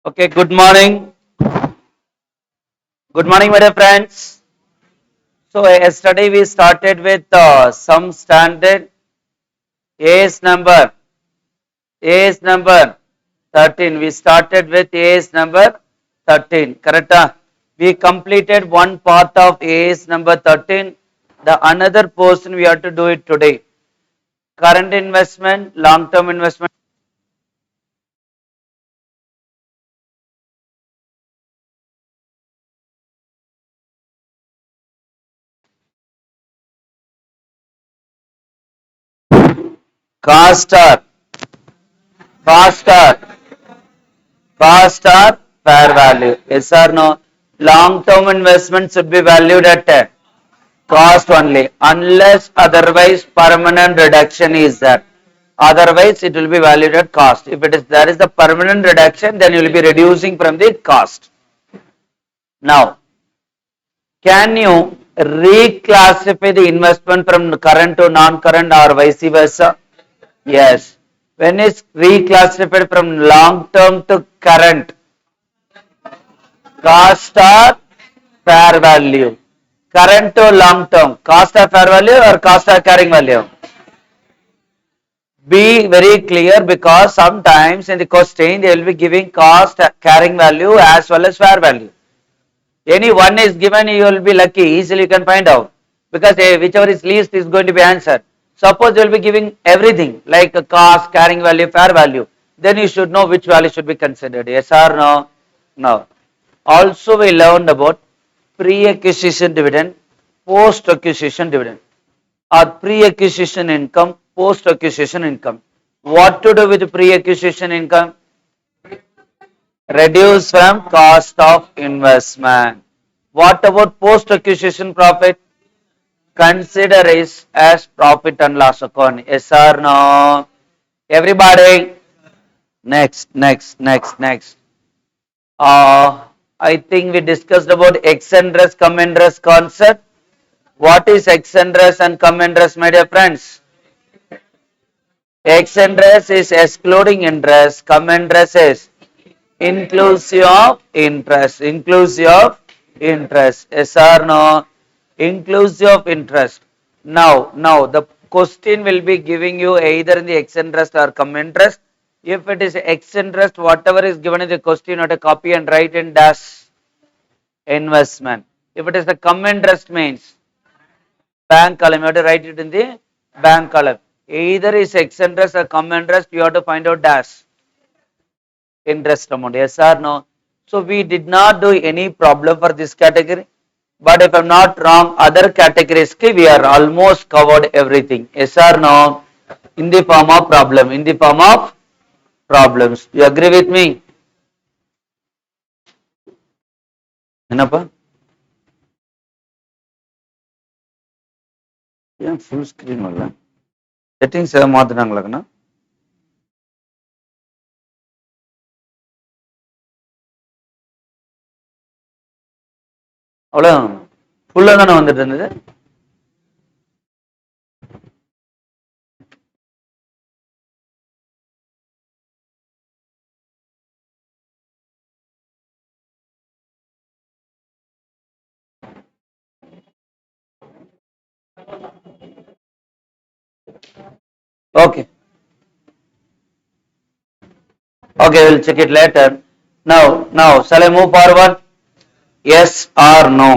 Okay, good morning. Good morning, my dear friends. So, yesterday we started with some standard AS number. AS number 13. We started with AS number 13. Correct? We completed one part of AS number 13. The another portion we have to do it today. Current investment, long term investment. Cost or cost or cost or fair value. Yes or no? Long term investment should be valued at cost only unless otherwise permanent reduction is there. Otherwise it will be valued at cost. If it is there is the permanent reduction, then you will be reducing from the cost. Now, can you reclassify the investment from current to non-current or vice versa? Yes. When it's reclassified from long term to current, cost or fair value. Current to long term, cost or fair value or cost or carrying value? Be very clear because sometimes in the costing they will be giving cost, carrying value as well as fair value. Any one is given, you will be lucky, easily you can find out because whichever is least is going to be answered. Suppose they will be giving everything like a cost, carrying value, fair value, then you should know which value should be considered. Yes or no? No. Also we learned about pre-acquisition dividend, post-acquisition dividend or pre-acquisition income, post-acquisition income. What to do with pre-acquisition income? Reduce from cost of investment. What about post-acquisition profit? Consider it as profit and loss account. Yes or no? Everybody. Next. I think we discussed about X and rest, come and rest concept. What is X and rest and come and rest, my dear friends? X and rest is excluding interest, come and rest is inclusive of interest. Inclusive of interest. Yes or no? Inclusive of interest. Now the question will be giving you either in the X interest or come interest. If it is X interest, whatever is given in the question, you have to copy and write in dash investment. If it is the come interest means bank column, you have to write it in the bank column. Either is X interest or come interest, you have to find out dash interest amount. Yes or no? So we did not do any problem for this category. But if I'm not wrong, other categories we are almost covered everything. Yes or no? In the form of problem. In the form of problems. You agree with me? என்னப்பா ஏன் full screen வரல settings ஏதாவது மாத்தினாங்களாக்கண்ணா அவ்வளோ ஃபுல்லாக தானே வந்துட்டு இருந்தது Okay. Okay, we'll check it later. Now, shall I move forward? Yes or no?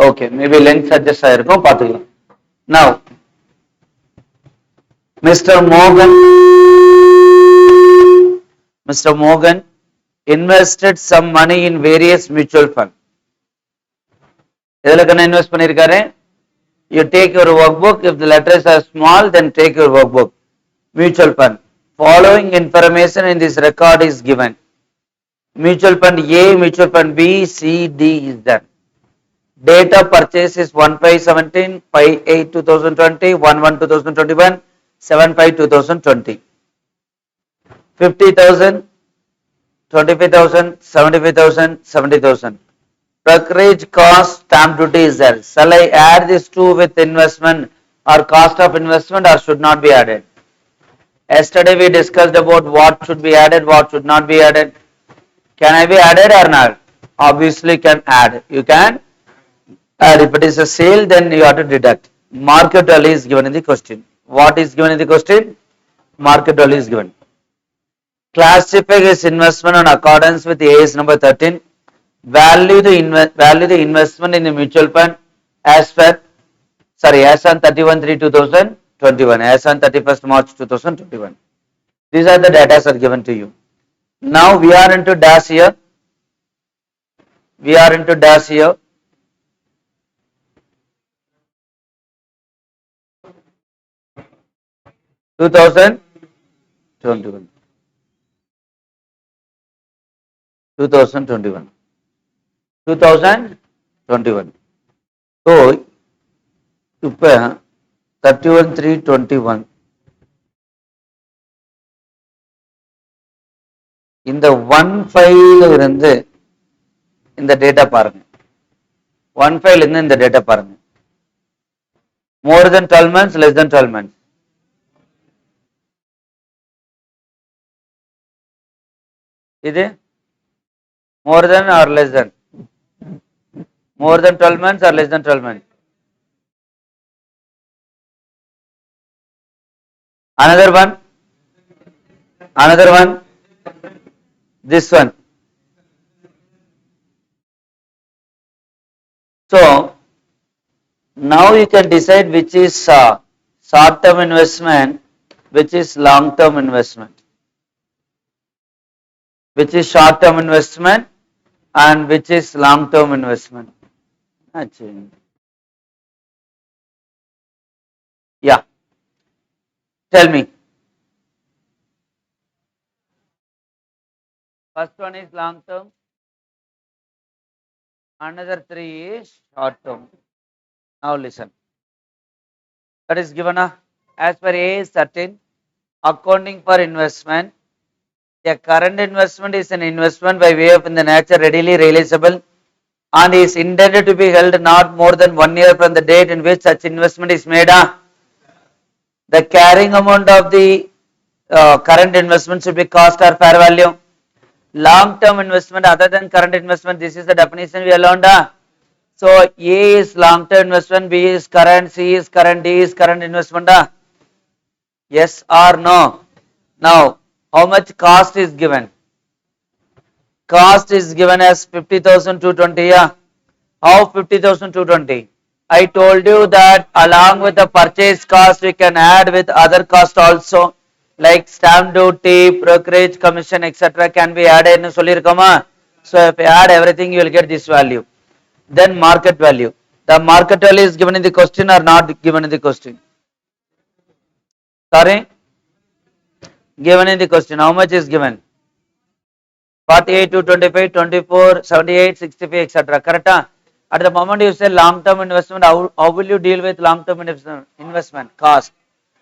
Okay, maybe length adjust ஆயிருக்கும் பார்த்துக்கலாம். Now, Mr. Morgan invested some money in various mutual fund. எதுல கண்ணா இன்வெஸ்ட் பண்ணிருக்காரு? You take your workbook. If the letters are small, then take your workbook. Mutual fund. Following information in this record is given. Mutual fund A, mutual fund B, C, D is there. Date of purchase is 1/5/17, 5/8/2020, 1/1/2021, 7/5/2020. 50,000 25,000, 75,000, 70,000. Brokerage cost, stamp duty is there. Shall I add these two with investment or cost of investment, or should not be added? Yesterday we discussed about what should be added, what should not be added. Can I be added or not? Obviously can add. You can add. If it is a sale, then you have to deduct. Market value is given in the question. What is given in the question? Market value is given. Classify his investment on accordance with AS number 13. Value the investment in the mutual fund as on 31/3/2021, as on 31st March 2021. These are the data are given to you. Now we are into dash here. We are into dash here. Two thousand 2021. 2021. So இப்போ 31/3/21 இந்த 1 file இருந்து இந்த data பாருங்க. 1 file இருந்து இந்த data பாருங்க. More than 12 months, less than 12 months. இது more than or less than? More than 12 months or less than 12 months? Another one? Another one? This one. So now you can decide which is short term investment, which is long term investment, which is short term investment and which is long term investment. Yeah, tell me. First one is long term, another 3 is short term. Now listen. That is given as per A is 13. Accounting for investment. A current investment is an investment by way of in the nature readily realizable and is intended to be held not more than 1 year from the date in which such investment is made. The carrying amount of the current investment should be cost or fair value. Long term investment other than current investment, this is the definition we learned. So A is long term investment, B is current, C is current, D is current investment. Yes or no? Now how much cost is given? Cost is given as 50,220. How 50,220? I told you that along with the purchase cost we can add with other cost also, like stamp duty, brokerage commission, etc. can be added. So if you add everything, you will get this value. Then market value. The market value is given in the question or not given in the question? Sorry? Given in the question. How much is given? 48 to 25, 24, 78, 65, etc. Correct? At the moment you say long term investment, how will you deal with long term investment cost?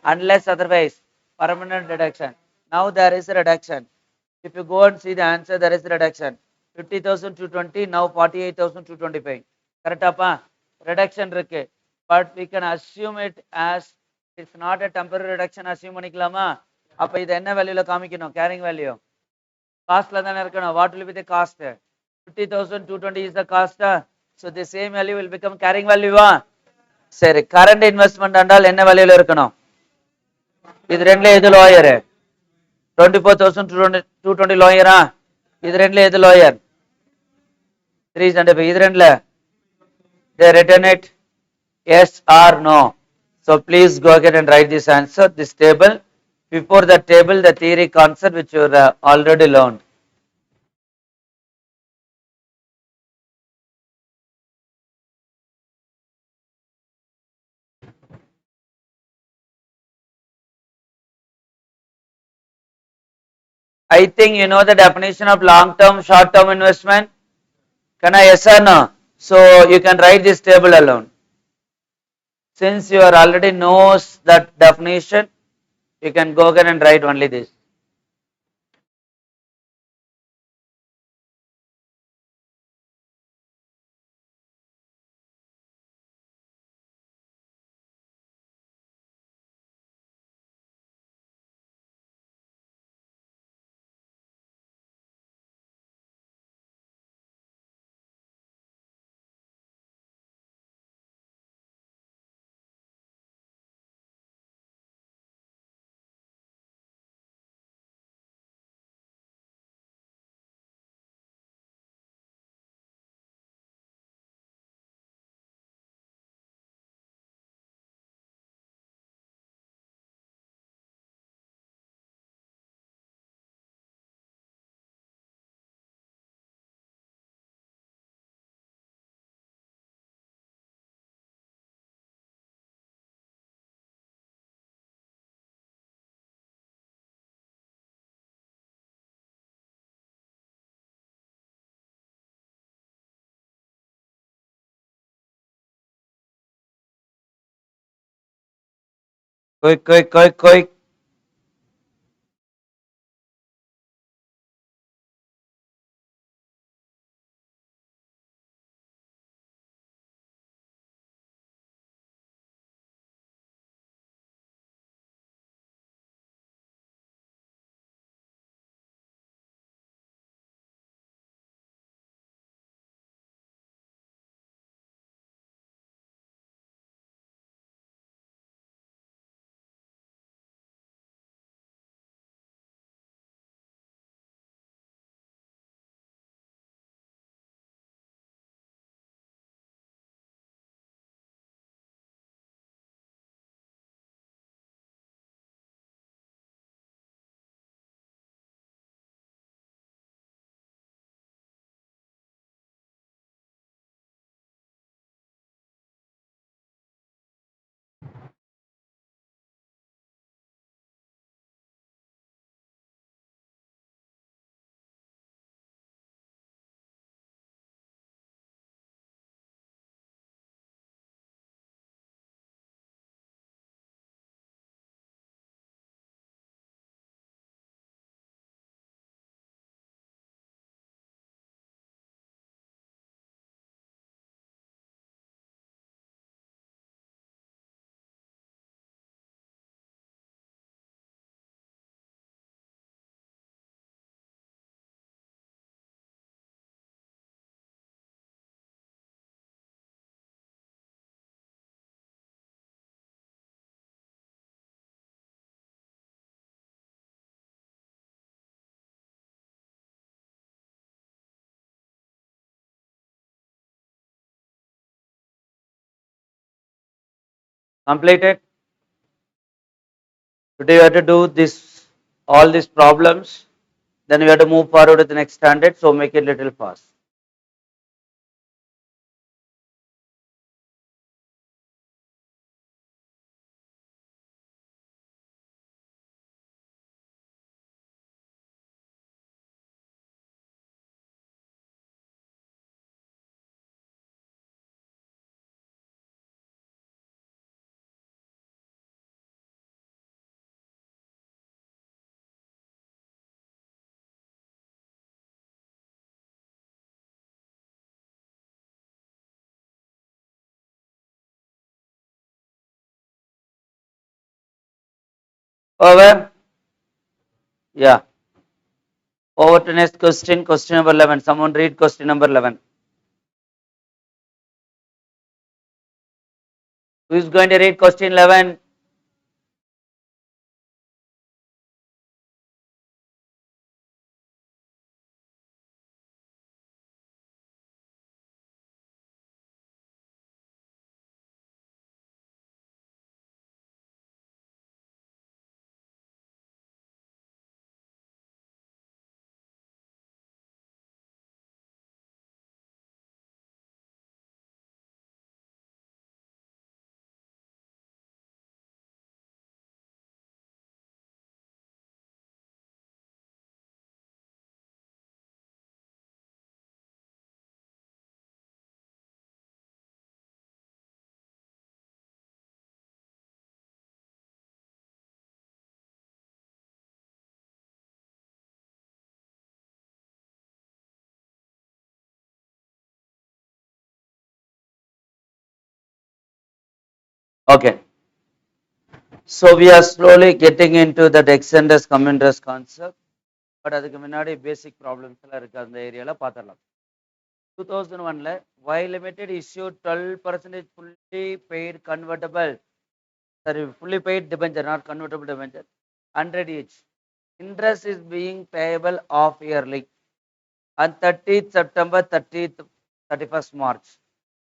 Unless otherwise, permanent reduction. Now there is a reduction. If you go and see the answer, there is a reduction. 50,220, now 48,225. Correct? Reduction. But we can assume it as it's not a temporary reduction. Assume panikalama. Appa idu enna value la kaamikano? Carrying value. Cost la thana irukano. What will be the cost? 50,220 is the cost. So the same value will become carrying value. Seri current investment andal enna value la irukano? Idu rendla edu lower. 24,220 lower. Idu rendla edu lower. 375. Idu rendla they written it. Yes or no? So please go ahead and write this answer, this table. Before the table, the theory concept which you already learned. I think you know the definition of long-term, short-term investment. Can I yes or no? So you can write this table alone. Since you are already knows that definition, you can go ahead and write only this. Quick, quick, quick, quick. Completed. Today you have to do this, all these problems. Then we have to move forward to the next standard. So make it little fast. Over. Yeah. Over to next question. Question number 11. Someone read question number 11. Who is going to read question 11? Okay. So we are slowly getting into that extenders commenters concept. But அதுக்கு முன்னாடி basic problems எல்லாம் இருக்கு அந்த ஏரியால பார்த்துடலாம். 2001 Y Limited issued 12% fully paid convertible, sorry, fully paid debenture, not convertible debenture, 100 each. Interest is being payable off yearly on 30th September, 30th, 31st March.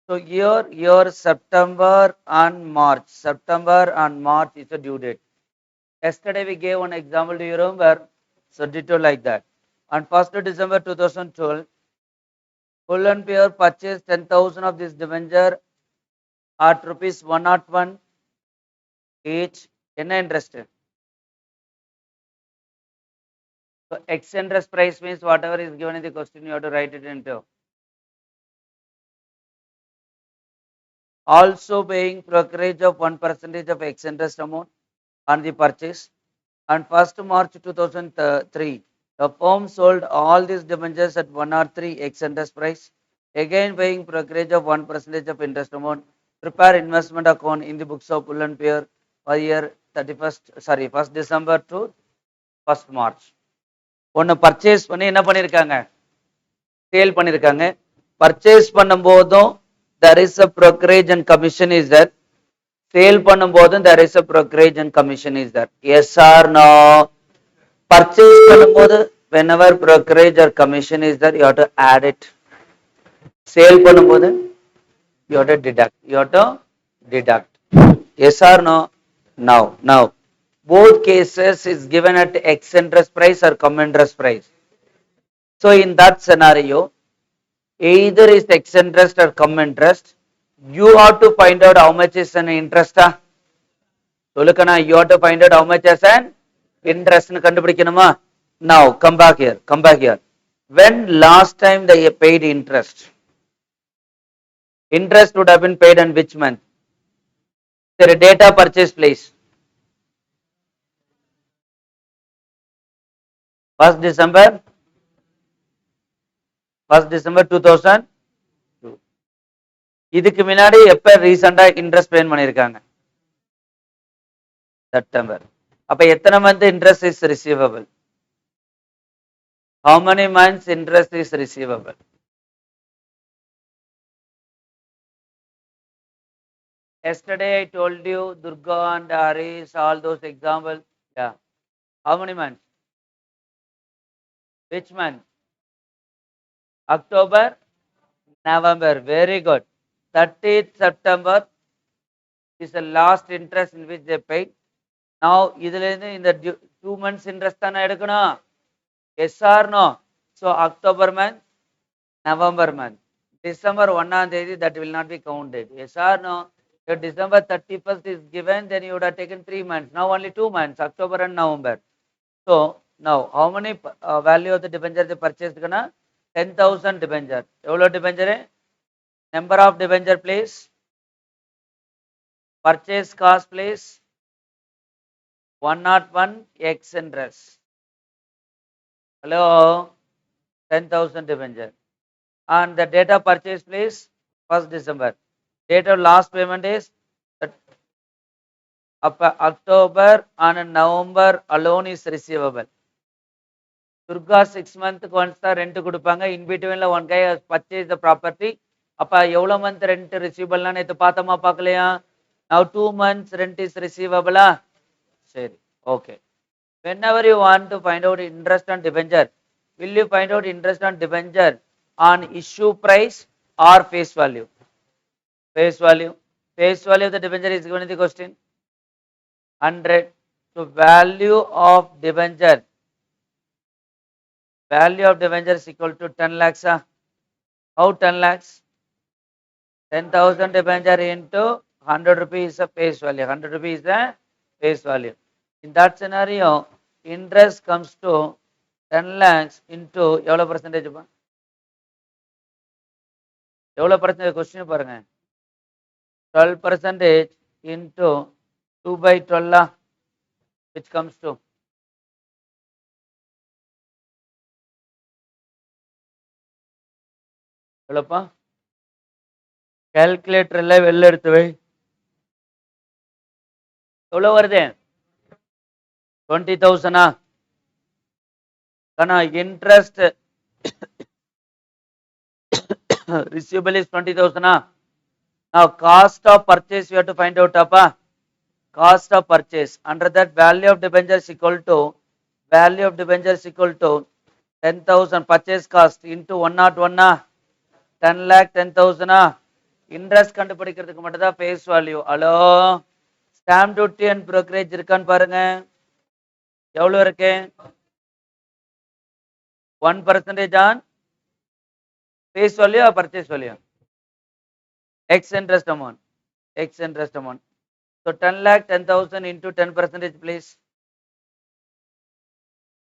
So here September and March. September and March is the due date. Yesterday we gave one example, do you remember? So detail like that. On 1st December 2012, Full and Pure purchased 10,000 of this debenture at rupees 101 each. என்ன interest? So X interest price means whatever is given in the question, you have to write it into. Also paying brokerage of 1% of X interest amount. on the purchase. On 1st March 2003, the firm sold all these debentures at 103 ex-interest price, again paying brokerage of 1% of interest amount. Prepare investment account in the books of Bull and Bear for year 1st December to 1st March. ஒன்று purchase பண்ணி என்ன பண்ணியிருக்காங்க, sale பண்ணியிருக்காங்க. Purchase பண்ணும்போதும் there is a brokerage and commission is there. Sale பண்ணும்போதும் there is a brokerage and commission is there. Yes or no? Purchase பண்ணும்போது whenever brokerage or commission is there, you have to add it. Sale பண்ணும்போது you have to deduct. Yes or no? Now both cases is given at ex interest price or cum interest price. So in that scenario, either is ex interest or cum interest, you have to find out how much is an interest. Solukana, you have to find out how much is an interest. Now come back here. When last time they paid interest? Interest would have been paid in which month? There a data purchase place. 1st December 2002. இதுக்கு முன்னாடி எப்ப ரீசெண்டா interest பே பண்ணிருக்காங்க? September. அப்ப எத்தனை month interest is receivable? How many months interest is receivable? Yesterday I told you Durga and Haris, all those examples. Yeah. How many months? Which month? October, November. Very good. 30th September is the last interest in which they paid. Now, in the 2 months interest தானே எடுக்கணும். Yes or no? So, October month, November month. December 1st that will not be counted. Yes or no? If December 31st is given, then you would have taken 3 months. Now only 2 months, October and November. So, now how many value of the debenture they purchased? 10,000 debenture. Evlo debenture? Number of debenture please. Purchase cost please. 101 ex interest. Hello? 10,000 debenture. And the date of purchase please, 1st December. Date of last payment is October and November alone is receivable. Durga 6 month once the rent கொடுப்பாங்க. In between one guy has purchased the property. அப்ப எவ்வளவு month rent receivable னா இது பார்த்தோமா பார்க்கலையா? Now 2 months rent is receivable. சரி, okay. Whenever you want to find out interest on debenture, will you find out interest on debenture on issue price or face value? Face value. Face value of the debenture is given in the question. 100. So value of debenture. Value of debenture is equal to 10 lakhs. How 10 lakhs? 10,000 debenture into 100 rupees is a face value. 100 rupees is the face value. In that scenario, interest comes to 10 lakhs into எவ்வளோ percentage? எவ்வளோ percentage question பாருங்க. 12% into 2/12, which comes to எவ்வளோப்பா? கால்குலேட்டர்ல வெளில எடுத்து வை. எவ்வளோ வருது? 20,000. Kana interest receivable is 20,000. Now cost of purchase you have to find out. Cost of purchase. Under that, value of debenture is equal to 10,000 purchase cost into 101. 10 lakh 10,000. Interest கண்டுபிடிக்கிறதுக்கு மட்டும் தான் face value. Hello, stamp duty and brokerage இருக்கான்னு பாருங்க. எவ்வளோ இருக்கு? 1% on face value or purchase value? Ex interest amount. So 10 lakh 10,000 into 10% please.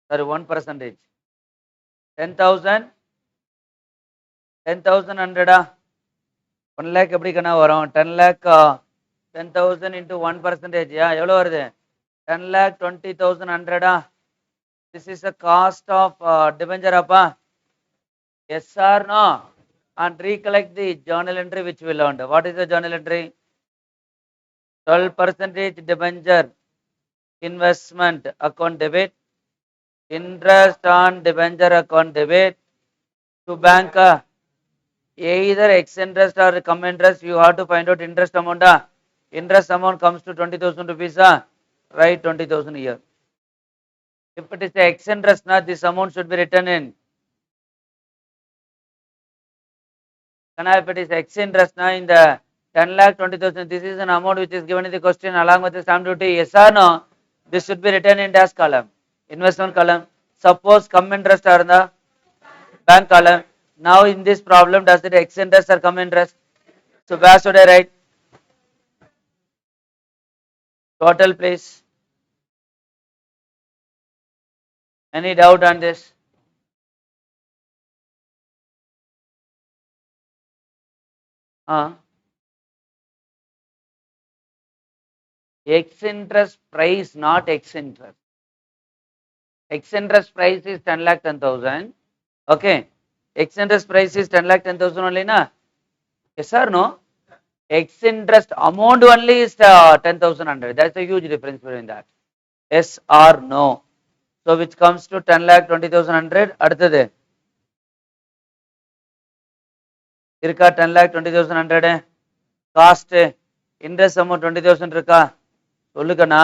Sorry, 1%. 10,000 100. 1 lakh எப்படி கண்ணா வரும்? 10 lakh 10,000 into 1%. எவ்வளோ வருது? 10 lakh 20,100. This is the cost of debenture appa. Yes or no? And recollect the journal entry which we learned. What is the journal entry? 12% debenture investment account debit, interest on debenture account debit to bank. Either X interest or come interest, you have to find out interest amount. Interest amount comes to 20,000 rupees. Write 20,000 here. If it is the X interest, this amount should be written in. If it is X interest in the 10 lakh 20,000, this is an amount which is given in the question along with the stamp duty. Yes or no? This should be written in dash column, investment column. Suppose come interest are in the bank column. Now in this problem, does it X interest or come interest? So where should I write? Total please. Any doubt on this? X interest price, not X interest. X interest price is 10 lakh 10,000. Okay. X interest price is 10 lakh 10,000 only, na? Yes or no? X interest amount only is 10,100. That's a huge difference between that. Yes or no? So which comes to 10 lakh 20,100. அடுத்தது இருக்கா 10 lakh 20,100 cost interest amount 20,000 இருக்கா சொல்லுக்கண்ணா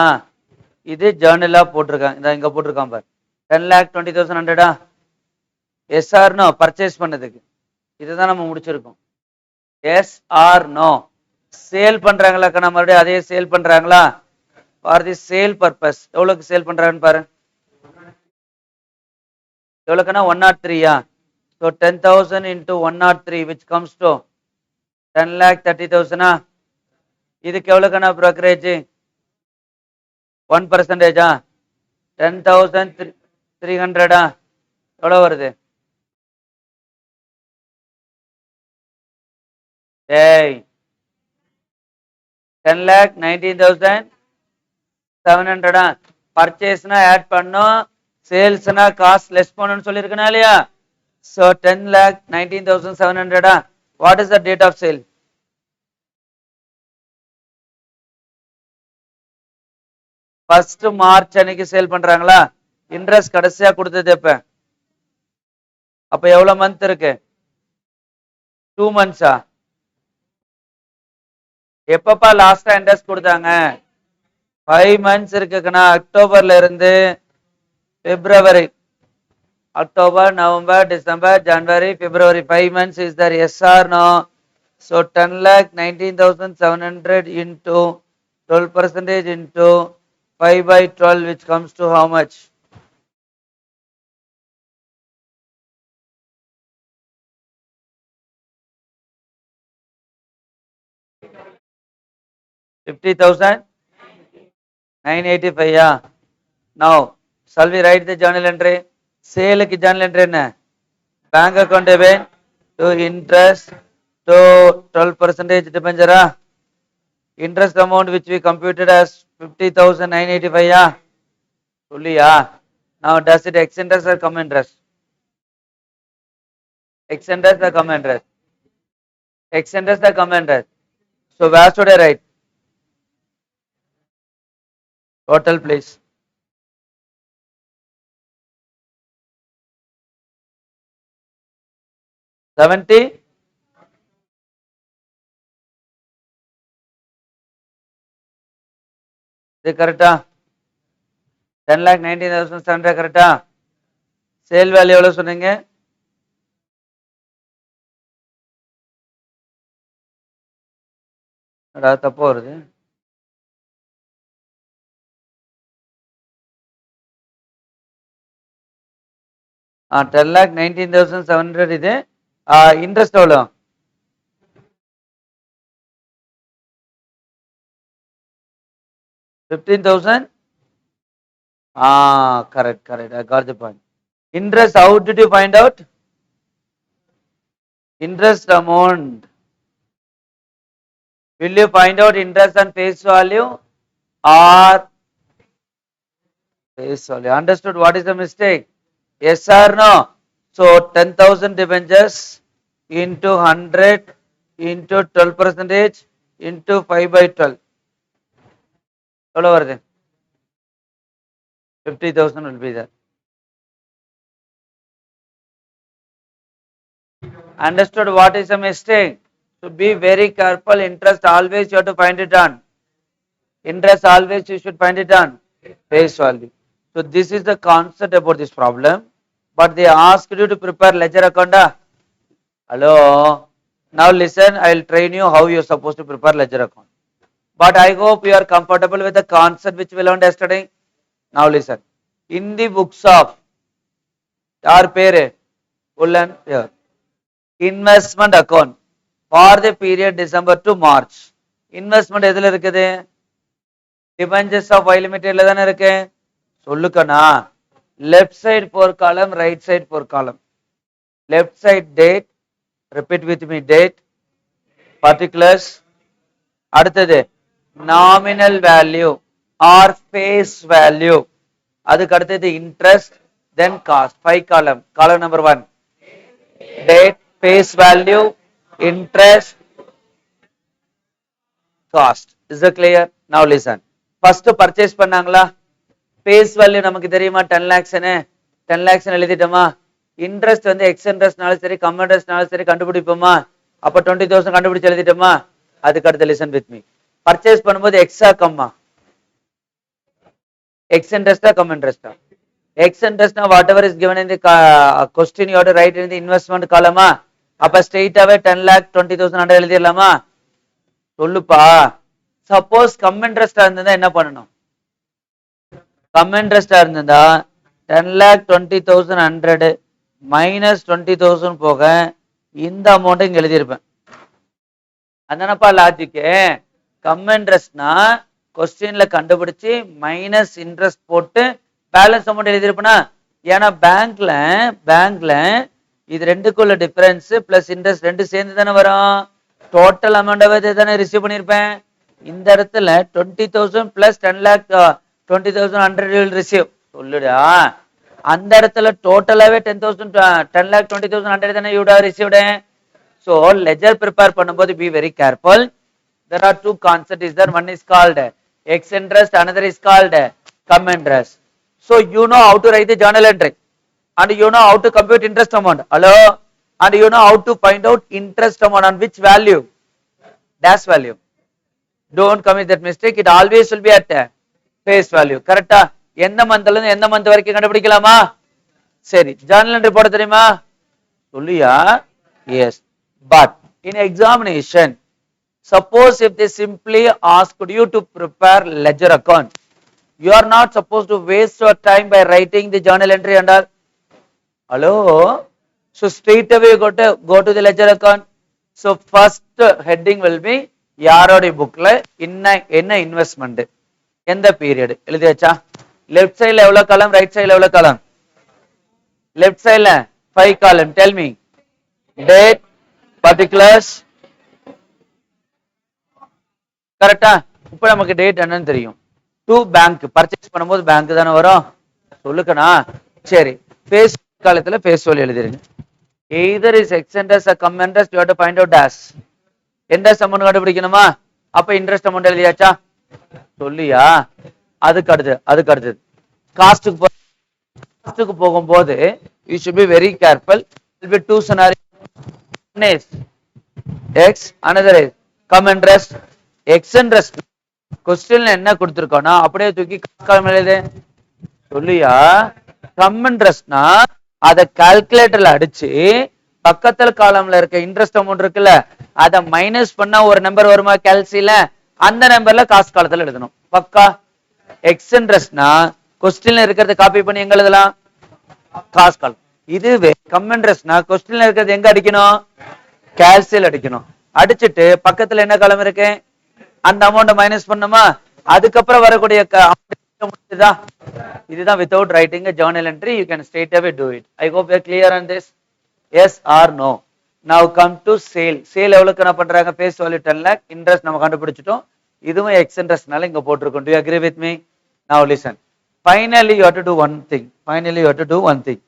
இது ஜேர்னலா போட்டிருக்காங்க இந்த இங்க போட்டிருக்கான் பார் 10 lakh 20,100 yes or no purchase பண்ணதுக்கு இதுதான் நம்ம முடிச்சிருக்கோம் எஸ் ஆர் நோ சேல் பண்றாங்களா கண்ணா மறுபடியும் அதே சேல் பண்றாங்களா ஃபார் தி சேல் பர்பஸ் எவ்வளவுக்கு சேல் பண்றாங்கன்னு பாரு எவ்வளவுக்குன்னா 103. So 10,000 into 103 which comes to 10 lakh 30,000. இதுக்கு எவ்வளவுக்குன்னா brokerage 1%. 10,300. எவ்வளவு வருது ஏய் 10 lakh 19,700. பர்ச்சேஸ்னா ஆட் பண்ணும் சேல்ஸ்னா காஸ்ட் லெஸ் பண்ணணும்னு சொல்லியிருக்கனா இல்லையா so 10 lakh 19,700. what is the date of sale? First March அன்னைக்கு சேல் பண்றாங்களா இன்ட்ரெஸ்ட் கடைசியா கொடுத்தது எப்ப அப்ப எவ்வளவு மந்த் இருக்கு 2 months. எப்பப்பா லாஸ்டா இன்ட்ரெஸ்ட் கொடுத்தாங்க 5 months இருக்குன்னா அக்டோபர்ல இருந்து பிப்ரவரி October, November, December, January, February, 5 months is there, yes or no? So 10 lakh 19,700 into 12% into 5 by 12 which comes to how much? $50,985. Yeah. Now, shall we write the journal entry? Sale ki journal entry na bank account debit to interest to 12% debenture. Interest amount which we computed as 50,985. Yeah. Fully, yeah. Now, does it X interest or come interest? X interest or come interest? X interest or come interest? So, where should I write? Total, please. $70. Is it correct? 10 lakh 19,700 correct? Sale value எவ்வளவு சொன்னீங்க தப்பா வருது ஆ 10 lakh 19,700 இது interest எவ்வளவு 15,000. Correct. I got the point. Interest, how did you find out? Interest amount. Will you find out interest on face value or face value. Understood what is the mistake? Yes or no? So 10,000 debentures into 100 into 12 percentage into 5 by 12. எவ்வளவு வருது? 50,000 will be there. Understood what is the mistake? So be very careful. Interest always you have to find it on. Interest always you should find it on face value. So this is the concept about this problem. But they asked you to prepare ledger account. Hello. Now listen, I will train you how you are supposed to prepare ledger account. But I hope you are comfortable with the concept which we learned yesterday. Now listen. In the books of our parent, Ullan here. Investment account for the period December to March. Investment எதுல இருக்குது? Debentures of Y Limited தானே இருக்கு. சொல்லுக்கண்ணா. Left side 4 column, right side 4 column. Left side date, repeat with me date, particulars, அடுத்தது nominal value or face value, அதுக்கு அடுத்தது interest, then cost. 5 column. Column number 1, date, face value, interest, cost. Is it clear? Now listen. First purchase பண்ணாங்களா? Face value நமக்கு தெரியுமா 10 lakhs னு 10 lakhs னு எழுதிட்டோமா? Interest வந்து X இன்ட்ரெஸ்ட்னாலும் சரி கம் இன்ட்ரெஸ்ட்னாலும் சரி கண்டுபிடிப்போமா? அப்ப 20,000 கண்டுபிடிச்சு எழுதிட்டோமா? அதுக்கு அடுத்து லிசன் வித் மீ. பர்ச்சேஸ் பண்ணும்போது எக்ஸா கம்மா? எக்ஸ் இன்ட்ரெஸ்டா கம் இன்ட்ரெஸ்டா? எக்ஸ் இன்ட்ரெஸ்ட்னா whatever is given in the question you have to write in the investment column. அப்ப ஸ்ட்ரெயிட்டாவே 10 lakh 20,000 எழுதிடலாமா? சொல்லுப்பா. சப்போஸ் கம் இன்ட்ரெஸ்டா இருந்தா என்ன பண்ணணும்? கம் இன்ட்ரெஸ்டா இருந்தா 10 lakh 20,100 மைனஸ் 20,000 போக இந்த அமௌண்ட் இங்க எழுதியிருப்பேன். அதானப்பா லாஜிக்கு. கம் இன்ட்ரெஸ்ட்னா கொஸ்டின்ல கண்டுபிடிச்சு மைனஸ் இன்ட்ரெஸ்ட் போட்டு பேலன்ஸ் அமௌண்ட் எழுதியிருப்பேனா? ஏன்னா பேங்க்ல இது ரெண்டுக்குள்ள டிஃபரன்ஸ் பிளஸ் இன்ட்ரெஸ்ட் ரெண்டு சேர்ந்து தானே வரும். டோட்டல் அமௌண்ட் தானே ரிசீவ் பண்ணியிருப்பேன். இந்த இடத்துல 20,000 பிளஸ் 10 lakh 20,100 will receive. சொல்லுடா. அந்த இடத்துல டோட்டலாவே 10 lakh 20,100 தானே you would have received. So ledger prepare பண்ணும்போது be very careful. There are two concepts is there. One is called X interest, another is called cum interest. So you know how to write the journal entry and you know how to compute interest amount. Hello? And you know how to find out interest amount on which value? Dash value. Don't commit that mistake. It always will be at face value. Correct? எந்த மந்த்ல இருந்து எந்த month வரைக்கும் கண்டுபிடிக்கலாமா? சரி. journal entry போட தெரியுமா? சொல்லியா? Yes. But in examination, suppose if they simply asked you to prepare ledger account, you are not supposed to waste your time by writing the journal entry and all. Hello? So straight away go to the ledger account. So first heading will be யாரோட புக்ல என்ன investment எந்த period எழுதியாச்சா? Left சைடுல எவ்வளவு காலம், right சைடுல எவ்வளவு காலம்? லெஃப்ட் சைடுல 5 column. Tell me date, particulars. கரெக்டா? இப்ப நமக்கு டேட் என்னன்னு தெரியும். டு பேங்க் பர்ச்சேஸ் பண்ணும்போது பேங்க் தானே வரும். சொல்லுக்கணா. சரி. ஃபேஸ் காலத்துல ஃபேஸ் வேல்யூ எழுதிருங்க. either is x interest or cum interest, you have to find out dash. Interest amount கண்டுபிடிக்கணுமா? அப்ப இன்ட்ரெஸ்ட் அமௌண்ட் எழுதியாச்சா? சொல்லியா? அதுக்கு அடுத்தது காஸ்டுக்கு போகும்போது you should be very careful. There will be two scenarios. One is x, another is cum interest. X interest கொஸ்டின்ல என்ன கொடுத்திருக்கோம்னா அப்படியே தூக்கி காலம் எழுது. சொல்லியா? கம் இன்ட்ரெஸ்ட்னா அத கால்குலேட்டர்ல அடிச்சு பக்கத்துல காலம்ல இருக்க இன்ட்ரெஸ்ட் அமௌண்ட் இருக்குல்ல அத மைனஸ் பண்ணா ஒரு நம்பர் வருமா கால்சில, அந்த நம்பர்ல காஸ்ட் காலத்துல எழுதணும். பக்கா? எக்ஸ் இன்ட்ரெஸ்ட்னா கொஸ்டின்ல இருக்கிறத காப்பி பண்ணி எங்க எழுதலாம்? காஸ்ட் காலம். இதுவே கம் இன்ட்ரெஸ்ட்னா கொஸ்டின்ல இருக்கிறது எங்க அடிக்கணும்? கால்சில அடிக்கணும். அடிச்சிட்டு பக்கத்துல என்ன காலம் இருக்கு அந்த அமௌண்ட் மைனஸ் பண்ணுமா? அதுக்கப்புறம் வரக்கூடிய இதுதான் without writing a journal entry you can straight away do it. I hope you are clear on this. Yes or no? Now come to sale. Sale எவ்வளவுக்கு என்ன பண்றாங்க? face value 10 lakh, interest நம்ம கண்டுபிடிச்சிட்டோம். இதுவும் x interestனால இங்க போட்டுருக்கோம். Do you agree with me? Now listen. Finally, you have to do one thing. Finally, you have to do one thing.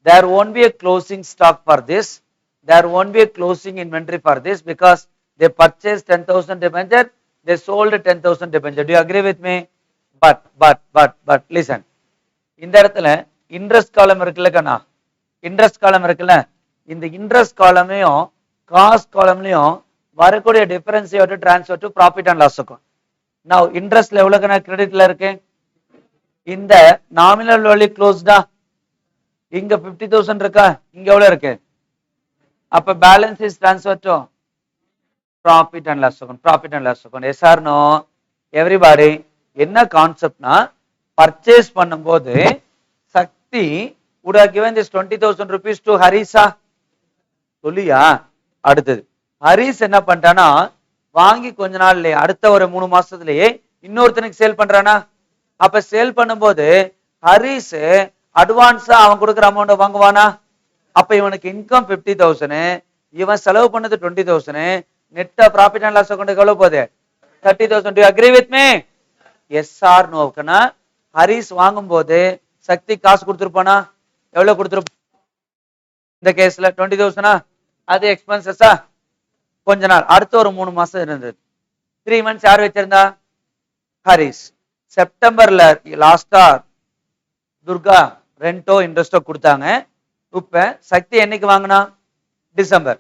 There won't be a closing stock for this. There won't be a closing inventory for this because they purchased 10,000 debenture, they sold 10,000 debenture. Do you agree with me? But listen. இந்த இடத்துல interest காலம் இருக்குல்ல கண்ணா, interest காலம் இருக்குல்ல, இந்த interest காலமையும் cost காலம்லயும் வரக்கூடிய difference transfer to profit and loss account. நான் இன்ட்ரெஸ்ட்ல எவ்வளவு கண்ணா கிரெடிட்ல இருக்கு? இந்த நாமினல் வேல்யூ க்ளோஸ்டா, இங்க 50,000 இருக்கா, இங்க எவ்வளவு இருக்கு? அப்ப balance is transfer to profit and loss account. Profit and loss account. Yes or no? Everybody. என்ன கான்செப்ட்னா, பர்ச்சேஸ் பண்ணும்போது சக்தி would have given this 20,000 rupees to ஹரிசா சொல்லியா? அடுத்தது ஹரிஸ் என்ன பண்றானா, வாங்கி கொஞ்ச நாள்லயே அடுத்த ஒரு 3 மாசத்துலயே இன்னொருத்தனுக்கு சேல் பண்றானா? அப்ப சேல் பண்ணும்போது ஹரிஸ் அட்வான்ஸா அவன் கொடுக்குற அமௌண்ட் வாங்குவானா? அப்ப இவனுக்கு இன்கம் 50,000, இவன் செலவு பண்ணது 20,000, நெட்டா ப்ராஃபிட் அண்ட் லாஸ் அக்கௌண்ட் எவ்வளவு போகுது? 30,000. Do you agree with me? Yes or நோக்குனா, ஹரிஸ் வாங்கும் போது சக்தி காசு கொடுத்துருப்பானா? எவ்வளவு கொடுத்துருப்பா? இந்த கேஸ்ல 20,000. அது எக்ஸ்பென்சஸா? கொஞ்ச நாள், அடுத்த ஒரு 3 மாசம் இருந்தது. 3 months யார் வச்சிருந்தா? ஹரிஸ். செப்டம்பர்ல லாஸ்டா துர்கா ரெண்டோ இன்ட்ரெஸ்டோ கொடுத்தாங்க. இப்ப சக்தி என்னைக்கு வாங்கினா? டிசம்பர்.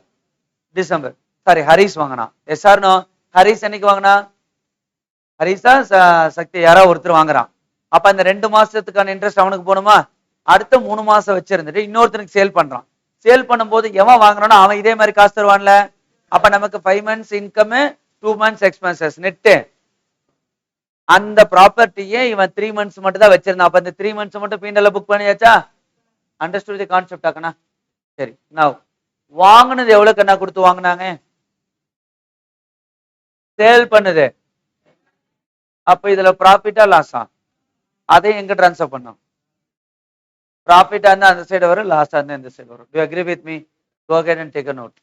டிசம்பர் சாரி, ஹரிஸ் வாங்கினா. S or no? ஹரிஸ் என்னைக்கு வாங்கினா? ஹரிசா சக்தி யாரோ ஒருத்தர் வாங்குறான். அப்ப அந்த 2 மாசத்துக்கான இன்ட்ரெஸ்ட் அவனுக்கு போகணுமா? அடுத்த 3 மாசம் வச்சிருந்துட்டு இன்னொருத்தருக்கு சேல் பண்றான். சேல் பண்ணும்போது எவன் வாங்குறானோ அவன் இதே மாதிரி காசு தருவான்ல. அப்ப நமக்கு 5 months income, 2 months expenses net. அந்த ப்ராப்பர்ட்டியே இவன் 3 months மட்டும் தான் வச்சிருந்தான். அப்ப இந்த 3 months மட்டும் பீண்டல புக் பண்ணியாச்சா? அண்டர்ஸ்டுட் தி கான்செப்ட் ஆக்கனா? சரி. நவ் வாங்குனது எவ்வளவு கண்ணா கொடுத்து வாங்குனாங்க? சேல் பண்ணுது. அப்ப இதுல ப்ராஃபிட்டா லாஸா? அதை எங்க டிரான்ஸ்ஃபர் பண்ணோம்? ப்ராஃபிட்டா இருந்தா அந்த சைடு வரும், லாஸா இருந்தா இந்த சைடு வரும். Do you agree with me? Go ahead and take a note.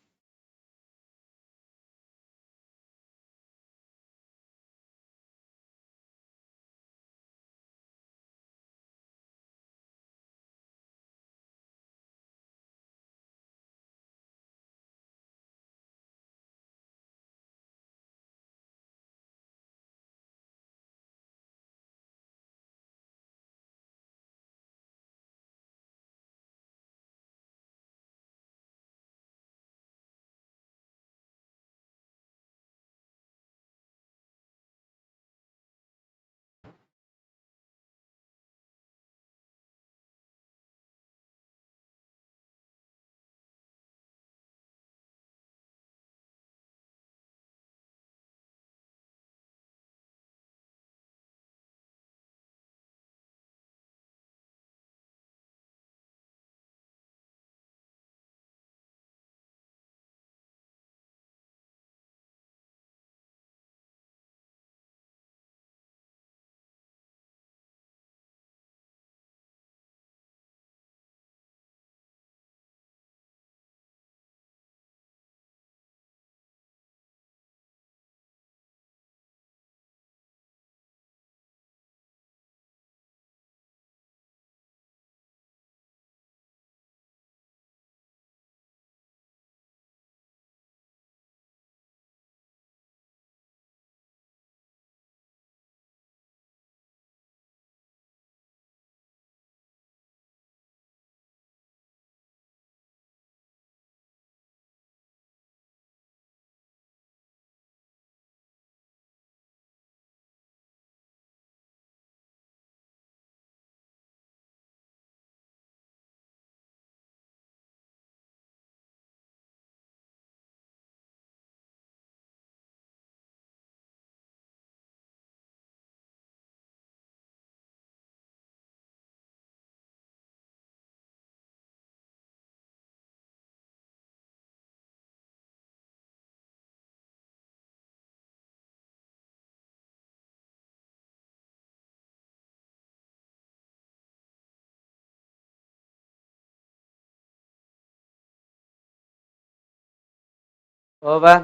Over.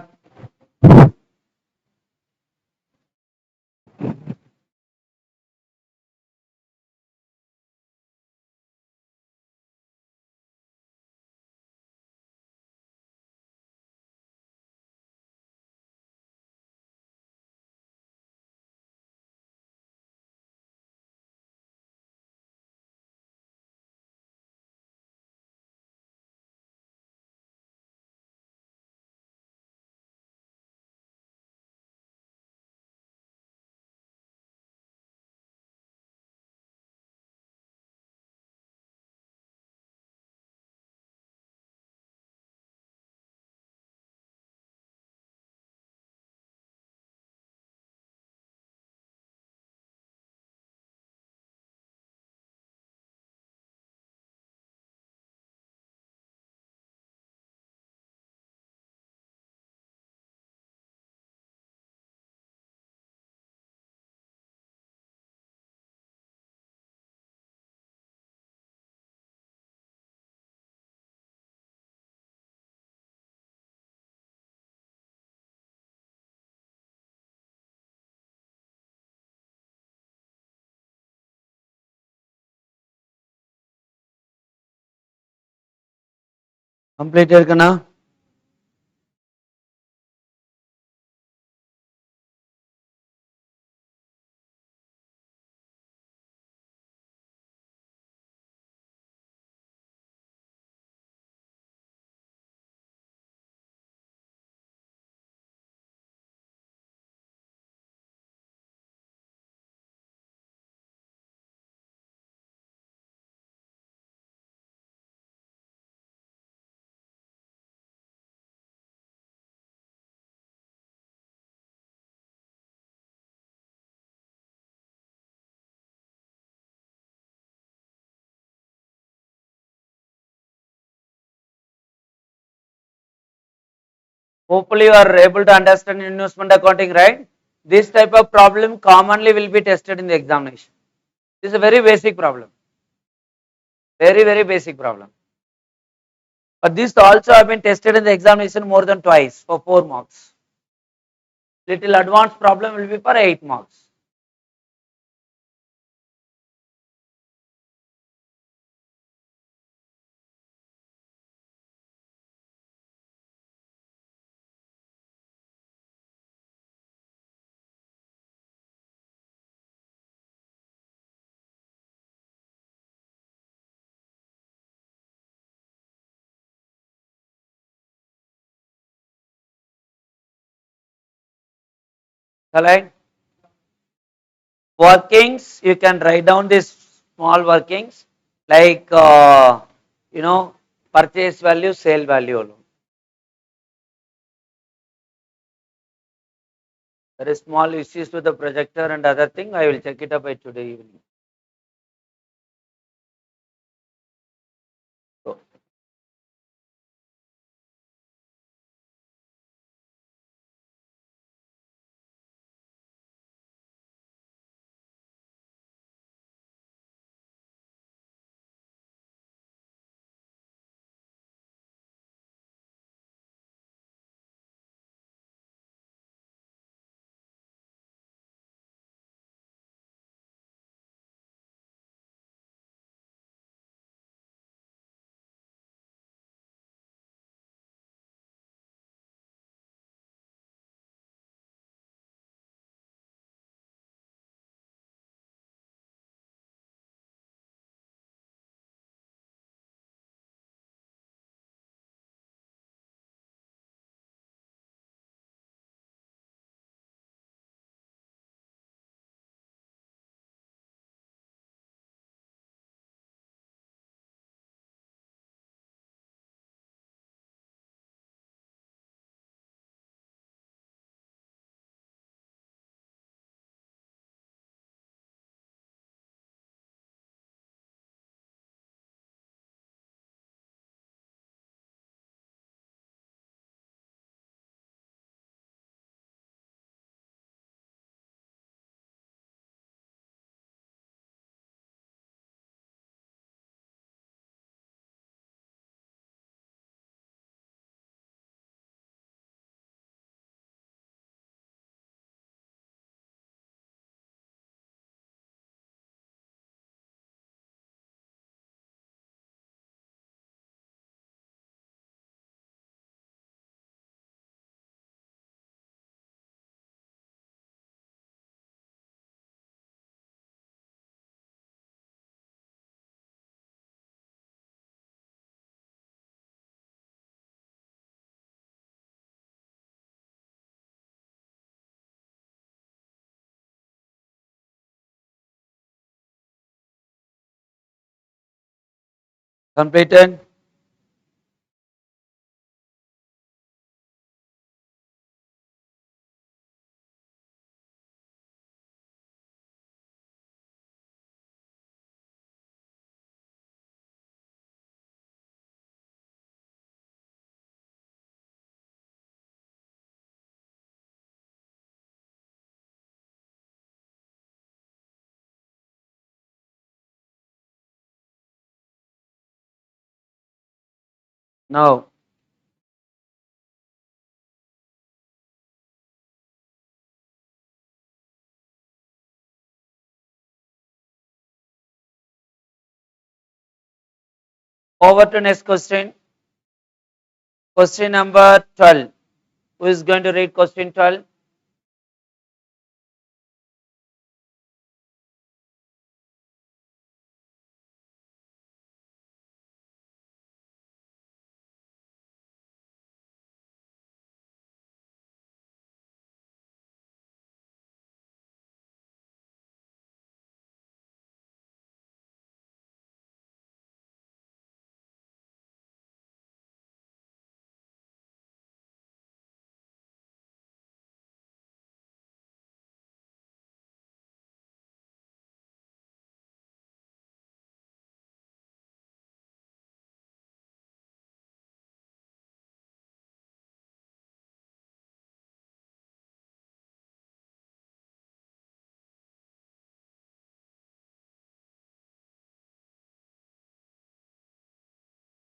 Completed Kana? Hopefully you are able to understand investment accounting, right? This type of problem commonly will be tested in the examination. This is a very basic problem. Very basic problem. But this also have been tested in the examination more than twice for 4 marks. Little advanced problem will be for 8 marks. Correct? Workings, you can write down these small workings like you know, purchase value, sale value alone. There is small issues with the projector and other thing. I will check it up by today evening. So, completed. Now, over to next question. Question number 12. Who is going to read question 12?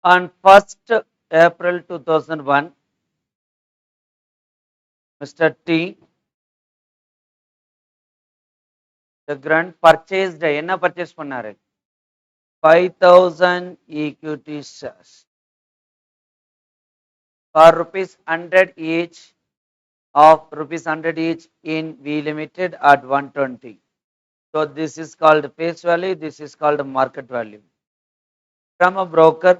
On 1st April 2001, Mr. T. the Grant purchased என்ன purchase பண்ணாரு 5000 equity shares for rupees 100 each of rupees 100 each in V Limited at 120. So this is called face value, this is called market value. From a broker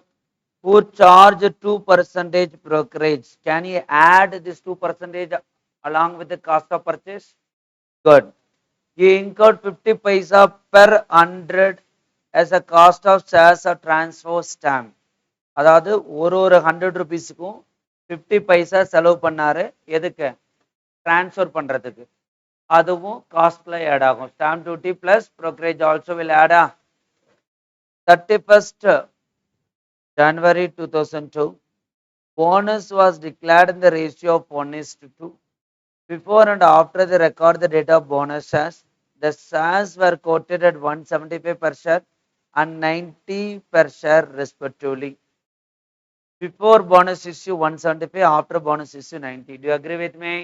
who charge 2% brokerage, can you add this 2% along with the cost of purchase? Good. He incurred 50 paisa per 100 as a cost of shares or transfer stamp. அதாவது ஒரு 100 ருபீஸுக்கும் 50 பைசா செலவு பண்ணாரு எதுக்கு transfer பண்றதுக்கு அதுவும் காஸ்ட்ல add ஆகும் stamp duty plus brokerage also will add 31st January 2002 bonus was declared in the ratio of 1:2. Before and after the record the date of bonus shares, the shares were quoted at 175 per share and 90 per share respectively. Before bonus issue 175, after bonus issue 90. Do you agree with me?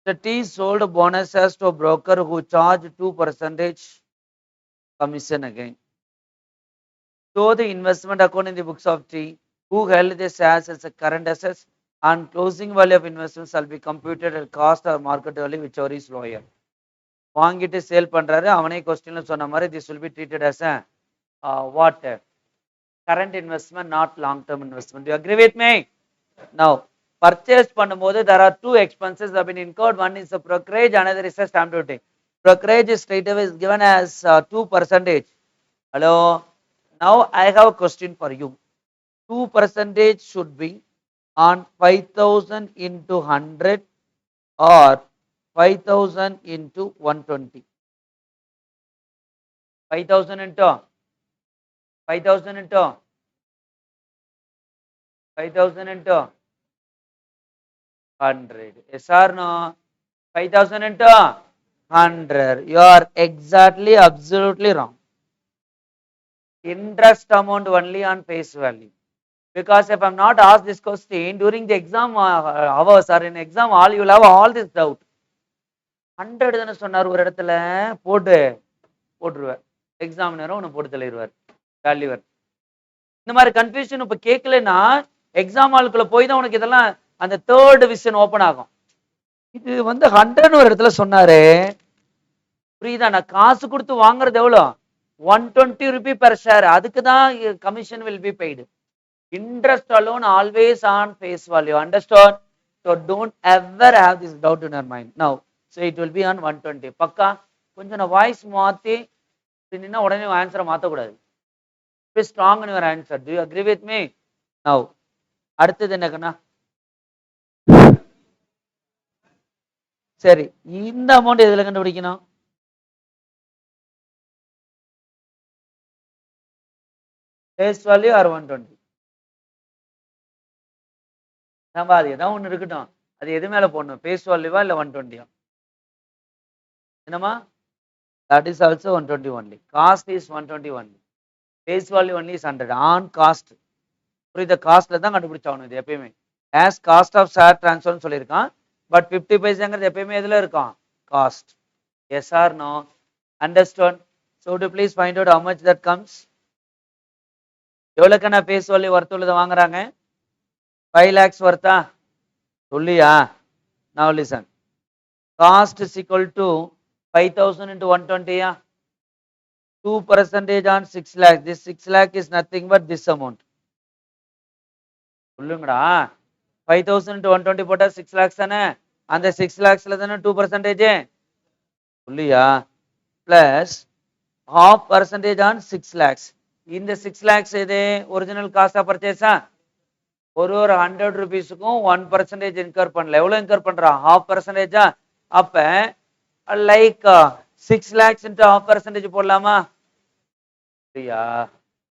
The T sold bonus shares to a broker who charged 2% commission again. So the investment account in the books of T, who held the shares as a current assets, and closing value of investment shall be computed at cost or market value whichever is lower. வாங்கிட்டு sale பண்றாரு அவனே கொஸ்டின்ல சொன்ன மாதிரி this will be treated as a what current investment, not long term investment. Do you agree with me? Now purchase பண்ணும்போது there are two expenses that have been incurred. One is the brokerage, another is a stamp duty. Brokerage is straight away is given as 2%. Hello, now I have a question for you. 2% should be on 5000 into 100 or 5000 into 120. 5000 into 5000 into 5000 into 100. Yes or no? 5000 into 100. You are exactly, absolutely wrong. Interest amount only on face value. Because if I'm not asked this question during the exam hours or in exam hall, you will have all this doubt. 100 தானே சொன்னார் ஒரு இடத்துல போட்டுருவார் எக்ஸாமினரும் உன்னை போட்டு தள்ளிடுவார் valuer. இந்த மாதிரி confusion இப்ப கேட்கலன்னா எக்ஸாம் ஹாலுக்குள்ள போய் தான் உனக்கு இதெல்லாம் அந்த தேர்ட் விஷன் ஓபன் ஆகும். இது 100 ஒரு இடத்துல சொன்னாரு புரியுதா? நான் காசு கொடுத்து வாங்குறது எவ்வளோ 120 rupee per share, அதுக்கு தான் commission will be paid. Interest alone always on face value. Understood? So don't ever have this doubt in your mind. Now, so it will be on 120. பக்கா கொஞ்சம் நான் வாய்ஸ் மாத்தி நின்னா உடனே ஆன்சரை மாற்றக்கூடாது. Be strong in your answer. Do you agree with me? Now, அடுத்தது என்னக்கண்ணா? சரி, இந்த அமௌண்ட் எதுல கண்டுபிடிக்கணும்? Face value or 120? நம்ம அது ஏதாவது ஒன்று இருக்கட்டும், அது எது மேல போடணும்? ஃபேஸ் வேல்யூவா இல்லை 120? என்னமா? That is also 120 only. Cost is 120 only. Face value only is 100 on cost. புரியுது? காஸ்ட்ல தான் கண்டுபிடிச்சாகணும் இது எப்பயுமே. as cost of share transfer சொல்லியிருக்கான். பட் 50 பைசாங்கிறது எப்பயுமே எதுல இருக்கும்? Cost. Yes or no? Understood? So to please find out how much that comes. எவ்வளோக்கான face value worth உள்ளதை வாங்குறாங்க? 5 lakhs ஒர்த்தா சொல்லியா? Now listen. Cost is equal to 5,000 into 120. 2% on 6 lakh. This 6 lakh is nothing but this amount. சொல்லுங்கடா. 5,000 into 120 போட்டா 6 lakhs தானே? அந்த 6 lakhsல தானே 2%? சொல்லியா? Plus half percentage on 6 lakhs. இந்த 6 lakhs எது? ஒரிஜினல் காஸ்டா பர்ச்சேஸா? ஒரு 100 rupeesக்கும் 1% இன்கர் பண்ணல. எவ்வளவு இன்கர் பண்றான்? half percentage. அப்ப like 6 lakhs into half percentage போடலாமா? சரியா?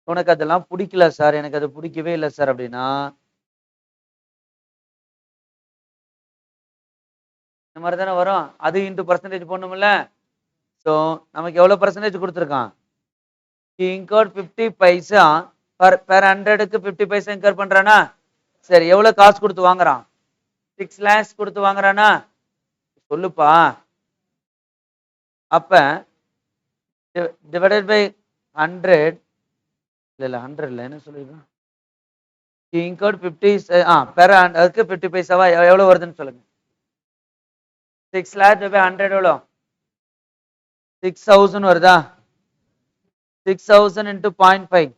உனக்கு அதெல்லாம் பிடிக்கல சார், எனக்கு அது பிடிக்கவே இல்லை சார் அப்படின்னா இந்த மாதிரி தானே வரும். அது இன்டு பர்சன்டேஜ் போடணும்ல. ஸோ நமக்கு எவ்வளோ பர்சன்டேஜ் கொடுத்துருக்கான்? இன்கர் 50 பைசா per 100க்கு 50 பைசா இன்கர் பண்றானா? சரி, எவ்வளவு காசு கொடுத்து வாங்குறான்? 6 lakhs கொடுத்து வாங்குறானா? சொல்லுப்பா. அப்ப டிவைடட் பை 100 இல்ல 100 இல்ல, என்ன சொல்லிருக்கோம்? இன்கர்ட் 50 பெர் அதுக்கு 50 பைசாவா எவ்வளவு வருதுன்னு சொல்லுங்க. 6 lakh by 100 எவ்வளோ? 6,000 வருதா? 6,000 into 0.5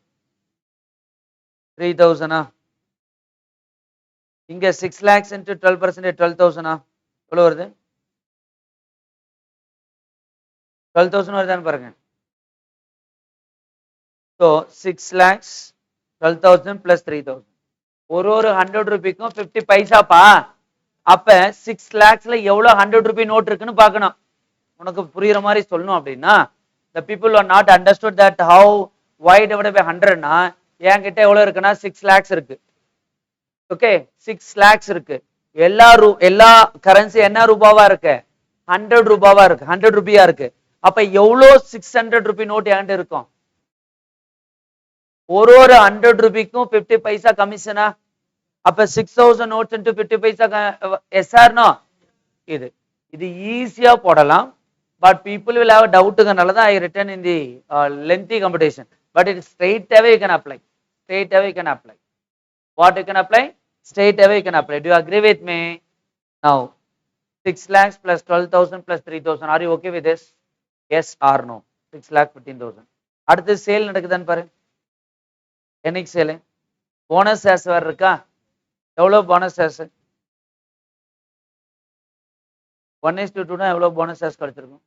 3,000. இங்க 6 lakhs into 12% 12,000. எவ்வளவு வருது? 12,000 வருதான்னு பாருங்க. So 6 lakhs 12,000 plus 3,000. ஒரு 100 ரூபிக்கும் 50 பைசாப்பா. அப்ப 6 lakhsல எவ்வளவு 100 ரூபி நோட் இருக்குன்னு பார்க்கணும். உனக்கு புரியுற மாதிரி சொல்லணும் அப்படின்னா the people are not understood that how y divided by 100னா என்கிட்ட எவ்வளவு இருக்குன்னா 6 lakhs இருக்கு. ஓகே, 6 lakhs இருக்கு. எல்லா கரன்சி என்ன ரூபாவா இருக்கு? 100 ரூபாவா இருக்கு, 100 ரூபியா இருக்கு. அப்ப எவ்வளோ 600 ரூபி நோட் என்கிட்ட இருக்கும்? ஒரு 100 ரூபிக்கும் 50 பைசா கமிஷனா? அப்ப 6,000 நோட்ஸ் into 50 பைசா எஸ்ஆர்னோ? இது இது ஈஸியா போடலாம். But people will have a doubt. I written in the lengthy computation. But it straight away you can apply. Straight away you can apply. What you can apply? Straight away you can apply. Do you agree with me? Now, 6 lakhs plus 12,000 plus 3,000. Are you okay with this? Yes or no? 6 lakh 15,000. அடுத்து sale நடக்குதான்னு பாரு. என்னைக்கு sale? Bonus as வேற இருக்கா? எவ்வளவு bonus as? 1:2 எவ்வளவு bonus as கிடைச்சிருக்கும்?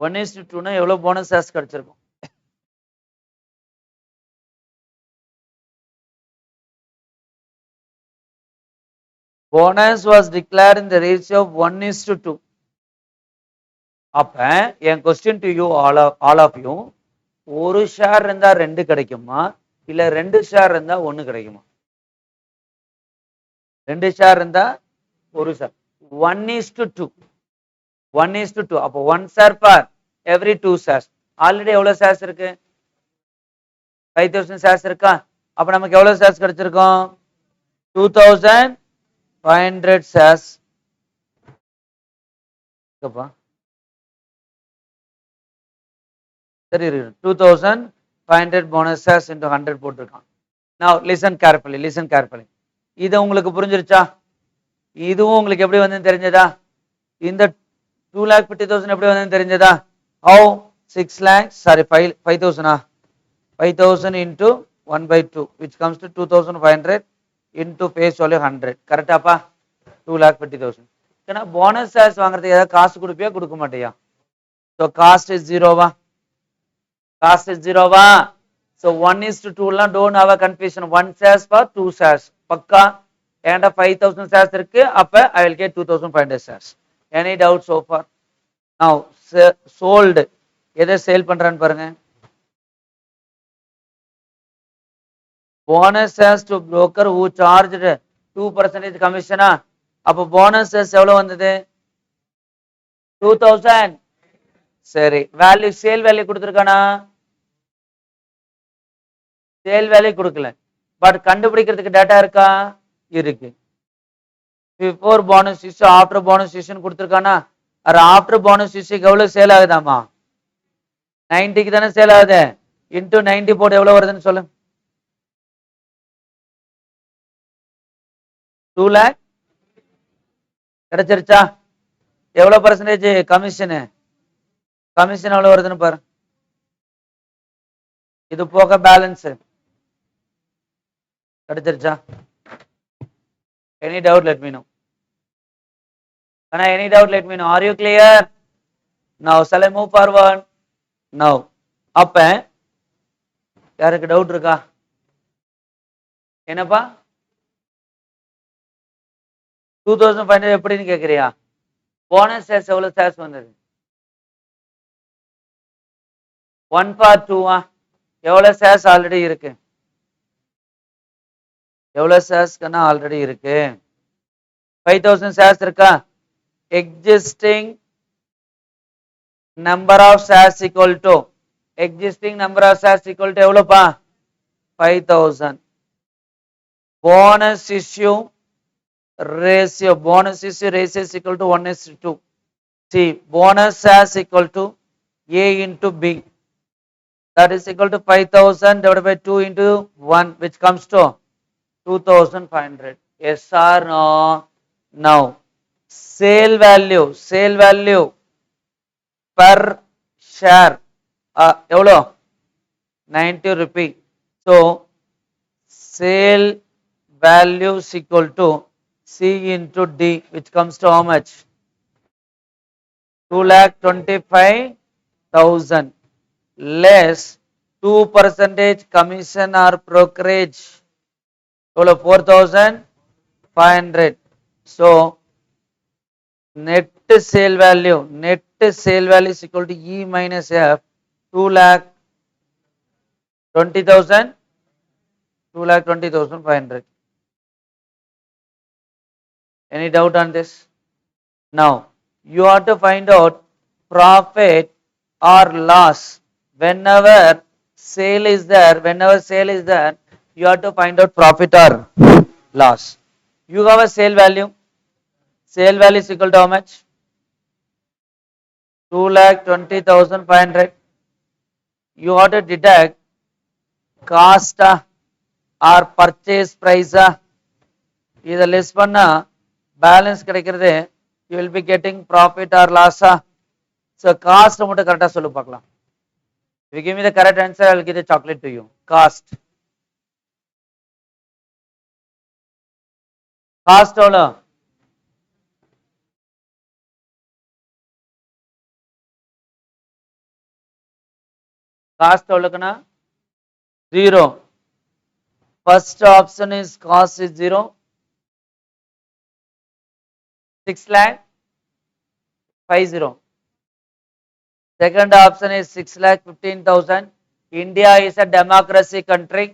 1:2 எவ்வளவு bonus as கிடைச்சிருக்கும்? Bonus was declared in the ratio of 1:2. அப்ப என் question to you all of you, ஒரு ஷேர் இருந்தா 2 கிடைக்குமா இல்ல 2 ஷேர் இருந்தா 1 கிடைக்குமா? 2 ஷேர் இருந்தா 1 ஷேர். 1:2. 1:2. அப்போ 1 share for every 2 shares. Already எவ்வளவு ஷேர்ஸ் இருக்கு? 5,000 ஷேர்ஸ் இருக்கா? அப்ப நமக்கு எவ்வளவு ஷேர்ஸ் கிடைச்சிருக்கும்? 2,500 ஷேர்ஸ். சரி, 2,500 bonus shares into 100 போட்டிருக்கான். Now listen carefully, listen carefully. இது உங்களுக்கு புரிஞ்சிருச்சா? இதுவும் உங்களுக்கு எப்படி வந்து தெரிஞ்சதா? இந்த 2,50,000 எப்படி வந்து தெரிஞ்சதா? How 6 lakhs, sorry 5,000 5,000 into 1/2 which comes to 2,500 into face value 100. கரெக்டாப்பா? 2,50,000. ஏன்னா போனஸ் ஷேர்ஸ் வாங்குறதுக்கு ஏதாவது காசு கொடுப்பியா கொடுக்க மாட்டியா? ஸோ காஸ்ட் இஸ் ஜீரோவா? Cost is 0. So 1:2 don't have a confusion. 1 shares for 2 shares. Pakka. And 5,000 shares irukku. Appa I will get 2,500 shares. Any doubt so far? Now sold. எதை sale பண்றான்னு பாருங்க. Bonus shares to broker who charged 2% commission. அப்போ bonus shares எவ்வளவு வந்தது? 2,000. சரி, value sale value கொடுத்துருக்கானா? Sale value கொடுக்கல. But கண்டுபிடிக்கிறதுக்கு டேட்டா இருக்கா? இருக்கு. Before bonus issue after bonus இஷ்யூன்னு கொடுத்துருக்கானா? ஆஃப்டர் போனஸ் இஷ்யூக்கு எவ்வளவு சேல் ஆகுதாமா? 90க்கு தானே சேல் ஆகுது. இன்டூ 90 போட்டு எவ்வளவு வருதுன்னு சொல்லு. 2 lakh கிடைச்சிருச்சா? எவ்வளவு பர்சன்டேஜ் கமிஷனு? கமிஷன் எவ்வளவு வருதுன்னு பாரு. இது போக balance கிடைச்சிருச்சா? Any doubt, let me know. Any doubt, let me know. Are you clear? Now, shall I move forward? Now, அப்ப யாருக்கு டவுட் இருக்கா? என்னப்பா 2500 எப்படின்னு கேக்குறியா? போனஸ் ஷேர்ஸ் எவ்வளவு ஷேர்ஸ் வந்தது? 1 for 2 எவ்வளவு ஷேர்ஸ் ஆல்ரெடி இருக்கு? எவ்வளவு ஷேர்ஸ் கண்ணா ஆல்ரெடி இருக்கு? 5000 ஷேர்ஸ் இருக்கா? existing number of shares equal to எவ்வளவுப்பா? 5000. bonus issue ratio is equal to 1:2. see, bonus shares equal to A into B, that is equal to 5000 divided by 2 into 1, which comes to 2500. yes or no? Now, sale value per share எவ்வளோ? 90 rupee. so sale value is equal to C into D, which comes to how much? 2,25,000 less 2% commission or brokerage. 4,500. so net sale value is equal to E minus F. 2,20,500. Any doubt on this? Now, you have to find out profit or loss. Whenever sale is there, you have to find out profit or loss. You have a sale value. Sale value is equal to how much? 2,20,500. You have to deduct cost or purchase price. இதை less பண்ணா balance கிடைக்கிறது. you will be getting profit or loss. so cost மட்டும் கரெக்டா சொல்லு பார்க்கலாம். if you give me the correct answer, I will give the chocolate to you. cost எவ்வளோ? cost எவ்வளோக்குன்னா 0. first option is cost is 0. 6,50,000. second option is 6,15,000. India is a democracy country,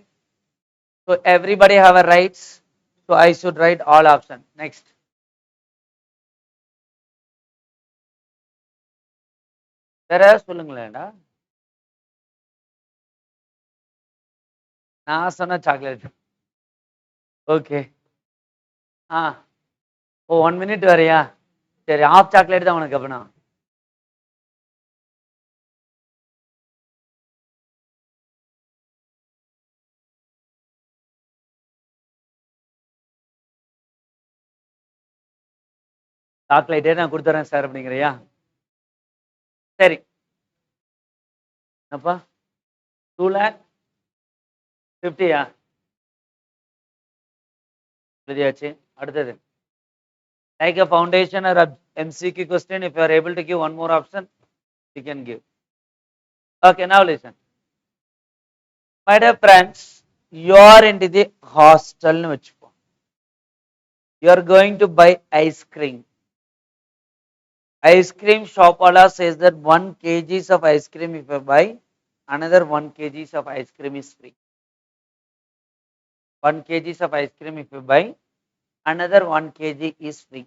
so everybody have a rights, so I should write all option. next, வேற சொல்லுங்களேன்டா. நான் சொன்ன chocolate. Okay. ஓ 1 minute வரையா? சரி, of chocolate தான் உனக்கு. அப்படின்னா சாக்லேட்டே நான் கொடுத்துறேன் சார் அப்படிங்கிறியா? சரி, அப்பா 2,50,000 எழுதியாச்சு. அடுத்தது, like a foundation or a MCQ question, if you are able to give one more option, you can give. okay, now listen. my dear friends, you are into the hostel nu vechuko. you are going to buy ice cream. ice cream shop wala says that 1 kg of ice cream if you buy, another 1 kg of ice cream is free. 1 kg of ice cream if you buy, another 1 kg is free.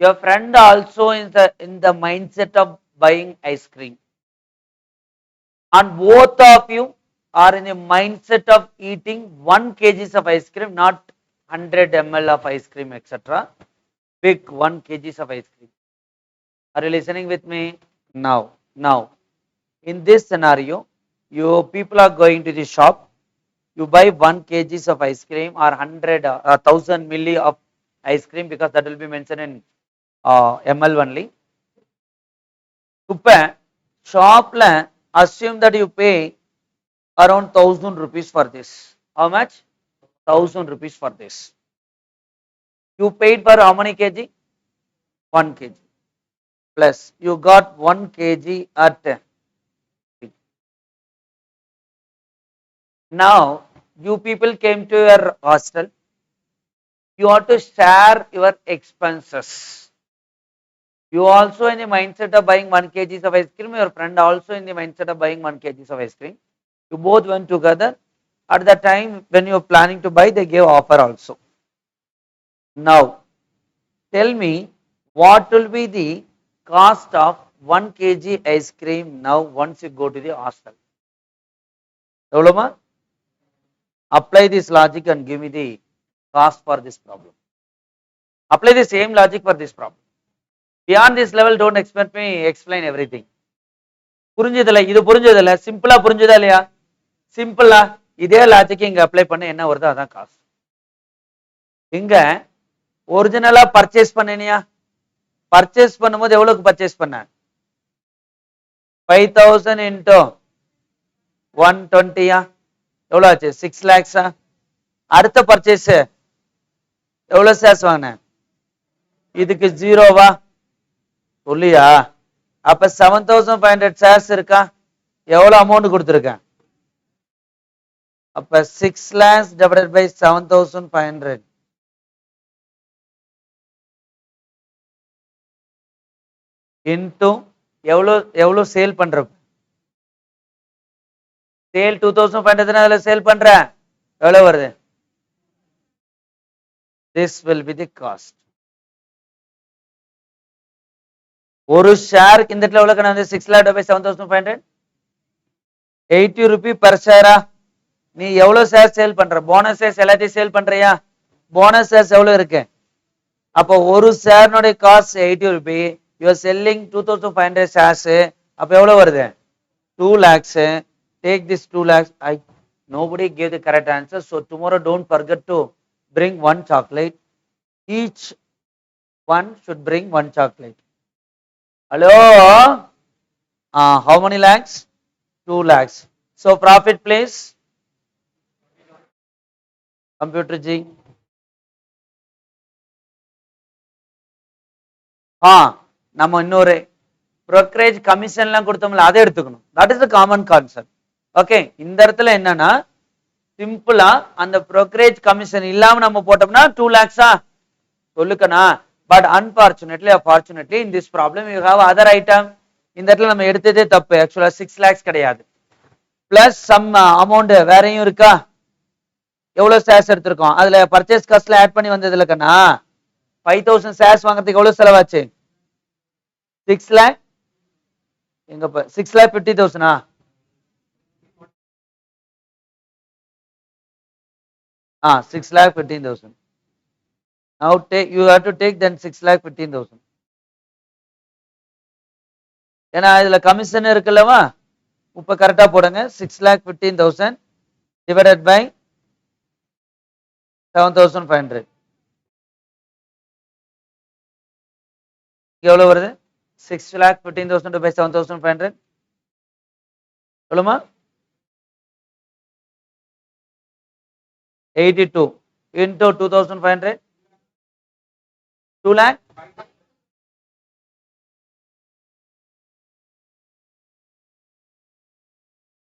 Your friend also is in the mindset of buying ice cream, and both of you are in the mindset of eating 1 kg of ice cream, not 100 ml of ice cream, etc. Pick 1 kg of ice cream. Are you listening with me? Now, In this scenario, you people are going to the shop, you buy 1 kgs of ice cream or 1000 milli of ice cream, because that will be mentioned in ml only. இப்ப shopல assume that you pay around 1000 rupees for this. How much? 1000 rupees for this. You paid for how many kg? 1 kg. Plus you got 1 kg at. Now you people came to your hostel. You have to share your expenses. You also in the mindset of buying 1 kg of ice cream. Your friend also in the mindset of buying 1 kg of ice cream. You both went together. At the time when you are planning to buy, they gave offer also. Now tell me, what will be the cost of 1 kg ice cream now once you go to the hostel? எவ்வளோமா? Apply this logic and give me the cost for this problem. Apply the same logic for this problem. Beyond this level, don't expect me explain everything. புரிஞ்சதில்லை? இது புரிஞ்சதில்லை? சிம்பிளா புரிஞ்சதா இல்லையா? சிம்பிளா இதே logic இங்க apply பண்ண என்ன வருதோ அதான் காசு. இங்க ஒரிஜினலா பர்ச்சேஸ் பண்ணினியா? பர்ச்சேஸ் பண்ணும்போது எவ்வளவுக்கு பர்ச்சேஸ் பண்ண? 5000 into 120 எவ்வளவு ஆச்சு? 6 lakhs. அடுத்த பர்ச்சேஸ் எவ்வளவு ஷேர்ஸ் வாங்கின? இதுக்கு ஜீரோவா? சொல்லியா? அப்ப 7500 ஷேர்ஸ் இருக்கா? எவ்வளவு அமௌண்ட் கொடுத்துருக்கேன்? அப்ப 6 lakhs divided by 7500 into எவ்வளவு சேல் பண்ற? சேல் 2500 அதுல சேல் பண்ற எவ்வளவு வருது? This will be the cost. ஒரு ஷேர் இந்த இடத்துல எவ்வளவு கணக்கு? 6 lakh by 7500 80 rupee per share. நீ எவ்வளவு ஷேர் சேல் பண்ற? போனஸ் ஷேர்ஸ் எல்லாத்தையும் சேல் பண்றியா? போனஸ் ஷேர்ஸ் எவ்வளவு இருக்கு? அப்போ ஒரு ஷேர்னுடைய cost 80 rupee. You are selling 2500 shares. அப்ப எவ்வளவு வருது? 2 lakhs. Take this 2 lakhs. Nobody gave the correct answer. So tomorrow don't forget to bring one chocolate. Each one should bring one chocolate. Hello? How many lakhs? 2 lakhs. So profit please. Computer G. நம்ம இன்னொரு brokerage கமிஷன்லாம் கொடுத்தோம்ல, அதை எடுத்துக்கணும். That is the common concept. Okay, இந்த இடத்துல என்னன்னா சிம்பிளா அந்த brokerage commission இல்லாம நம்ம போட்டோம்னா 2 lakhs சொல்லுக்கனா. But unfortunately fortunately in this problem you have other item. இந்த இடத்துல நம்ம எடுத்ததே தப்பு. ஆக்சுவலா 6 lakhs கிடையாது. பிளஸ் சம் அமௌண்ட் வேறையும் இருக்கா? எவ்வளவு ஷேர்ஸ் எடுத்திருக்கோம்? அதுல பர்ச்சேஸ் காஸ்ட்ல ஆட் பண்ணி வந்தது இல்லக்கண்ணா. 5000 ஷேர்ஸ் வாங்குறதுக்கு எவ்வளவு செலவாச்சு? 6 lakh. எங்க 6,50,000. 6,15,000. Now take, you have to take then 6,15,000. ஏன்னா இதுல கமிஷன் இருக்குல்லவா? இப்ப கரெக்டா போடுங்க. 6,15,000 divided by 7,500 எவ்வளவு வருது? 6,15,000 by 7,500 எவ்வளவுமா? 82 into 2,500 2 lakh.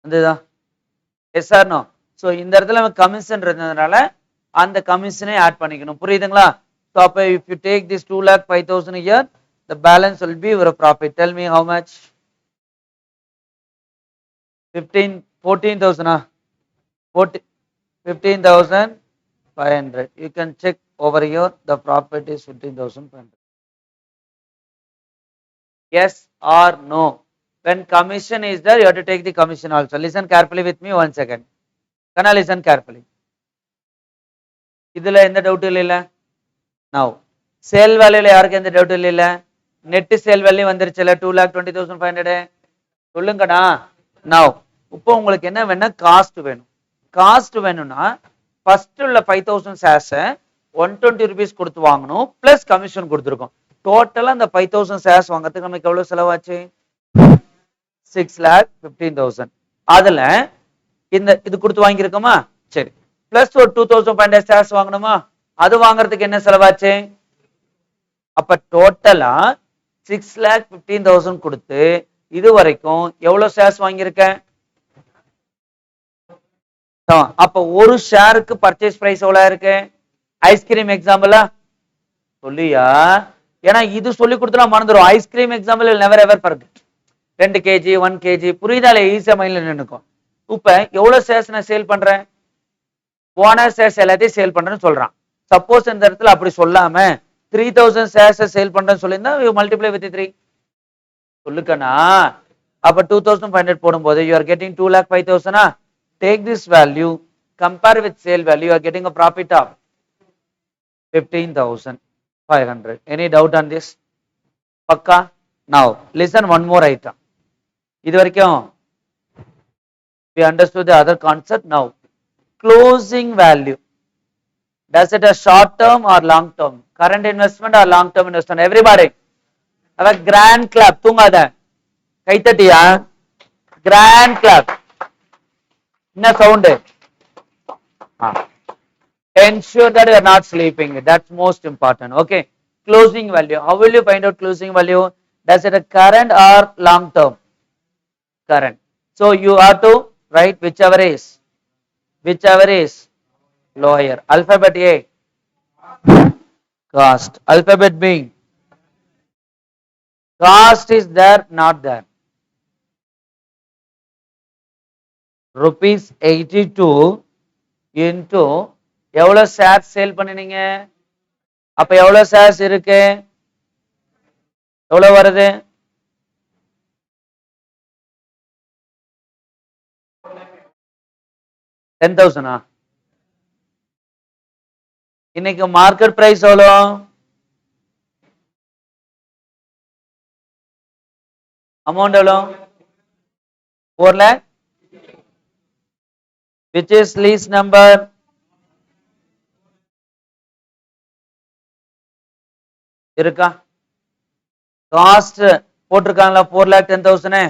அதுதான். Yes or no? ஸோ இந்த இடத்துல நம்ம கமிஷன் இருந்ததுனால அந்த கமிஷனை ஆட் பண்ணிக்கணும். புரியுதுங்களா? ஸோ அப்போ if you take this 2,05,000 year, the balance will be your profit. Tell me how much? 14,000. 15,500. You can check over here. The profit is 15,500. Yes or no? When commission is there, you have to take the commission also. Listen carefully with me one second. Can I listen carefully? இதுல எந்த doubt இல்ல. Now sale வேல்யூல யாருக்கு எந்த doubt இல்ல. Net sale value வந்துருச்சுல 2,20,500. சொல்லுங்கடா. Now இப்போ உங்களுக்கு என்ன வேணும்? காஸ்ட் வேணும். காஸ்ட் வேணும்னா ஃபர்ஸ்ட் உள்ள 5000 ஷேர்ஸ் 120 rupees கொடுத்து வாங்கணும், பிளஸ் கமிஷன் கொடுத்துருக்கோம். டோட்டலா அந்த 5000 ஷேர்ஸ் வாங்குறதுக்கு நமக்கு எவ்வளவு செலவாச்சு? 6,15,000. அதுல இந்த இது கொடுத்து வாங்கியிருக்கோமா? சரி. பிளஸ் ஒரு 2,500 ஷேர்ஸ் வாங்கணுமா? அது வாங்குறதுக்கு என்ன செலவாச்சு? அப்ப டோட்டலா 6,15,000 கொடுத்து இது வரைக்கும் எவ்வளவு ஷேர்ஸ் வாங்கியிருக்கேன்? அப்ப ஒரு ஷேருக்கு பர்ச்சேஸ் பிரைஸ் எவ்வளவு இருக்கு? ஐஸ்கிரீம் எக்ஸாம்பிளா சொல்லியா? ஏன்னா இது சொல்லி கொடுத்தா மறந்துடும். Ice cream example never ever forget. 2 kg 1 kg புரியுதாலே? ஈஸியா மைண்ட்ல நின்னுக்கும். இப்ப எவ்வளவு ஷேர்ஸ் நான் சேல் பண்றேன்? போனஸ் ஷேர்ஸ் எல்லாத்தையும் சேல் பண்றேன்னு சொல்றான். சப்போஸ் இந்த இடத்துல அப்படி சொல்லாம 3,000 ஷேர்ஸ் சேல் பண்றேன்னு சொல்லியிருந்தா யூ மல்டிப்ளை வித் 3. சொல்லுக்கண்ணா. அப்ப 2,500 போடும்போது you are getting 2,05,000. Take this value, compare with sale value, you are getting a profit of 15,500. Any doubt on this? Pakka? Now listen one more item. இது வரைக்கும் we understood the other concept. Now closing value, does it a short term or long term? Current investment or long term investment? Everybody have a grand clap. தூங்காத, கைத்தட்டியா? grand clap. என்ன sound? Ensure that you are not sleeping. That's most important. Okay. Closing value. How will you find out closing value? Does it a current or long term? Current. So you have to write whichever is lower. Alphabet A, cost. Alphabet B, cost is there, not there. Rupees 82 into எவ்வளவு share sale பண்ணினீங்க? அப்ப எவ்வளவு shares இருக்கு? எவ்வளவு வருது? 10,000. இன்னைக்கு market price எவ்வளோ? Amount எவ்வளோ? 4 lakh. Which is lease number? இருக்கா? காஸ்ட் போட்டிருக்காங்களா? 4,10,000.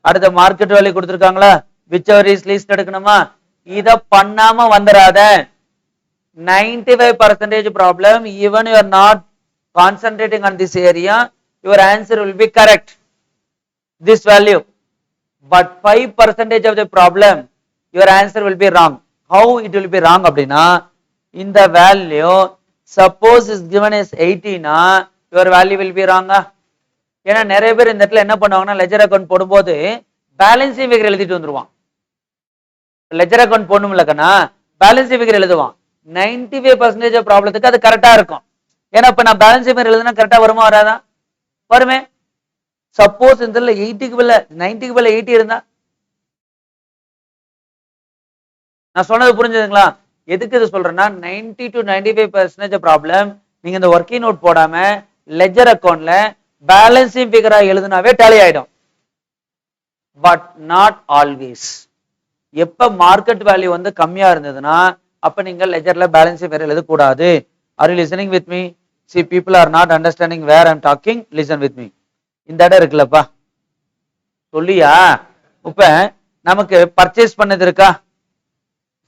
அடுத்த மார்க்கெட் வேல்யூ கொடுத்திருக்காங்களா? whichever is least எடுக்கணுமா? இத பண்ணாம வந்துராத. 95% problem. Even you are not concentrating on this area, your answer will be correct, this value. But 5% of the problem, your answer will be wrong. How it will be wrong அப்படின்னா, இந்த value suppose is given as 80 னா your value will be wrong. ஏன்னா நிறைய பேர் இந்த இடத்துல என்ன பண்ணுவாங்கன்னா, லெஜர் அக்கவுண்ட் போடும்போது பேலன்சிங் ஃபிகர் எழுதிட்டு வந்துருவான். லெஜர் அக்கவுண்ட் போடணும்லக்கண்ணா, பேலன்சிங் ஃபிகர் எழுதுவான். 95% ப்ராப்ளத்துக்கு அது கரெக்டா இருக்கும். ஏன்னா இப்ப நான் பேலன்சிங் ஃபிகர் எழுதுனா கரெக்டா வருமா வராதா? வருமே. சப்போஸ் இந்த 80க்கு பதிலா 90க்கு பதிலா 80 இருந்தா, நான் சொன்னது புரிஞ்சதுங்களா? எதுக்கு இது சொல்றேன்னா, 90 to 95% ப்ராப்ளம் நீங்க இந்த ஒர்க்கிங் நோட் போடாம லெஜர் அக்கவுண்ட்ல பேலன்சிங் ஃபிகரா எழுதுனாவே டேலி ஆயிடும். But not always. எப்ப மார்க்கெட் வேல்யூ வந்து கம்மியா இருந்ததுன்னா அப்ப நீங்க லெஜர்ல பேலன்சிங் ஃபிகர் எழுத கூடாது. Are you listening with me? See, people are not understanding where I'm talking. Listen with me. இந்த இடம் இருக்குல்லப்பா, சொல்லியா? இப்ப நமக்கு பர்ச்சேஸ் பண்ணது இருக்கா?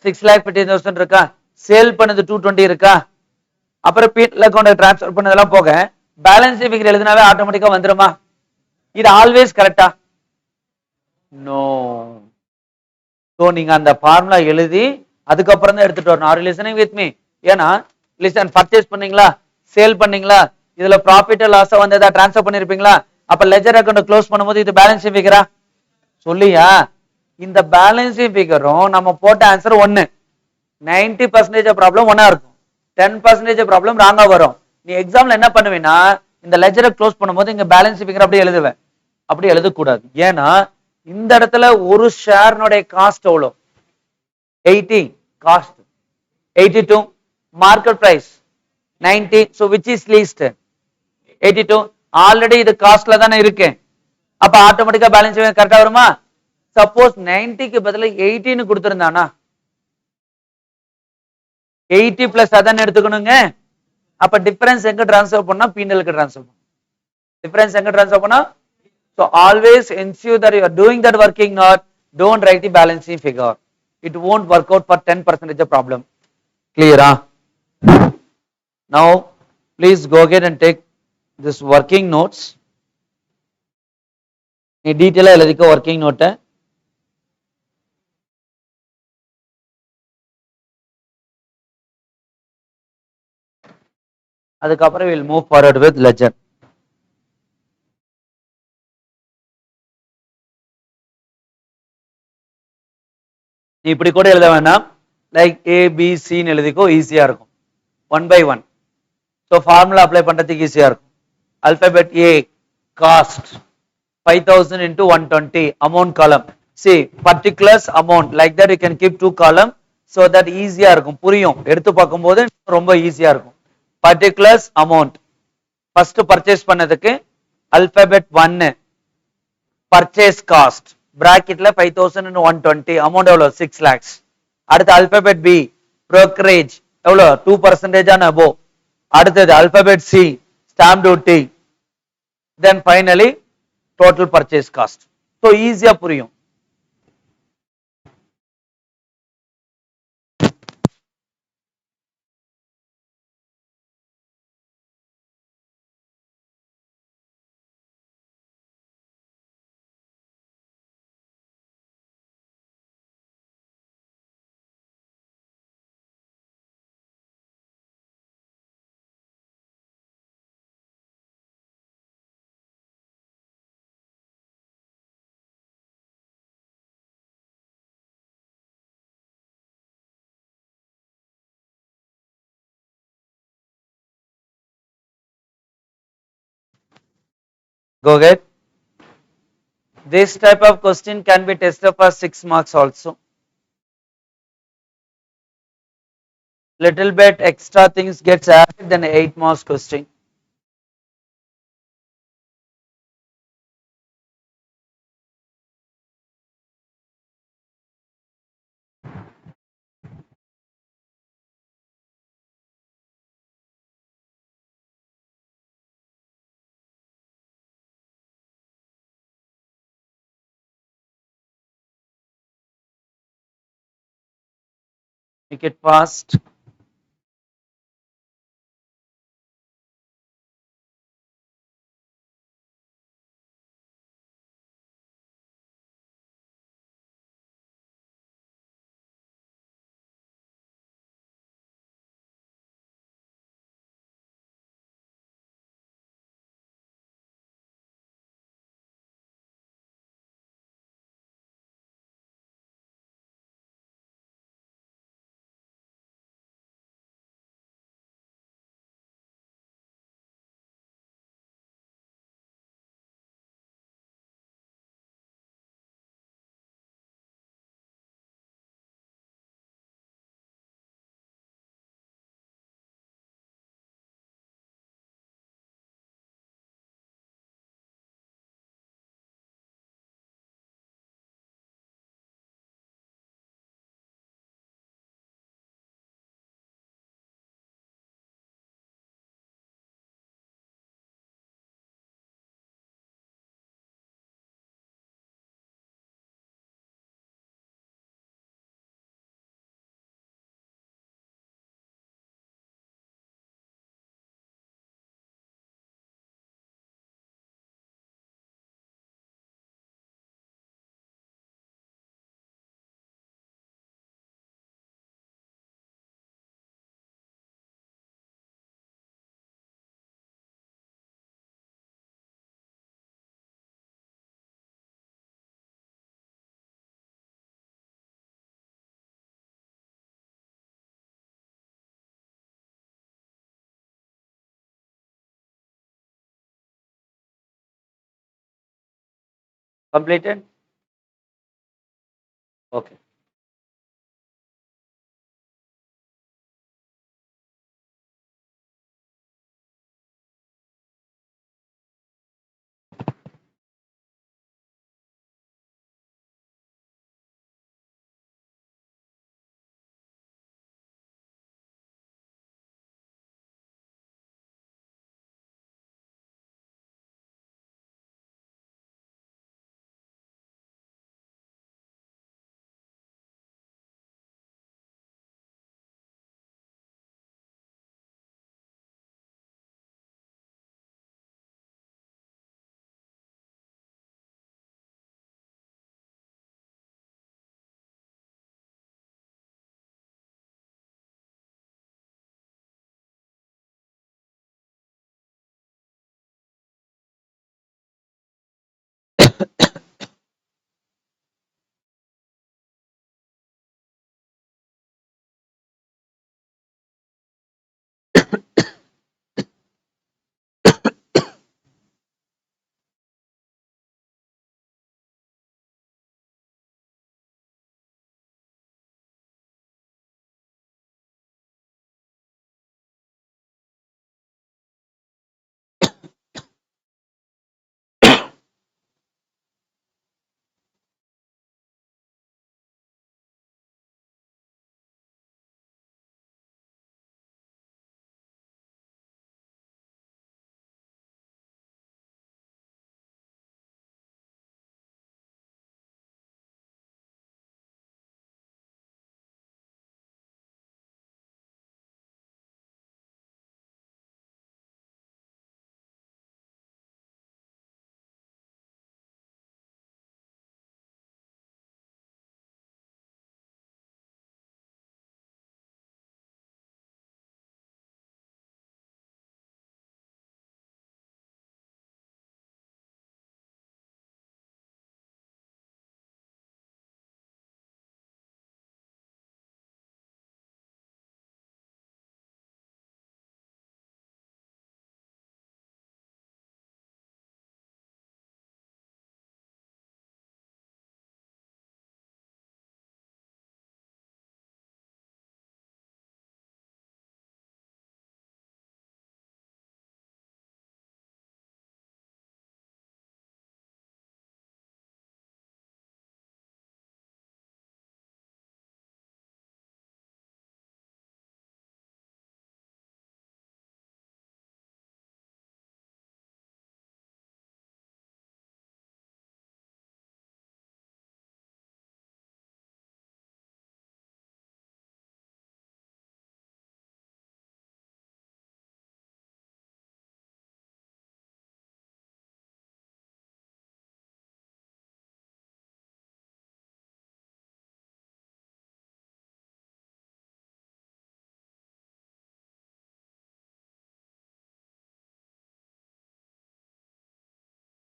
6,15,000 இருக்கா? சேல் பண்ணது 220 இருக்கா? அப்புறம் பீட்ல அக்கவுண்ட் டிரான்ஸ்ஃபர் பண்ணதெல்லாம் போக பேலன்ஸ் ஃபிகர் எழுதினாவே ஆட்டோமேட்டிக்கா வந்துருமா? இது ஆல்வேஸ் கரெக்டா? நோ. சோ நீங்க அந்த ஃபார்முலா எழுதி அதுக்கப்புறம் தான் எடுத்துட்டு வரணும். Are listening with me? ஏன்னா லிசன், பர்ச்சேஸ் பண்ணீங்களா, சேல் பண்ணீங்களா, இதுல ப்ராஃபிட் லாஸ் வந்ததா டிரான்ஸ்ஃபர் பண்ணிருப்பீங்களா? அப்ப லெஜர் அக்கவுண்ட் க்ளோஸ் பண்ணும்போது இது பேலன்ஸ் ஃபிகரா? சொல்லியா? இந்த பேலன்ஸ் ஃபிகரும் நம்ம போட்ட ஆன்சர் ஒன்னு. 90% ப்ராப்ளம் ஒன்னா இருக்கும், 10% ப்ராப்ளம் ராங்கா வரும். நீ எக்ஸாம்ல என்ன பண்ணுவேன்னா, இந்த லெஜரை க்ளோஸ் பண்ணும்போது இங்க பேலன்ஸ் ஃபிகர் அப்படியே எழுதுவேன். அப்படி எழுதக்கூடாது. ஏன்னா இந்த இடத்துல ஒரு ஷேர்னுடைய காஸ்ட் எவ்வளோ? 80. Cost 82. Market price 90. so which is least? 82. Already இது காஸ்ட்ல தானே இருக்கு. அப்ப ஆட்டோமேட்டிக்கா பேலன்ஸ் கரெக்டா வருமா? சப்போஸ் 90க்கு பதிலா 80ன்னு கொடுத்திருந்தானா 80 பிளஸ் அதான் எடுத்துக்கணுங்க. அப்ப டிஃபரன்ஸ் எங்க டிரான்ஸ்ஃபர் பண்ணா பீனலுக்கு டிரான்ஸ்ஃபர் பண்ணணும். டிஃபரன்ஸ் எங்க டிரான்ஸ்ஃபர் பண்ணா? So always ensure that you are doing that working not, don't write the balancing figure. It won't work out for 10% of problem. Clear? Now please go ahead and take this working notes. நீ டீட்டெயிலா எழுதிக்கோ working நோட்டை. அதுக்கப்புறம் we'll move forward with ledger. நீ இப்படி கூட எழுத வேண்டாம், like ஏபிசின்னு எழுதிக்கோ, ஈஸியா இருக்கும். 1 by 1. ஸோ ஃபார்முலா அப்ளை பண்றதுக்கு ஈஸியா இருக்கும். Alphabet A cost 5000 into 120 amount column. See particulars amount like that you can keep 2 column so that ஈஸியா இருக்கும், புரியும், எடுத்து பார்க்கும்போது ரொம்ப ஈஸியா இருக்கும். particulars amount ஃபர்ஸ்ட் பர்ச்சேஸ் பண்ணதுக்கு அல்பபெட் 1 பர்ச்சேஸ் காஸ்ட் பிராக்கெட்ல 5000 into 120 அமௌண்ட் எவ்வளவு 6 lakhs. அடுத்து அல்பபெட் பி brokerage எவ்வளவு 2% ஆன above. அடுத்தது alphabet C stamp duty, then finally total purchase cost. So ஈஸியா புரியும். Go ahead. This type of question can be tested for 6 marks also. Little bit extra things gets added than 8 marks question. Make it fast. Completed? Okay.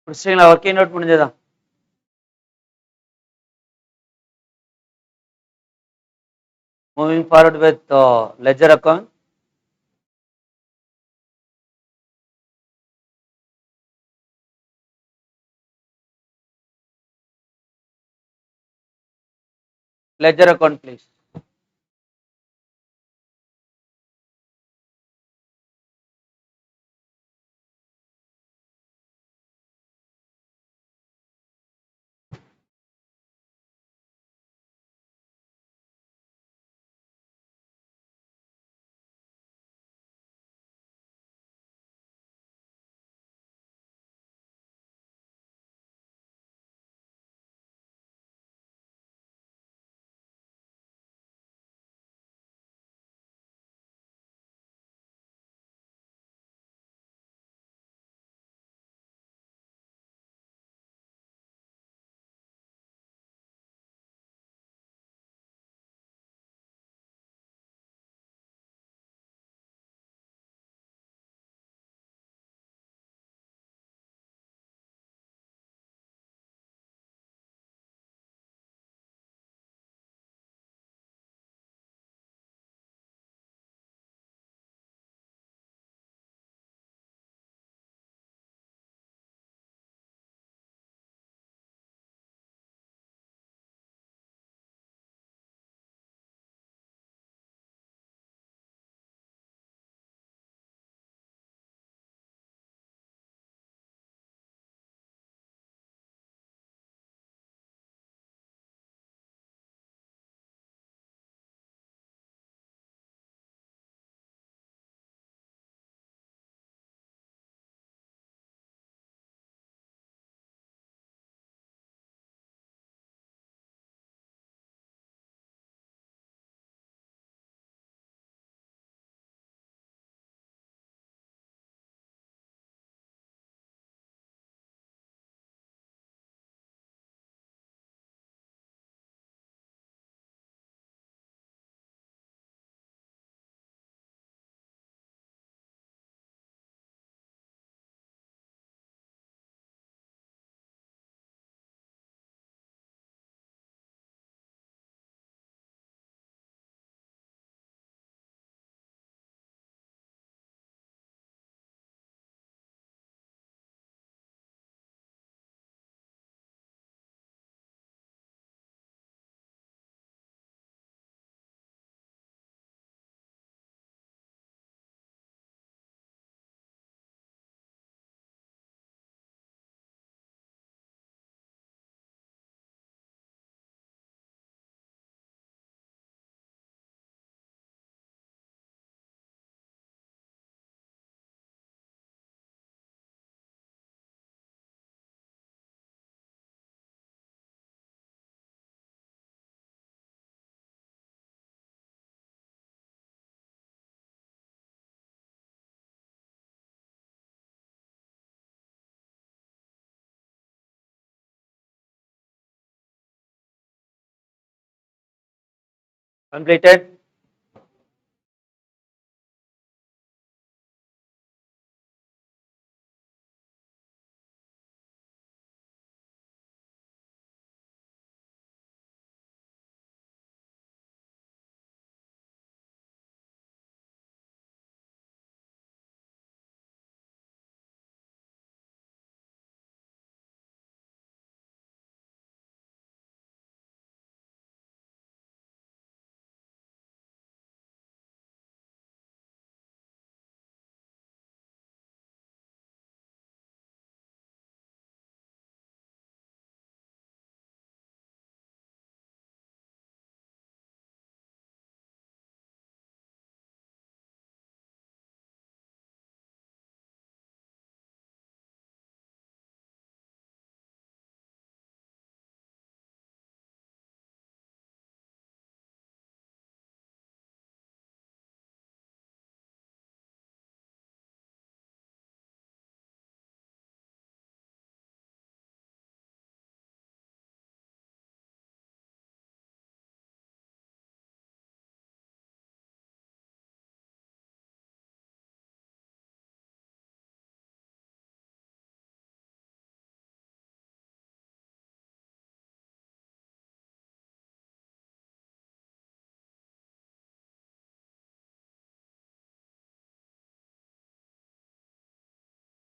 முடிச்சிங்களா? Working note முடிஞ்சதா? Moving forward with ledger account. Ledger account, please. Completed?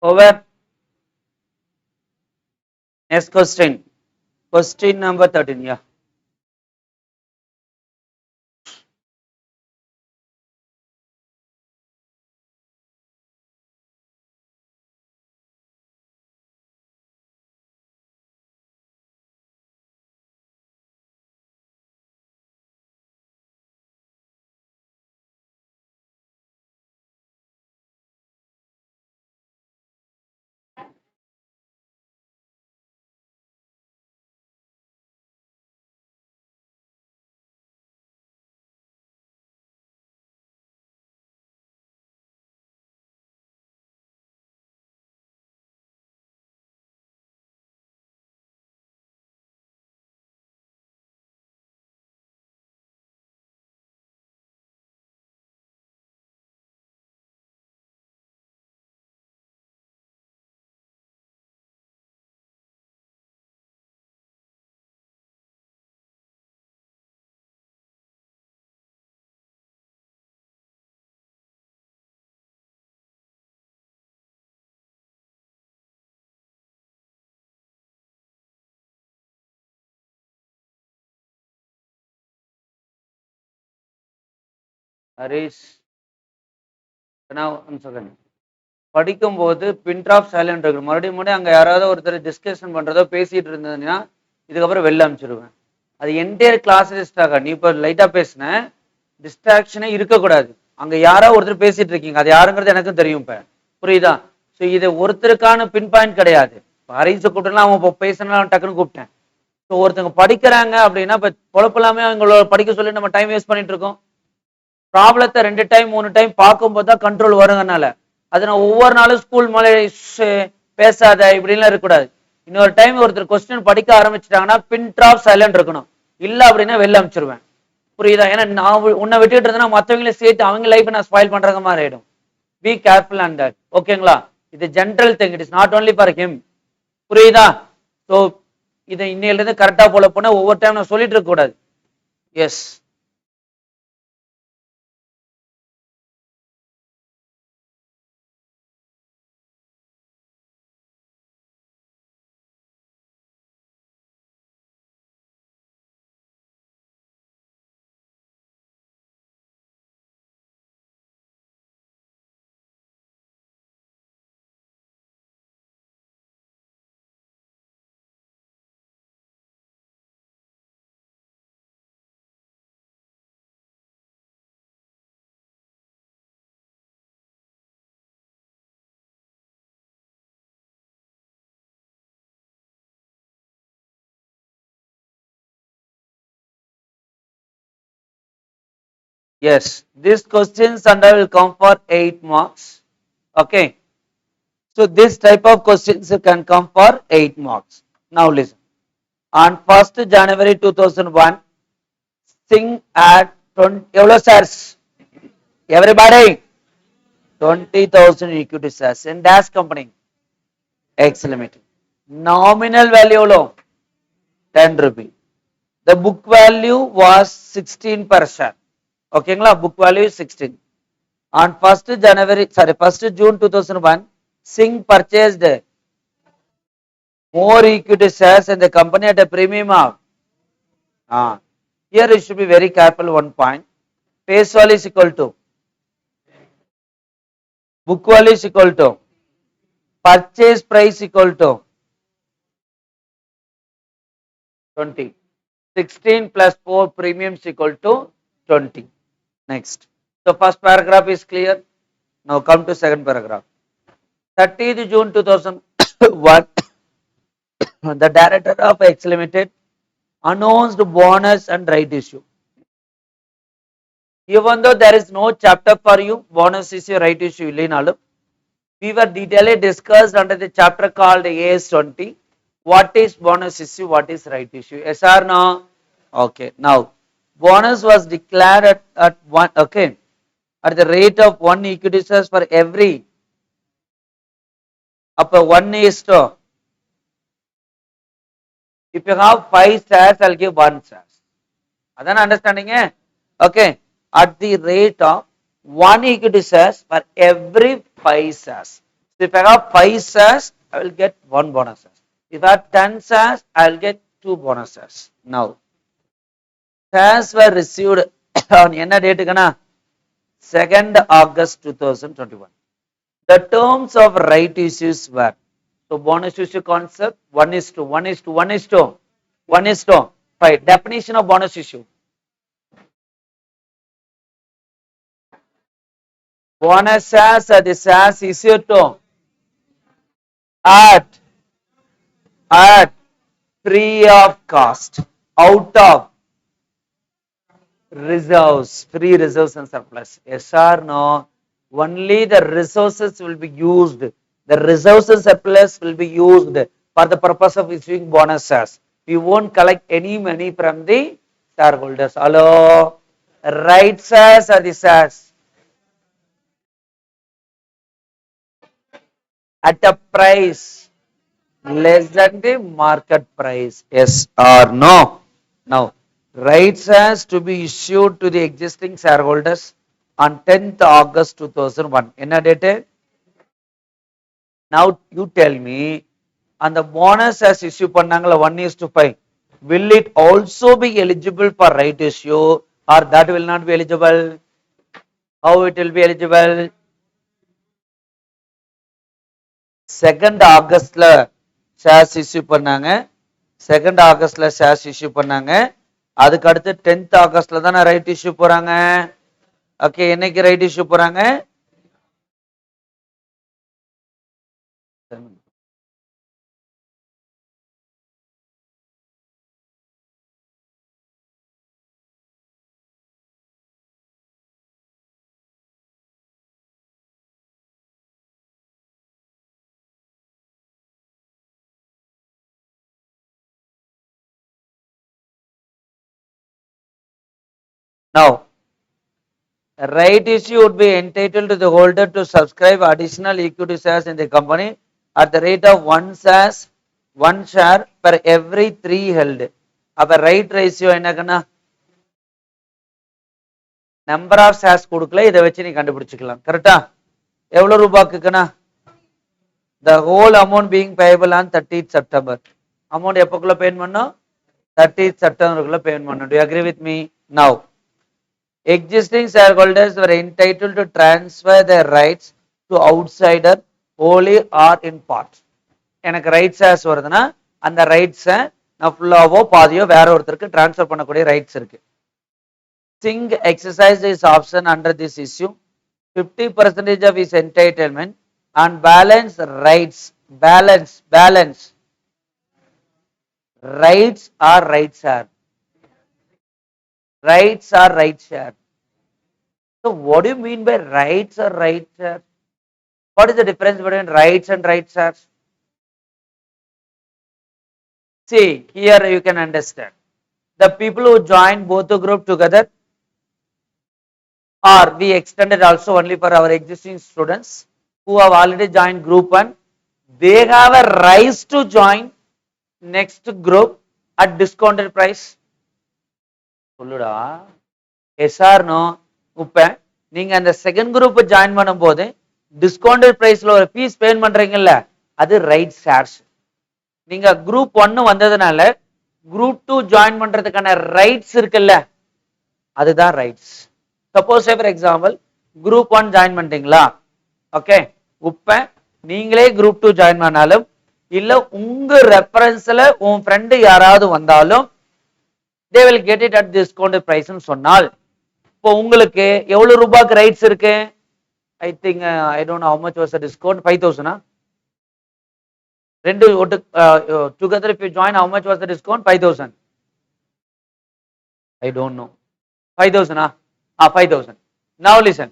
Over. Next question. Question number 13. Yeah. Harish. Now, one second. படிக்கும்போது பின் drop silent இருக்கு, மறுபடியும் அங்கே யாராவது ஒருத்தர் discussion பண்ணுறதோ பேசிகிட்டு இருந்ததுன்னா இதுக்கப்புறம் வெளில அனுப்பிச்சிடுவேன். அது என்டையர் கிளாஸ் டிஸ்ட்ராக்ட். நீ இப்போ லைட்டாக பேசின, டிஸ்ட்ராக்ஷனே இருக்கக்கூடாது. அங்கே யாரோ ஒருத்தர் பேசிட்டு இருக்கீங்க, அது யாருங்கிறது எனக்கும் தெரியும். இப்போ புரியுதா? ஸோ இது ஒருத்தருக்கான பின் பாயிண்ட் கிடையாது. ஹரிஸை கூப்பிட்டுலாம் அவன் இப்போ பேசினாலும் டக்குன்னு கூப்பிட்டேன். ஸோ ஒருத்தவங்க படிக்கிறாங்க அப்படின்னா இப்போ பொழப்பலாமே அவங்களோட படிக்க சொல்லி நம்ம டைம் வேஸ்ட் பண்ணிட்டு இருக்கோம். ப்ராப்ளத்தை 2 டைம் 3 டைம் பார்க்கும்போது தான் கண்ட்ரோல் வருங்கனால அது நான் ஒவ்வொரு நாளும் ஸ்கூல் மேலே பேசாத இப்படின்லாம் இருக்கக்கூடாது. இன்னொரு டைம் ஒருத்தர் கொஸ்டின் படிக்க ஆரம்பிச்சிட்டாங்கன்னா பின் ட்ராப் சைலண்ட் இருக்கணும். இல்லை அப்படின்னா வெளில அனுப்பிச்சிருவேன். புரியுதா? ஏன்னா நான் உன்னை விட்டுட்டு இருந்தேன்னா மற்றவங்களையும் சேர்த்து அவங்க லைஃப் நான் ஸ்பாயில் பண்ற மாதிரி ஆயிடும். Be careful and that. ஓகேங்களா? இது general thing, it is not only for him. புரியுதா? ஸோ இதை இன்னையில இருந்து கரெக்டா போல போனா ஒவ்வொரு டைம் நான் சொல்லிட்டு இருக்க கூடாது. S. Yes, these questions and I will come for 8 marks. Okay. So this type of questions can come for 8 marks. Now listen. On 1st January 2001, Singh had எவ்வளோ shares? Everybody 20,000 equity shares in dash company X Limited. Nominal value எவ்வளோ? 10 rupee. The book value was 16 per share. ஓகேங்களா? book value is 16. On 1st June 2001, Singh purchased more equity shares in the company at a premium of. Here you should be very careful. One point. Face value is equal to book value is equal to purchase price equal to 20. 16 plus 4 premiums equal to 20. Next. So first paragraph is clear. Now come to second paragraph. 30th June 2001, the director of X Limited announced bonus and right issue. Even though there is no chapter for you, bonus issue, right issue, we were detailedly discussed under the chapter called AS20. What is bonus issue? What is right issue? Yes or no? Okay. Now, bonus was declared at one. Okay, at the rate of 1 equity shares for every. Upper 1 is to. If you have 5 shares, I'll give 1 shares. That's understanding? Okay. At the rate of 1 equity shares for every 5 shares. So if I have 5 shares, I will get 1 bonus shares. If I have 10 shares, I will get 2 bonus shares. Now, shares were received on என்ன டேட்டுக்குனா 2nd August 2021. The terms of right issues were, so bonus issue concept 1:1:1:1:5. Definition of bonus issue. Bonus shares are the shares issued to at free of cost out of reserves, free reserves and surplus. Yes or no? Only the resources will be used. The reserves and surplus will be used for the purpose of issuing bonus shares. We won't collect any money from the shareholders. Hello? Right shares are the shares at a price less than the market price. Yes or no? Now, rights has to be issued to the existing shareholders on 10th August 2001. Enna date? Now you tell me, and the bonus as issue pannangala 1:5. Will it also be eligible for right issue or that will not be eligible? How it will be eligible? 2nd Augustல shares issue பண்ணாங்க. 2nd Augustல shares issue பண்ணாங்க. அதுக்கு அடுத்து 10th Augustல தானே right issue போறாங்க. Okay, என்னைக்கு right issue போறாங்க? Now, right issue would be entitled to the holder to subscribe additional equity shares in the company at the rate of 1 share per every 3 held. அப்ப right ratio என்னன்னா number of shares கொடுக்கல, இதை வச்சு நீ கண்டுபிடிச்சுக்கலாம். கரெக்டா? எவ்வளவு ரூபாய்க்குன்னா the whole amount being payable on 30th September. Amount எப்பக்குள்ள பேமெண்ட் பண்ணும்? 30th September பேமெண்ட் பண்ணும். Do you agree with me? Now, existing shareholders were entitled to transfer their rights to outsider wholly or in part. எனக்கு rights shares வருதுன்னா அந்த ரைட்ஸை நான் ஃபுல்லாவோ பாதியோ வேற ஒருத்தருக்கு transfer பண்ணக்கூடிய ரைட்ஸ் இருக்கு. Singh exercised his option under this issue. 50% of his entitlement and balance rights. Balance. Rights are right share. Rights are right share. So what do you mean by rights or right share? What is the difference between rights and right shares? See, here you can understand. The people who join both the group together or we extended also only for our existing students who have already joined group 1. They have a right to join next group at discounted price. சொல்லுடா S or no. இப்ப நீங்க அந்த second group join பண்ணும்போது discounted பிரைஸ்ல ஒரு fees pay பண்றீங்கல்ல, அது right shares. நீங்க group 1 வந்ததுனால குரூப் 2 ஜாயின் பண்றதுக்கான ரைட்ஸ் இருக்குல்ல, அதுதான் rights. Suppose for example group 1 join பண்ணிட்டீங்களா, ஓகே, இப்ப நீங்களே குரூப் 2 ஜாயின் பண்ணாலும் இல்ல உங்க ரெஃபரன்ஸ்ல உன் ஃப்ரெண்டு யாராவது வந்தாலும் they will get it at discounted price ன்னு சொன்னால், இப்போ உங்களுக்கு எவ்வளவு ரூபாய்க்கு ரைட்ஸ் இருக்கு? I think I don't know how much was the discount. 5000 ரெண்டு together if you join how much was the discount? 5000. I don't know. 5000 5000. Now listen.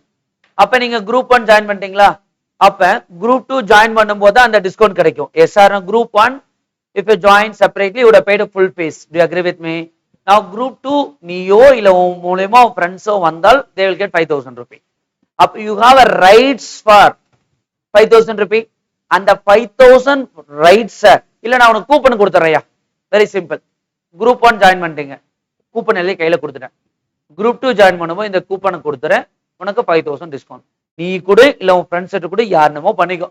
அப்ப நீங்க குரூப் 1 ஜாயின் பண்ணிட்டீங்களா, அப்ப குரூப் 2 ஜாயின் பண்ணும்போது அந்த டிஸ்கவுண்ட் கிடைக்கும். Yes or group 1 if you join separately you would have paid a full fees. Do you agree with me? Now group 2 நீயோ இல்ல உன் மூலமா ஃப்ரெண்ட்ஸோ வந்தால் they will get 5000 rupee. அப்ப you have a rights for 5000 rupee. அந்த 5000 rights இல்ல நான் உனக்கு கூப்பன் கொடுத்துறேன்யா. Very simple. குரூப் 1 ஜாயின் பண்ணிட்டீங்க, கூப்பன் எல்லாம் கையில கொடுத்துட்டேன். குரூப் 2 ஜாயின் பண்ணும்போது இந்த கூப்பனை கொடுத்துறேன், உனக்கு 5000 டிஸ்கவுண்ட். நீ கூட இல்ல உன் ஃப்ரெண்ட்ஸ் கூட யாருனமோ பண்ணிக்கோ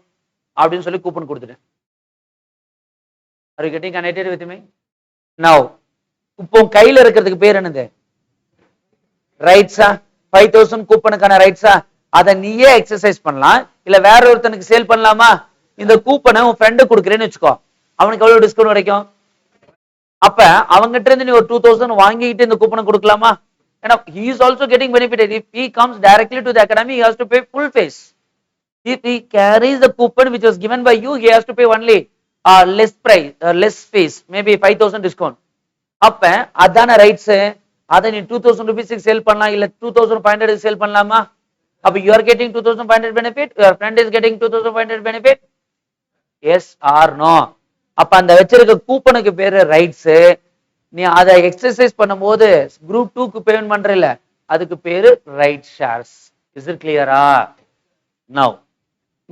அப்படின்னு சொல்லி கூப்பன் கொடுத்துட்டேன். Are you getting connected with me? Now இப்போ கையில இருக்கிறதுக்கு பேர் என்னது? ரைட்ஸா? 5000 கூப்பனுக்கான ரைட்ஸா? அதை நீயே எக்ஸசைஸ் பண்ணலாம், இல்ல வேற ஒருத்தனுக்கு சேல் பண்ணலாமா? இந்த கூப்பனை உன் ஃப்ரெண்டு கொடுக்குறேன்னு வச்சுக்கோ, அவனுக்கு எவ்வளவு டிஸ்கவுண்ட் கிடைக்கும்? அப்ப அவங்ககிட்ட இருந்து நீ ஒரு 2000 வாங்கிட்டு இந்த கூப்பனை கொடுக்கலாமா? ஏன்னா he is also getting benefited. If he comes directly to the academy he has to pay full fees. If he carries the coupon which was given by you, he has to pay only less price, less fees, maybe 5000 discount. அப்ப அதான rights. அதை நீ 2000 rupees sale பண்ணலாம், இல்ல 2500 sale பண்ணலாமா? அப்ப you are getting 2500 benefit, your friend is getting 2500 benefit. Yes or no? அப்ப அந்த வச்சிருக்க கூப்பனுக்கு பேரு ரைட்ஸ். நீ அதை எக்ஸசைஸ் பண்ணும்போது குரூப் 2க்கு பேமெண்ட் பண்றல, அதுக்கு பேரு ரைட் ஷேர்ஸ். இஸ் இட் கிளியரா? நவ்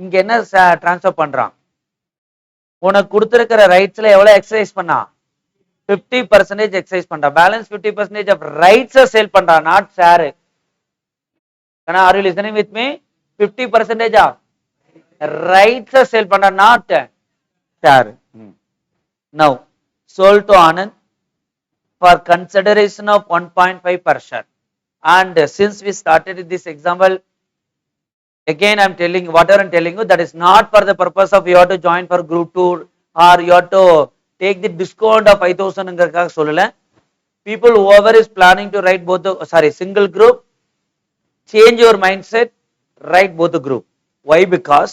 இங்க என்ன டிரான்ஸ்ஃபர் பண்றான்? உனக்கு கொடுத்திருக்கிற ரைட்ஸ்ல எவ்வளவு எக்ஸசைஸ் பண்ணா? 50% எக்ஸசைஸ் பண்றா. பேலன்ஸ் 50% ஆஃப் ரைட்ஸ் சேல் பண்றா, not share. Are you listening with me? 50% of rights sale பண்றா, not share. Now sold to Anand for consideration of 1.5 per share. And since we started this example, again I am telling whatever I am telling you, that is not for the purpose of you have to join for group 2 or you have to take the discount of 5000 ங்கறதுக்காக சொல்லல. People whoever is planning to write both the single group, change your mindset, write both the group. Why? Because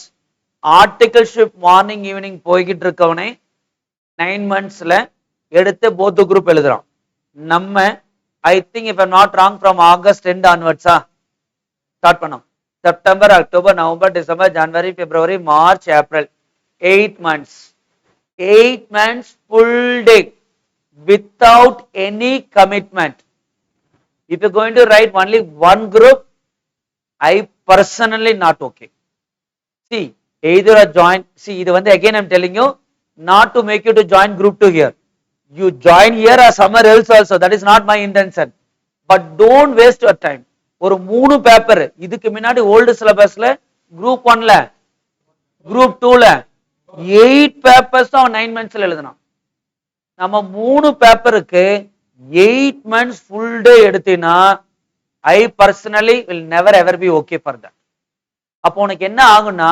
articleship morning evening போய்கிட்டு இருக்கவனே 9 monthsல எடுத்து both the group எழுதுறான். நம்ம I think if I am not wrong from August end onwards start பண்ணோம். September, October, November, December, January, February, March, April, 8 months. 8 months full day without any commitment. If you are going to write only one group, I personally not okay. See, either a join, see இது வந்து again I am telling you not to make you to join group 2 here. You join here or somewhere else also, that is not my intention. But don't waste your time. ஒரு 3 paper இதுக்கு முன்னாடி old சிலபஸ்ல group 1ல group 2ல 8 papers தான் 9 monthsல எழுதணும். நம்ம 3 பேப்பருக்கு 8 months full day எடுத்தினா I personally will never ever be okay for that. அப்போ உனக்கு என்ன ஆகும்னா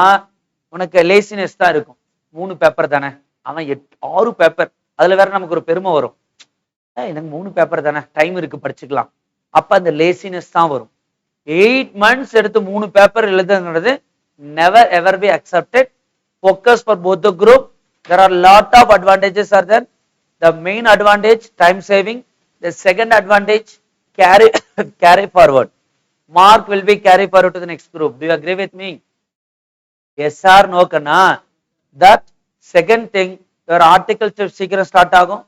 உனக்கு லேசினஸ் தான் இருக்கும். 3 பேப்பர் தானே, அவன் 6 பேப்பர், அதுல வேற நமக்கு ஒரு பெருமை வரும், எனக்கு 3 பேப்பர் தானே டைம் இருக்கு படிச்சுக்கலாம். அப்ப அந்த லேசினஸ் தான் வரும். 8 months எடுத்து 3 paper எழுதுங்கிறது never ever be accepted. Focus for both the group. There are lot of advantages are there. The main advantage time saving. The second advantage carry forward. Mark will be carry forward to the next group. Do you agree with me? Yes or no kana? That second thing, your article சீக்கிரம் start ஆகும்.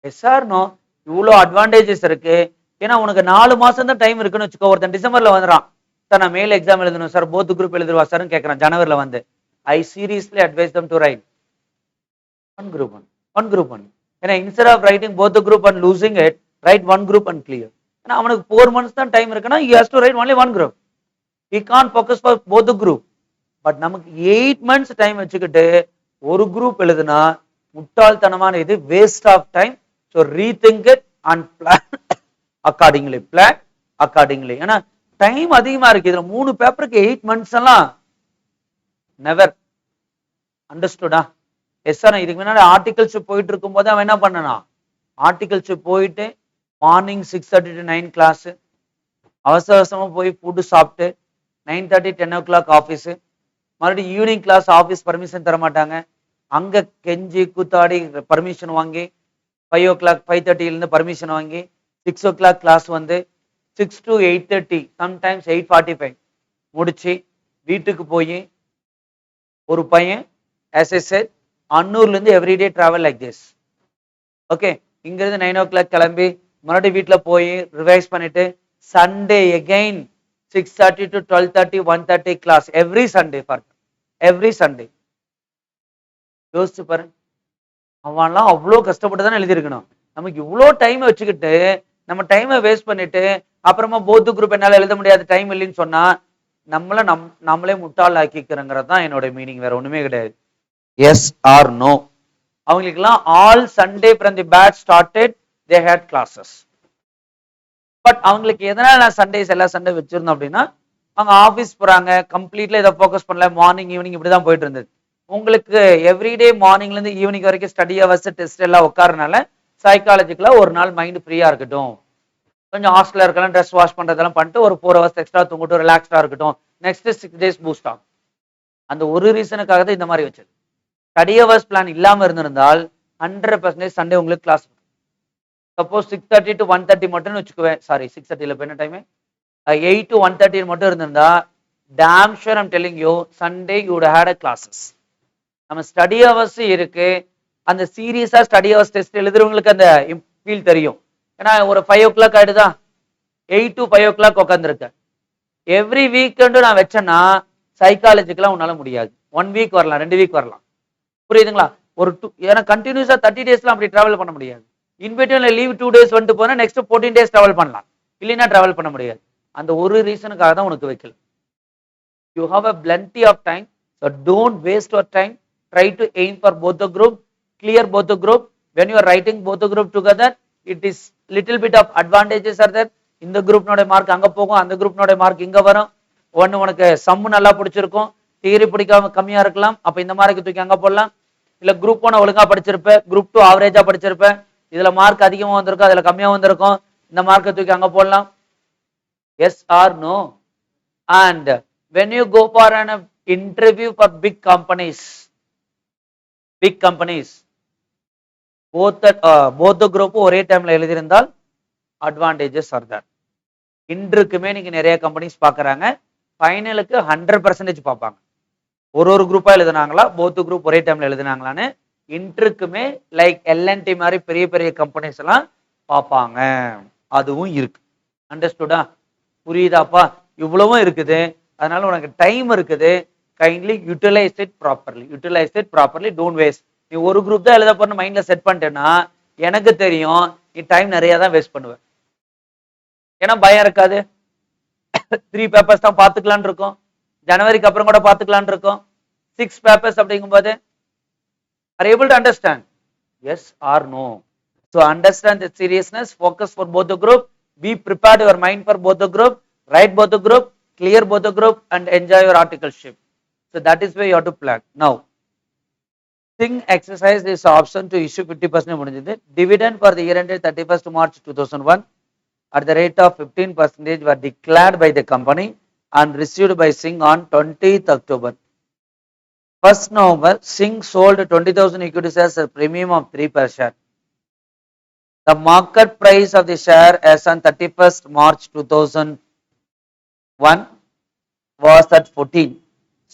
Yes or no? இவ்வளோ advantages இருக்கு. ஏன்னா உனக்கு 4 மாசம் தான் time இருக்குன்னு வச்சுக்கோ. ஒருத்தன் டிசம்பர்ல வந்துறான் சார் நான் மேல் எக்ஸாம் எழுதணும் சார், போத் குரூப் எழுதுவா சார்னு கேட்கறான் ஜனவரில வந்து. I seriously advise them to write one group one. ஏன்னா instead of writing both group and losing it, write one group and clear. ஏன்னா அவனுக்கு 4 months தான் டைம் இருக்குன்னா he has to write only one group. he can't focus for both the group. But நமக்கு 8 months time வச்சுக்கிட்டு ஒரு group எழுதுனா முட்டாள்தனமான இது, waste of time. So rethink it and plan accordingly. ஏன்னா டைம் அதிகமா இருக்கு இதுல 3 பேப்பருக்கு 8 months எல்லாம் நெவர். அண்டர்ஸ்டுடா? Yes sir. இதுக்கு முன்னாடி ஆர்டிகல்ஷிப் போயிட்டு இருக்கும் போது அவன் என்ன பண்ணனா, ஆர்டிகல்ஷிப் போயிட்டு மார்னிங் 6:30 to 9 கிளாஸ், அவசர அவசரமா போய் ஃபுட்டு சாப்பிட்டு 9:30 10 o'clock ஆஃபீஸு, மறுபடியும் ஈவினிங் கிளாஸ் ஆஃபீஸ் பர்மிஷன் தர மாட்டாங்க, அங்க கெஞ்சி கூத்தாடி பர்மிஷன் வாங்கி 5 o'clock 5:30 பர்மிஷன் வாங்கி 6 o'clock கிளாஸ் வந்து 6 to 8:30 சம்டைம்ஸ் 8:45 முடிச்சு வீட்டுக்கு போய் ஒரு பையன் as I said அன்னூர்ல இருந்து everyday travel like this. Okay, இங்க இருந்து 9 o'clock கிளம்பி மறுபடியும் வீட்டுல போய் ரிவைஸ் பண்ணிட்டு Sunday again 6:30 to 12:30 1:30 class every Sunday for every Sunday. யோசிச்சு பாரு, அவன்லாம் அவ்வளோ கஷ்டப்பட்டு தானே எழுதியிருக்கணும். நமக்கு இவ்வளோ டைம் வச்சுக்கிட்டு நம்ம டைமை வேஸ்ட் பண்ணிட்டு அப்புறமா போத் குரூப் என்னால எழுத முடியாது டைம் இல்லைன்னு சொன்னா நம்மளே முட்டாள் ஆக்கிக்கிறோங்கிறது தான் என்னோட மீனிங், வேற ஒண்ணுமே கிடையாது. Yes or no? அவங்களுக்குலாம் all Sunday from the batch started they had classes. But அவங்களுக்கு எதனால நான் சண்டேஸ் எல்லா சண்டே வச்சிருந்தோம் அப்படின்னா அவங்க ஆஃபீஸ் போறாங்க, கம்ப்ளீட்ல இதை ஃபோக்கஸ் பண்ணல, மார்னிங் ஈவினிங் இப்படிதான் போயிட்டு இருந்தது. உங்களுக்கு எவ்ரிடே மார்னிங்ல இருந்து ஈவினிங் வரைக்கும் ஸ்டடி ஹவர்ஸ் டெஸ்ட் எல்லாம் உட்காரனால சைக்காலஜிக்கலா ஒரு நாள் மைண்ட் ஃப்ரீயா இருக்கட்டும், கொஞ்சம் ஹாஸ்டல்ல இருக்கலாம், ட்ரெஸ் வாஷ் பண்றதெல்லாம் பண்ணிட்டு ஒரு 4 hours எக்ஸ்ட்ரா தூங்கிட்டு ரிலாக்ஸ்டா இருக்கட்டும், நெக்ஸ்ட் 6 days பூஸ்ட் ஆகும். அந்த ஒரு ரீசனுக்காக தான் இந்த மாதிரி வச்சது. ஸ்டடி ஹவர்ஸ் பிளான் இல்லாம இருந்திருந்தால் 100% சண்டே உங்களுக்கு கிளாஸ். சப்போஸ் 6:30 to 1:30 மட்டும் வச்சுக்குவேன், சாரி 6:30 என்ன டைம் 8 to 1:30 மட்டும் இருந்திருந்தா damn sure I'm telling you Sunday you would hate a classes. நம்ம ஸ்டடி ஹவர்ஸ் இருக்கு, அந்த சீரியஸா ஸ்டடி ஹவர்ஸ் டெஸ்ட் எழுதுறவங்களுக்கு அந்த ஃபீல் தெரியும். ஏன்னா ஒரு 5 o'clock ஆயிடுதா, 8 to 5 o'clock உட்காந்துருக்கேன். எவ்ரி வீக்கெண்டும் நான் வச்சேன்னா சைக்காலஜிக்கலா உன்னால முடியாது. 1 week வரலாம், 2 week வரலாம், புரியுதுங்களா? ஒரு ஏன்னா கண்டினியூஸா 30 daysலாம் அப்படி டிராவல் பண்ண முடியாது. இன்பிட்வீன்ல லீவ் 2 days வந்துட்டு போனா நெக்ஸ்ட் 14 days டிராவல் பண்ணலாம், இல்லைன்னா டிராவல் பண்ண முடியாது. அந்த ஒரு ரீசனுக்காக தான் உனக்கு வைக்கல. You have a plenty of time, so don't waste your time. Try to aim for both the group, clear both the group. When you are writing both the group together, it is little bit of advantages are there. இந்த குரூப்னோட mark அங்க போகும், அந்த குரூப்னோட mark இங்க வரும். ஒன்னு உனக்கு some நல்லா பிடிச்சிருக்கும், தியரி பிடிக்காம கம்மியா இருக்கலாம், அப்ப இந்த மார்க் தூக்கி அங்க போடலாம். இல்ல குரூப் 1 ஒழுங்கா படிச்சிருப்ப, குரூப் 2 ஆவரேஜா படிச்சிருப்ப, இதுல மார்க் அதிகமா வந்திருக்கும், அதுல கம்மியா வந்திருக்கும், இந்த மார்க்கை தூக்கி அங்க போடலாம். Yes or no? And when you go for an interview for big companies both the group ஒரே டைம்ல எழுதியிருந்தால் அட்வான்டேஜஸ் ஆர் தேர். இன்றுக்குமே நீங்க நிறைய கம்பெனிஸ் பாக்குறாங்க, ஃபைனலுக்கு 100% பார்ப்பாங்க. ஒரு குரூப்பா எழுதுனாங்களா, போத் குரூப் ஒரே டைம்ல எழுதுனாங்களான்னு இன்றுக்குமே லைக் எல்என்டி மாதிரி பெரிய பெரிய கம்பெனிஸ் எல்லாம் பார்ப்பாங்க. அதுவும் இருக்கு. அண்டர்ஸ்டுடா? புரியுதாப்பா? இவ்வளவும் இருக்குது, அதனால உனக்கு டைம் இருக்குது. Kindly utilize it properly, don't waste. நீ ஒரு குரூப் தான் எழுத போற மைண்ட்ல செட் பண்ணிட்டேன்னா எனக்கு தெரியும் நீ டைம் நிறைய தான் வேஸ்ட் பண்ணுவ. ஏன்னா பயம் இருக்காது, 3 பேப்பர்ஸ் தான் பார்த்துக்கலான் இருக்கும், ஜனவரிக்கு அப்புறம் கூட பார்த்துக்கலான் இருக்கும். 6 பேப்பர்ஸ் அப்படிங்கும் போது are you able to understand? Yes or no? So understand the seriousness, focus for both the group, be prepared your mind for both the group, write both the group, clear both the group and enjoy your articleship. So that is why you have to plan. Now think exercise is option to issue 50% முடிஞ்சது. Dividend for the year ended 31st March 2001 at the rate of 15% were declared by the company and received by Singh on 20th October. 1st November, Singh sold 20,000 equity shares at a premium of 3 per share. The market price of the share as on 31st March 2001 was at 14.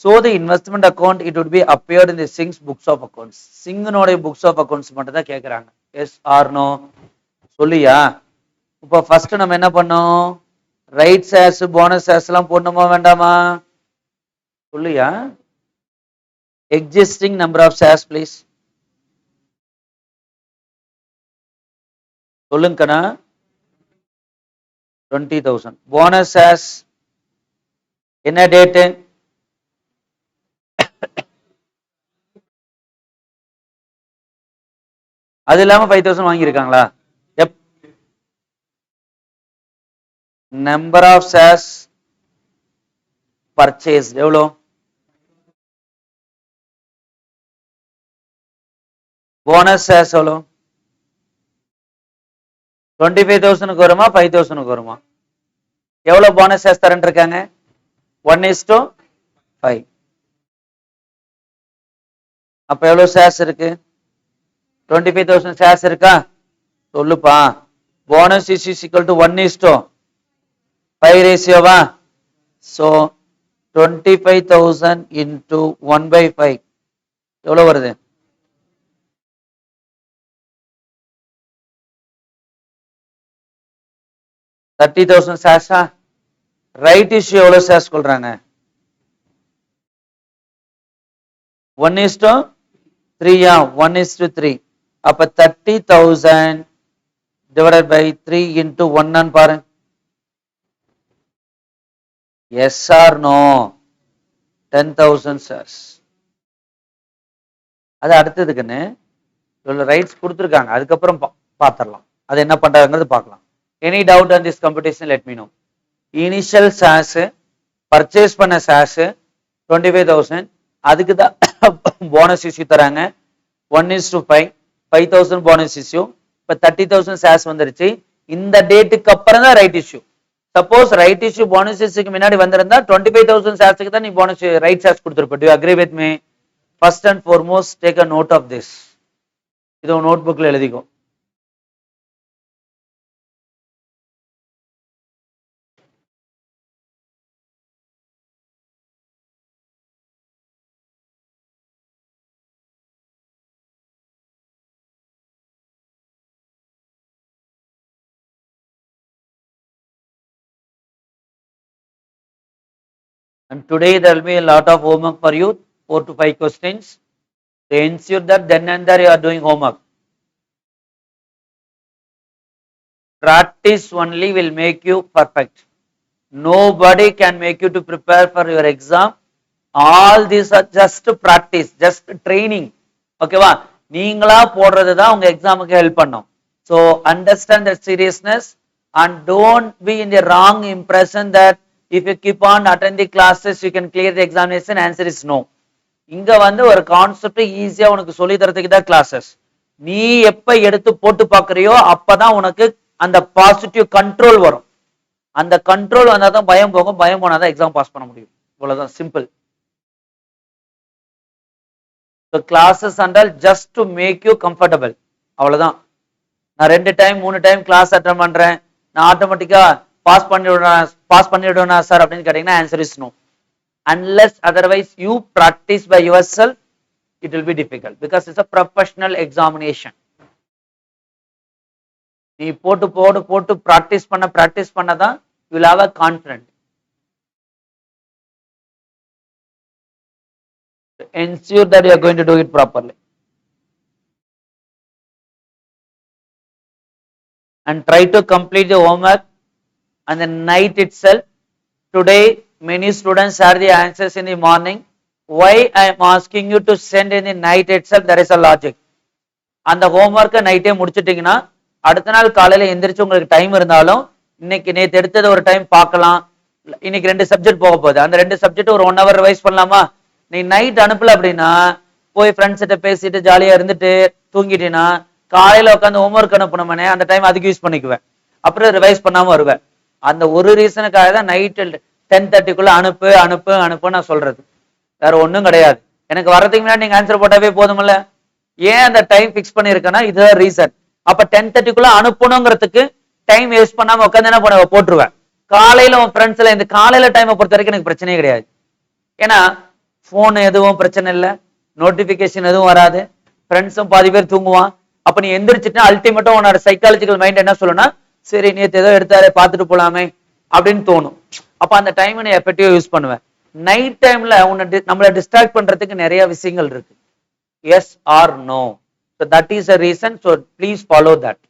So the investment account it would be appeared in the Singh's books of accounts. Singh நோட books of accounts மட்டும் தான் கேக்குறாங்க. Yes or no? சொல்லியா? இப்போ first நம்ம என்ன பண்ணோம், right shares bonus shares எல்லாம் போடணுமா வேண்டாமா சொல்லியா? Existing number of shares please சொல்லுங்க கண்ணா. 20,000 போனஸ் ஷேர்ஸ் என்ன டேட்டு? அது இல்லாம 5,000 வாங்கியிருக்காங்களா? நம்பர் ஆஃப் ஷேர்ஸ் பர்ச்சேஸ் எவ்வளோ? போனஸ் ஷேர்ஸ் எவ்வளோ? 25,000 வருமா 5,000 வருமா? எவ்வளவு போனஸ் ஷேர்ஸ் தரேன் இருக்காங்க? 1:5. அப்ப எவ்வளவு ஷேர்ஸ் இருக்கு? 25,000 ஷேர்ஸ் இருக்கா சொல்லுப்பா. போனஸ் இஸ் ஈக்குவல் டு 1:5 ரேஷியோவா? ஸோ 25,000 இன்டூ 1/5 எவ்வளவு வருது? 30,000 ஷேர்ஸா? ரைட் இஷ்யூ எவ்வளவு ஷேர்ஸ் சொல்றாங்க? 1:3. 1:3. அப்ப 30,000 divided by 3 into 1 பாருங்க. Yes or no? 10,000 shares. அது அடுத்ததுக்குன்னு இவ்வளவு ரைட்ஸ் கொடுத்துருக்காங்க, அதுக்கப்புறம் பார்த்துடலாம் அது என்ன பண்றாங்கிறது பார்க்கலாம். Any doubt on this competition let me know. Initial shares purchase பண்ண ஷேர்ஸ் 25,000, அதுக்கு தான் போனஸ் இஷ்யூ தராங்க 1:5. 5,000 போனஸ் இஷ்யூ. இப்ப 30,000 ஷேர்ஸ் வந்துருச்சு. இந்த டேட்டுக்கு அப்புறம் தான் right issue. Suppose right issue bonus இஷ்யூக்கு முன்னாடி வந்திருந்தா 25,000 ஷேர்ஸ்க்கு தான் நீ போனஸ் ரைட் ஷேர்ஸ் கொடுத்துருப்ப. Do you agree with me? First and foremost take a note of this. இது நோட் புக்ல எழுதிக்கோ. And today there will be a lot of homework for you, 4 to 5 questions. To ensure that then and there you are doing homework. Practice only will make you perfect. Nobody can make you to prepare for your exam. All these are just practice, just training. Okay va? நீங்களா போடுறது தான் உங்க எக்ஸாமுக்கு help பண்ணும். So understand the seriousness and don't be in the wrong impression that if you keep on attending classes you can clear the examination. Answer is no. இங்க வந்து ஒரு concept ஈஸியா உனக்கு சொல்லி தரதுக்கு தான் கிளாஸஸ். நீ எப்ப எடுத்து போட்டு பாக்குறியோ அப்பதான் உனக்கு அந்த பாசிட்டிவ் கண்ட்ரோல் வரும். அந்த கண்ட்ரோல் வந்தாதான் பயம் போகும், பயம் போனாதான் எக்ஸாம் பாஸ் பண்ண முடியும். இவ்வளவுதான், simple. Classes and all just to make you comfortable, அவ்வளவுதான். நான் 2 டைம் 3 டைம் கிளாஸ் அட்டன் பண்றேன், நான் ஆட்டோமேட்டிக்கா பாஸ் பண்ணிடுவேனா சார் அப்படின்னு கேட்டீங்கன்னா answer is no. Unless otherwise you practice by yourself, it will be difficult because it's a professional examination. நீ போட்டு practice பண்ணதான் you will have a confidence. Ensure that you are going to do it properly. And try to complete the homework on the night itself. Today many students have the answers in the morning. Why I am asking you to send in the night itself? There is a logic. அந்த ஹோம்ஒர்க்கை நைட்டே முடிச்சிட்டிங்கன்னா அடுத்த நாள் காலையில எந்திரிச்சு உங்களுக்கு time இருந்தாலும் இன்னைக்கு நேற்று எடுத்தது ஒரு டைம் பார்க்கலாம். இன்னைக்கு 2 சப்ஜெக்ட் போக போகுது, அந்த 2 சப்ஜெக்ட் ஒரு 1 hour ரிவைஸ் பண்ணலாமா? நீ நைட் அனுப்பல அப்படின்னா போய் ஃப்ரெண்ட்ஸ் கிட்ட பேசிட்டு ஜாலியா இருந்துட்டு தூங்கிட்டீங்கன்னா காலையில உட்காந்து ஹோம்ஒர்க் அனுப்பணுமே, அந்த டைம் அதுக்கு யூஸ் பண்ணிக்குவேன், அப்புறம் ரிவைஸ் பண்ணாம வருவேன். அந்த ஒரு ரீசனுக்காக தான் நைட் 10:30 அனுப்புன்னு நான் சொல்றது, வேற ஒன்றும் கிடையாது. எனக்கு வர்றதுக்கு முன்னாடி நீங்க ஆன்சர் போட்டாவே போதும்ல. ஏன் அந்த டைம் பிக்ஸ் பண்ணிருக்கேன்னா இதுதான் ரீசன். அப்ப 10:30 அனுப்பணுங்கிறதுக்கு டைம் வேஸ்ட் பண்ணாம உட்காந்து என்ன பண்ண போட்டுருவேன். காலையில உன் ஃப்ரெண்ட்ஸ்ல இந்த காலையில டைமை பொறுத்த வரைக்கும் எனக்கு பிரச்சனையே கிடையாது. ஏன்னா போன் எதுவும் பிரச்சனை இல்லை, நோட்டிபிகேஷன் எதுவும் வராது, ஃப்ரெண்ட்ஸும் பாதி பேர் தூங்குவான். அப்ப நீ எந்திரிச்சுட்டு அல்டிமேட்டா உன்னோட சைக்காலஜிக்கல் மைண்ட் என்ன சொல்லுன்னா சரி நேற்று ஏதோ எடுத்தாரு பார்த்துட்டு போலாமே அப்படின்னு தோணும். அப்ப அந்த டைம் நான் எப்படியோ யூஸ் பண்ணுவேன். நைட் டைம்ல நம்மளை டிஸ்ட்ராக்ட் பண்றதுக்கு நிறைய விஷயங்கள் இருக்கு. Yes or no, that is a reason. So please follow that.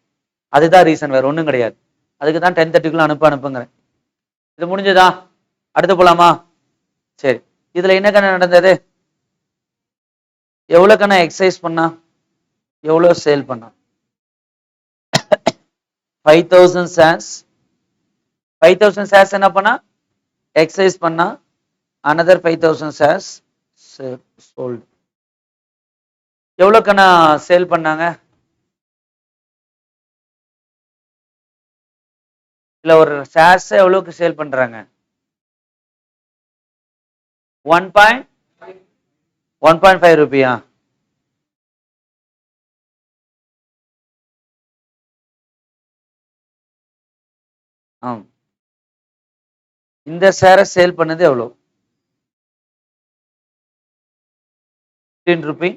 அதுதான் ரீசன், வேற ஒன்றும் கிடையாது. அதுக்கு தான் 10:30 அனுப்புங்கிறேன். இது முடிஞ்சதா? அடுத்து போலாமா? சரி, இதுல என்ன கண்ணா நடந்தது? எவ்வளவு கண்ணா எக்ஸசைஸ் பண்ணா, எவ்வளவு சேல் பண்ணா? 5000 shares. 5000 shares என்ன பண்ணா? எக்ஸசைஸ் பண்ணா. another 5000 shares sold. எவ்வளவு கண்ணா சேல் பண்ணாங்க? இல்ல ஒரு ஷேர்ஸ் எவ்வளவுக்கு சேல் பண்றாங்க? 1.5 ரூபியா? இந்த ஷேரை சேல் பண்ணது எவ்வளவு? 15 ரூபி.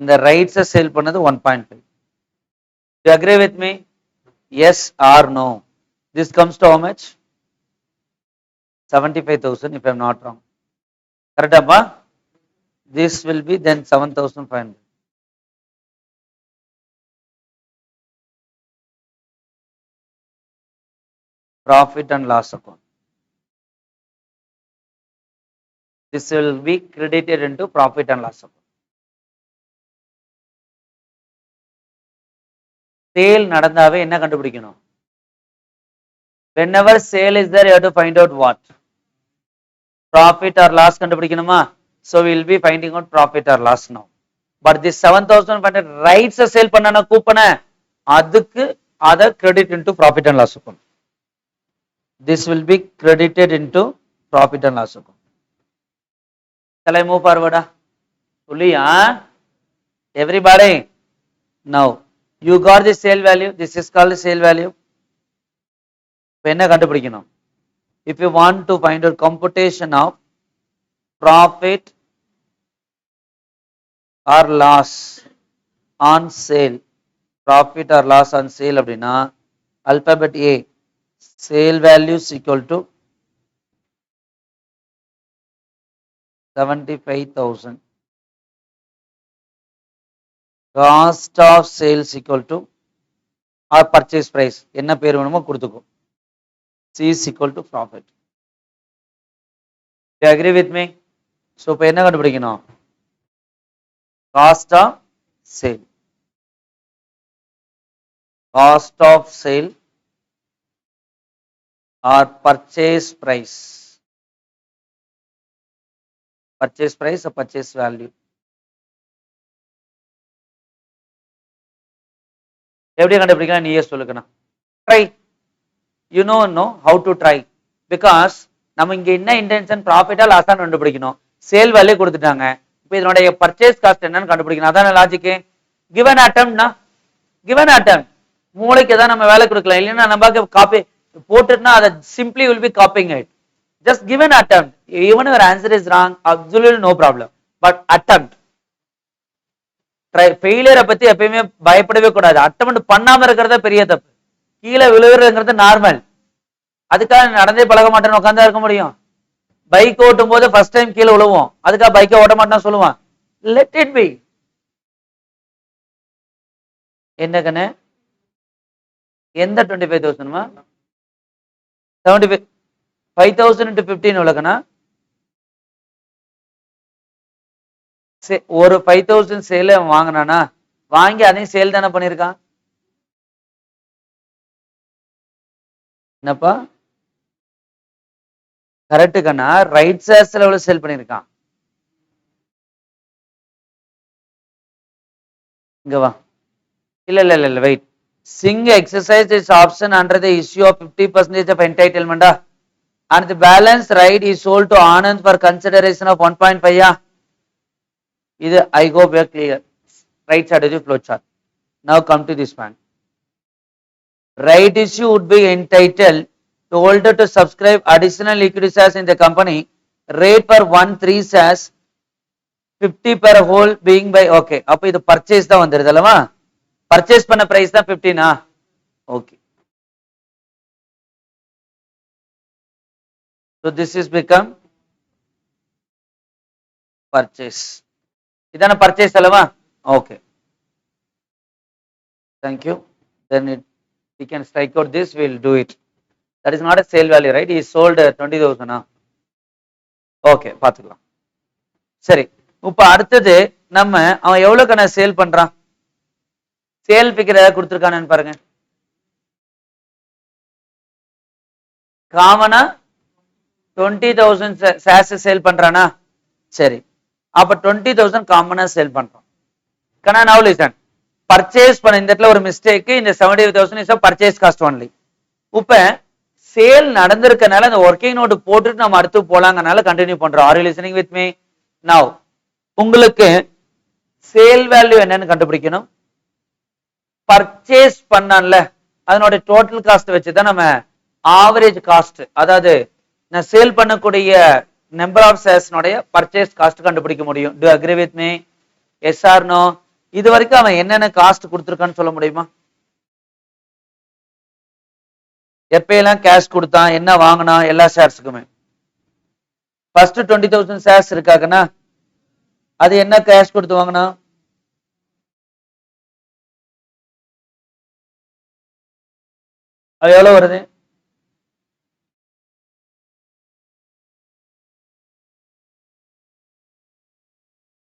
இந்த ரைட்ஸை சேல் பண்ணது 1.5. You agree with me? Yes or no? This comes to how much? 75,000 if I am not wrong. Correct appa? This will be then 7,500. Profit and loss account. This will be credited into profit and loss account. Sale நடந்தாவே என்ன கண்டுபிடிக்கணும்? Whenever sale is there, you have to find out what? Profit or loss கண்டுபிடிக்கணுமா? So we will be finding out profit or loss now. But this 7,500 rights sale பண்ணன கூப்பன, அதுக்கு அதை credit into profit and loss account. This will be credited into profit and loss account. Shall I move forward? Fully, everybody. Now you got the sale value. This is called the sale value. என்ன கண்டுபிடிக்கணும்? If you want to find out computation of profit or loss on sale, profit or loss on sale அப்படின்னா alphabet A, sale value is equal to 75,000. Cost of sales equal to or purchase price, என்ன பேர் வேணுமோ கொடுத்துக்கோ. C is equal to profit. Do you agree with me? So இப்போ என்ன கண்டுபிடிக்கணும்? Cost of sale. Cost of sale or purchase price. Purchase price or purchase value. எப்படி கண்டுபிடிக்கலாம் நீயே சொல்லுங்கண்ணா. Try. You know how to try. Because நம்ம இங்க என்ன இன்டென்ஷன், ப்ராஃபிட்டா லாஸா கண்டுபிடிக்கணும். சேல் வேல்யூ கொடுத்துட்டாங்க. இப்போ இதனுடைய பர்ச்சேஸ் காஸ்ட் என்னன்னு கண்டுபிடிக்கணும். அதான லாஜிக்கு. கிவன் அட்டம்ப்ட்னா கிவன் அட்டம்ப்ட். மூளைக்கு தான் நம்ம வேலை கொடுக்கலாம். இல்லைன்னா நம்ம காப்பி போட்டுட்டுனா அதை simply will be copying it. Just given attempt. Even your answer is wrong, absolutely no problem. But attempt. ஃபெயிலியரை பத்தி எப்பயுமே பயப்படவே கூடாது. அட்டெம்ப்ட் பண்ணாம இருக்கிறத பெரிய தப்பு. கீழே விழுகிறதுங்கிறது நார்மல். அதுக்காக நடந்தே பழக மாட்டேன்னு உட்காந்தா இருக்க முடியும்? பைக் ஓட்டும் போது ஃபர்ஸ்ட் டைம் கீழே விழுவோம், அதுக்காக பைக்கை ஓட்ட மாட்டேன்னு சொல்லுவான். Let it be. என்ன கண்ணு? எந்த 25,000? 75. 5,000 into 15 எவ்வளவுக்கண்ணா? ஒரு 5,000 சேல வாங்கினானா, வாங்கி அதையும் சேல் தானே பண்ணிருக்கான். என்னப்பா கரெக்ட் கண்ணா? ரைட் ஷேர்ஸ்ல எவ்வளவு சேல் பண்ணிருக்கான்? இங்க வா. இல்ல wait. Singh exercised its option under the issue of 50% of entitlement and the balance right is sold to Anand for consideration of 1.5. Either I go back clear. Right strategy flow chart. Now come to this one. Right issue would be entitled to holder to subscribe additional equity shares in the company. Rate per 1 3 shares 50 per whole being by okay. அப்ப இது purchase தான் வந்திருது அல்லவா? Purchase பண்ண price தான் 15. Okay. So this is become purchase. Idana purchase alava? Okay. Thank you. Then we can strike out this, we'll do it. That is not a sale value, right? He sold 20,000. Okay, பார்த்துக்கலாம். சரி, இப்ப அடுத்தது நம்ம அவன் எவ்வளவுக்கான sale பண்றான்? Sale figure ஏதாவது கொடுத்துருக்கானு பாருங்க. காமனா 20,000 shares சேல் பண்றானா? சரி, அப்ப 20,000 காமனா சேல் பண்றோம். Can I now listen? Purchase பண்ண இந்த இடத்துல ஒரு மிஸ்டேக். இந்த 75,000 இஸ் பர்ச்சேஸ் காஸ்ட் ஒன்லி. இப்ப சேல் நடந்திருக்கனால அந்த ஒர்க்கிங் நோட் போட்டுட்டு நம்ம அடுத்து போலாங்கனால கண்டினியூ பண்றோம். R you listening with me? Now உங்களுக்கு சேல் வேல்யூ என்னன்னு கண்டுபிடிக்கணும். பர்ச்சேஸ் பண்ணல அதனோட டோட்டல் காஸ்ட் வச்சுதான் நம்ம ஆவரேஜ் காஸ்ட், அதாவது நான் சேல் பண்ணக்கூடிய நம்பர் ஆஃப் ஷேர்ஸ்னுடைய பர்ச்சேஸ் காஸ்ட் கண்டுபிடிக்க முடியும். Do agree with me? Yes or no? இது வரைக்கும் அவன் என்னென்ன காஸ்ட் கொடுத்துருக்கான்னு சொல்ல முடியுமா? எப்பயெல்லாம் கேஷ் கொடுத்தான், என்ன வாங்கினா, எல்லா ஷேர்ஸுக்குமே. ஃபர்ஸ்ட் 20,000 ஷேர்ஸ் இருக்காங்கன்னா அது என்ன கேஷ் கொடுத்து வாங்கினா? அது எவ்வளவு வருது?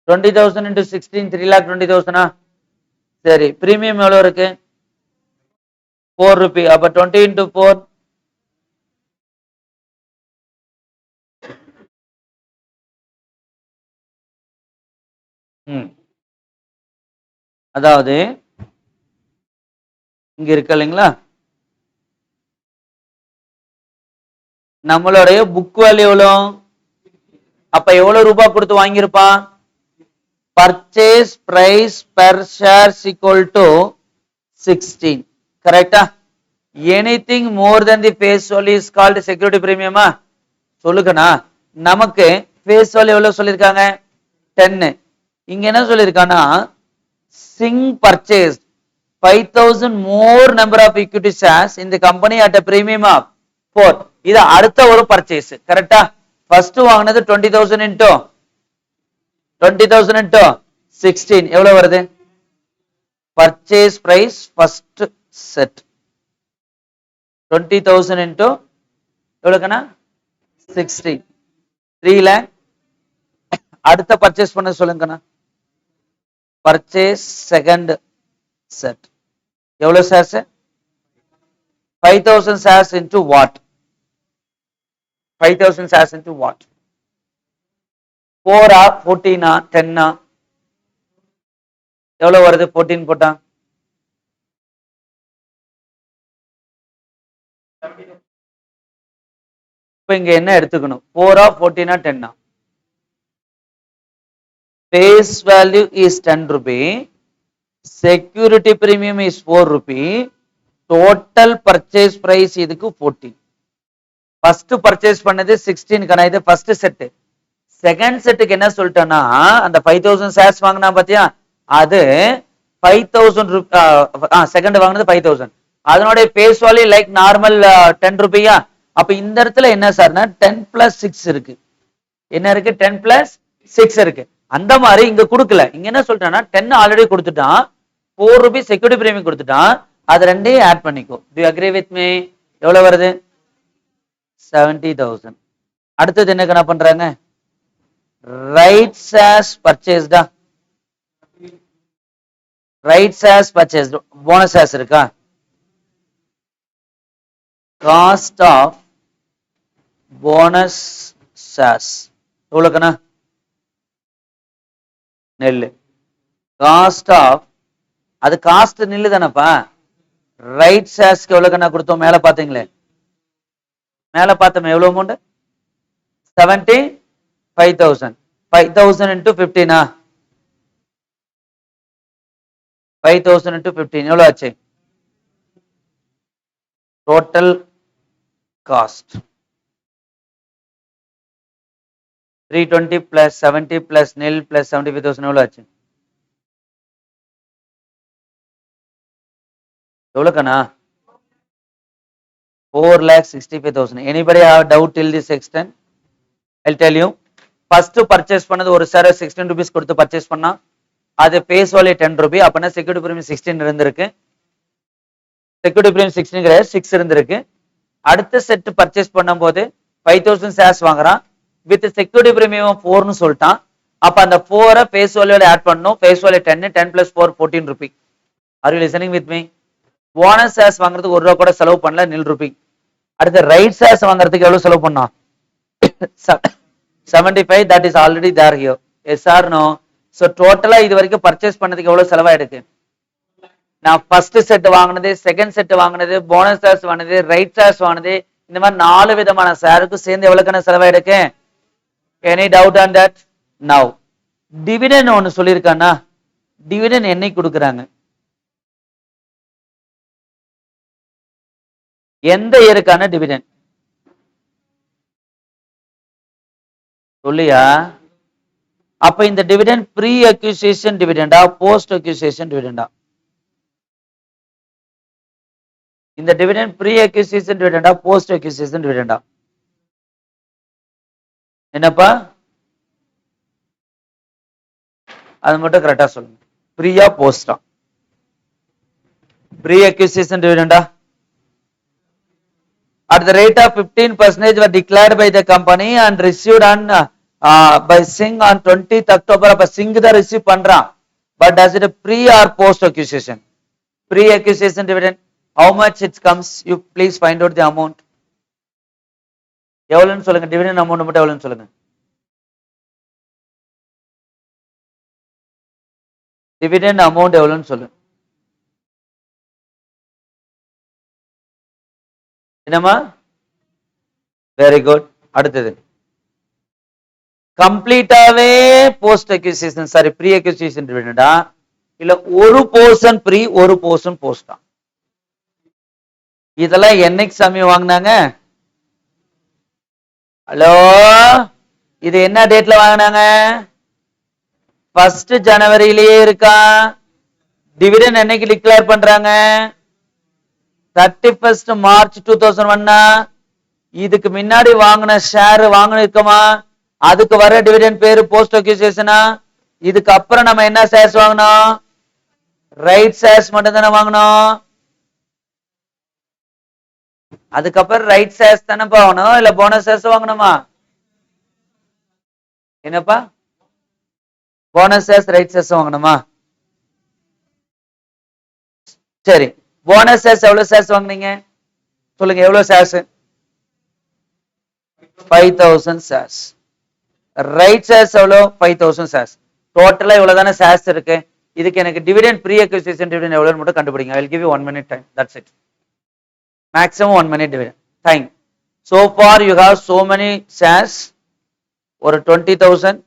20,000 into 16, 3,20,000. சரி, பிரீமியம் எவ்வளவு இருக்கு? 4 ரூபி. அப்ப 20 into 4, அதாவது இங்க இருக்கு இல்லைங்களா, நம்மளுடைய புக் வேல்யூ எவ்வளவு? அப்ப எவ்வளவு ரூபாய் கொடுத்து வாங்கியிருப்பான்? Purchase price per share equal to 16. கரெக்டா? Anything more then the face value is called security பிரீமியமா? சொல்லுங்கண்ணா. நமக்கு ஃபேஸ் வேல்யூ எவ்வளவு சொல்லியிருக்காங்க? 10. இங்க என்ன சொல்லியிருக்கானா, சிங் purchase 5,000 more number of equity shares in the company at a premium of 4. இது அடுத்த ஒரு பர்ச்சேஸ். கரெக்டா? ஃபர்ஸ்ட் வாங்கினது 20,000 into 20,000 into 16 எவ்வளவு வருது? Purchase price first set 20,000 into எவ்வளவுக்கண்ணா? 16, 3 lakh. அடுத்த பர்ச்சேஸ் பண்ண சொல்லுங்கண்ணா. பர்ச்சேஸ் செகண்ட் செட் எவ்வளவு shares? 5,000 shares into what? 5,000 shares into what? 4 ஆ 14 ஆ 10 ஆ? எவ்வளவு வருது? 14 போட்டா இப்ப இங்க என்ன எடுத்துக்கணும்? 4 ஆ 14 ஆ 10 ஆ? Face value is 10 rupee, security premium is 4 rupee, total purchase price இதுக்கு 14. ஃபர்ஸ்ட் பர்ச்சேஸ் பண்ணது 16 கணா, இது ஃபர்ஸ்ட் செட். செகண்ட் செட்டுக்கு என்ன சொல்லிட்டேன்னா, அந்த 5,000 ஷேர்ஸ் வாங்கினா பாத்தியா, அது 5,000 செகண்ட் வாங்கினது 5,000. அதனுடைய பேஸ் வேல்யூ லைக் நார்மல் 10 ரூபியா. அப்ப இந்த இடத்துல என்ன சார்னா 10 plus 6 இருக்கு. என்ன இருக்கு? 10 plus 6 இருக்கு. அந்த மாதிரி இங்க கொடுக்கல. இங்க என்ன சொல்லிட்டான்னா 10 ஆல்ரெடி கொடுத்துட்டான், 4 ரூபீஸ் செக்யூரிட்டி பிரீமியம் கொடுத்துட்டான், அது ரெண்டையும் ஆட் பண்ணிக்கோ. Do you agree with me? எவ்வளவு வருது? 70,000. அடுத்தது என்ன கணக்கு பண்றாங்க? ரைட் ஷேர்ஸ் பர்ச்சேஸ்டா. Right shares purchased. Bonus shares இருக்கா? காஸ்ட் ஆஃப் போனஸ் ஷேர்ஸ் எவ்வளவுக்கண்ணா? நெல்லு. காஸ்ட் ஆஃப், அது காஸ்ட் நில்லு தானப்பா. ரைட் ஷேர்ஸ்க்கு எவ்வளவுக்கண்ணா கொடுத்தோம்? மேல பாத்தீங்களே, மேல பார்த்தோம் எவ்வளவு அமௌண்ட்? 75,000. 5,000 into 15 ஆ? 5,000 into 15 எவ்வளவு ஆச்சு? Total cost 320 plus 70 plus nil plus 75,000 எவ்வளவு ஆச்சு? எவ்வளவு கண்ணா? 4,65,000. Anybody have doubt till this extent? I'll tell you. First purchase பண்ணது ஒரு சார் 16 rupees கொடுத்து பர்ச்சேஸ் பண்ணா அது ஃபேஸ் வேல்யூ 10 ரூபி அப்பனா செக்யூரிட்டி பிரீமியம் 16 இருந்திருக்கு. செக்யூரிட்டி பிரீமியம் 16 கிடையாது 6 இருந்திருக்கு. அடுத்த செட் பர்ச்சேஸ் பண்ணும்போது 5,000 ஷேர்ஸ் வாங்குறான் வித் செக்யூரிட்டி பிரீமியம் 4னு சொல்லிட்டான். அப்ப அந்த 4 ஃபேஸ் வேல்யூல ஆட் பண்ணனும். Face value 10 plus 4 14 rupee. Are you listening with me? Bonus shares வாங்குறதுக்கு 1 ரூபா கூட செலவு பண்ணல நில் ரூபி. அடுத்து ரைட் ஷேர்ஸ் வாங்குறதுக்கு எவ்வளவு செலவு பண்ணா 75 that is already there here. Yes or no? So டோட்டலா இது வரைக்கும் பர்ச்சேஸ் பண்ணதுக்கு எவ்வளவு செலவாயிருக்கு? நான் ஃபர்ஸ்ட் செட் வாங்கினது செகண்ட் செட் வாங்கினது போனஸ் ஷேர்ஸ் வாங்கினது ரைட் ஷேர்ஸ் வாங்கினது இந்த மாதிரி 4 விதமான ஷேருக்கு சேர்ந்து எவ்வளவுக்கான செலவாயிருக்கு? Any doubt on that? Now dividend ஒன்னு சொல்லியிருக்கானா டிவிடெண்ட் என்னைக்கு கொடுக்குறாங்க? எந்த இயருக்கான டிவிடெண்ட் சொல்லியா? அப்ப இந்த டிவிடெண்ட் ப்ரீ அக்யூசியேஷன் டிவிடெண்டா போஸ்ட் அக்யூசியேஷன் டிவிடெண்டா? இந்த டிவிடெண்ட் ப்ரீ அக்யூசியேஷன் டிவிடெண்டா போஸ்ட் அக்யூசியேஷன் டிவிடெண்டா? என்னப்பா அது மட்டும் கரெக்டா சொல்லுங்க. ப்ரீயா போஸ்டா? ப்ரீ அக்யூசியேஷன் டிவிடெண்டா? At the rate of 15% were declared by the company and received on by Singh on 20th October. அப்ப சிங் தான் ரிசீவ் பண்றான். But does it pre or post acquisition? Pre acquisition dividend. How much it comes? You please find out the amount. எவ்வளவுன்னு சொல்லுங்க. Dividend amount மட்டும் எவ்வளவுன்னு சொல்லுங்க. Dividend amount எவ்வளவுன்னு சொல்லுங்க. என்னமா? Very good. அடுத்தது கம்ப்ளீட்டாவே post acquisition sorry pre acquisition டிவிடெண்டா இல்ல ஒரு போர்ஷன் ப்ரீ ஒரு போர்ஷன் போஸ்டா? இதெல்லாம் என்னைக்கு சாமி வாங்கினாங்க? ஹலோ இது என்ன டேட்ல வாங்கினாங்க? 1 ஜனவரியிலேயே இருக்கா? டிவிடெண்ட் என்னைக்கு டிக்ளேர் பண்றாங்க? 31 மார்ச் 2001. இதுக்கு முன்னாடி வாங்கின ஷேர் வாங்கினிருக்கோமா அதுக்கு வர டிவிடெண்ட் பேரு போஸ்ட் அக்யூசியேஷனா? இதுக்கு அப்புறம் நம்ம என்ன ஷேர்ஸ் வாங்கணும்? ரைட் ஷேர்ஸ் மட்டும் தானே வாங்கணும். அதுக்கப்புறம் ரைட் ஷேர்ஸ் தானே வாங்கணும் இல்ல போனஸ் ஷேர்ஸ் வாங்கணுமா? என்னப்பா போனஸ் ஷேர்ஸ் ரைட் ஷேர்ஸ் வாங்கணுமா? சரி போனஸ் ஷேர்ஸ் எவ்வளவு ஷேர்ஸ் வாங்குனீங்க சொல்லுங்க. எவ்வளவு ஷேர்ஸ்? 5,000 ஷேர்ஸ். ரைட் ஷேர்ஸ் எவ்வளவு? 5,000 ஷேர்ஸ். டோட்டலா இவ்வளவு தானே ஷேர்ஸ் இருக்கு. இதுக்கு எனக்கு டிவிடெண்ட் ப்ரீ அக்யூசியேஷன் டிவிடெண்ட் எவ்வளவு மட்டும் கண்டுபிடிங்க. I will give you 1 minute time. That's it. Maximum 1 minute dividend time. So far you have so many shares ஒரு 20,000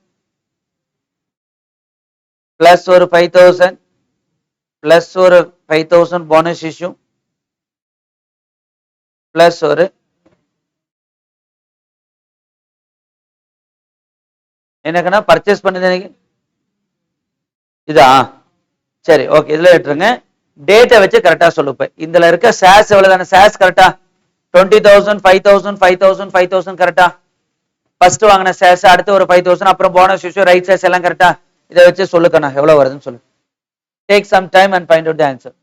plus ஒரு 5,000 plus ஒரு 5,000 bonus issue plus ஒரு என்னக்கனா பர்ச்சேஸ் பண்ணது எனக்கு இதா? சரி ஓகே இதுல எடுத்துருங்க. டேட்டை வச்சு கரெக்டா சொல்லுப்ப. இதுல இருக்க ஷேர்ஸ் எவ்வளவு தானே ஷேர்ஸ் கரெக்டா 20,000 5,000 5,000 5,000 கரெக்டா? ஃபர்ஸ்ட் வாங்கின ஷேர்ஸ் அடுத்து ஒரு 5,000 அப்புறம் போனஸ் இஷ்யூ ரைட் ஷேர்ஸ் எல்லாம் கரெக்டா? இதை வச்சு சொல்லுக்கண்ணா எவ்வளவு வருதுன்னு சொல்லு. Take some time and find out the answer.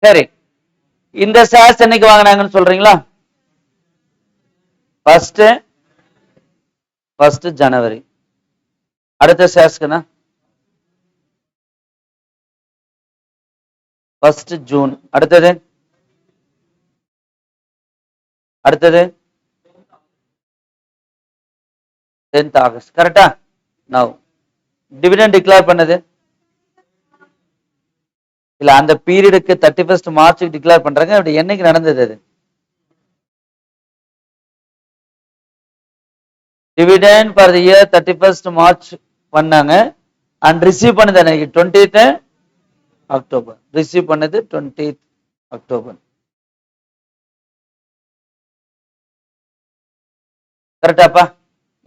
சரி, இந்த ஷேர்ஸ் என்னைக்கு வாங்கினாங்கன்னு சொல்றீங்களா? ஃபர்ஸ்ட் ஜனவரி. அடுத்த ஷேர்ஸ்க்குனா ஃபர்ஸ்ட் ஜூன். அடுத்தது 10th ஆகஸ்ட். கரெக்டா? நவ் டிவிடெண்ட் டிக்ளேர் பண்ணது இல்ல, அந்த பீரியடுக்கு 31st மார்ச்சுக்கு டிக்ளேர் பண்றாங்க. அப்படி என்னைக்கு நடந்தது அது? Dividend for the year 31st March பண்ணாங்க. அண்ட் ரிசீவ் பண்ணது அன்னைக்கு 20th அக்டோபர். ரிசீவ் பண்ணது 20th அக்டோபர். கரெக்டாப்பா?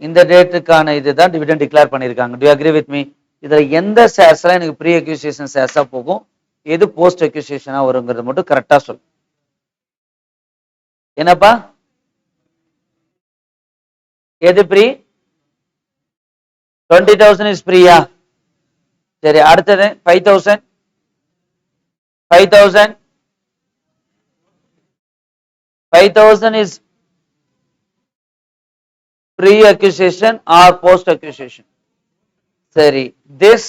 இந்த டேட்டுக்கான இதுதான் டிவிடெண்ட் டிக்ளேர் பண்ணிருக்காங்க. To you agree with me? இதுல எந்த ஷேர்ஸ்லாம் எனக்கு ப்ரீ அக்யூசியேஷன் ஷேர்ஸா போகும், எது போஸ்ட் அக்யூசியேஷனா வருங்கிறது மட்டும் கரெக்டா சொல்லு. என்னப்பா? எது ப்ரீ? 20,000 இஸ் ப்ரீயா? சரி, அடுத்தது 5,000. 5,000 is pre accusation or post accusation? சரி, this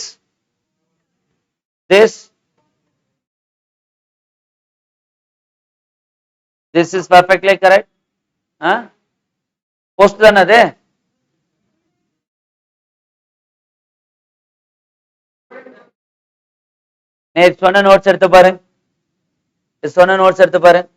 is perfectly correct. Post தானே அது? நேற்று சொன்ன நோட்ஸ் எடுத்து பாருங்க. சொன்ன நோட்ஸ் எடுத்து பாருங்க.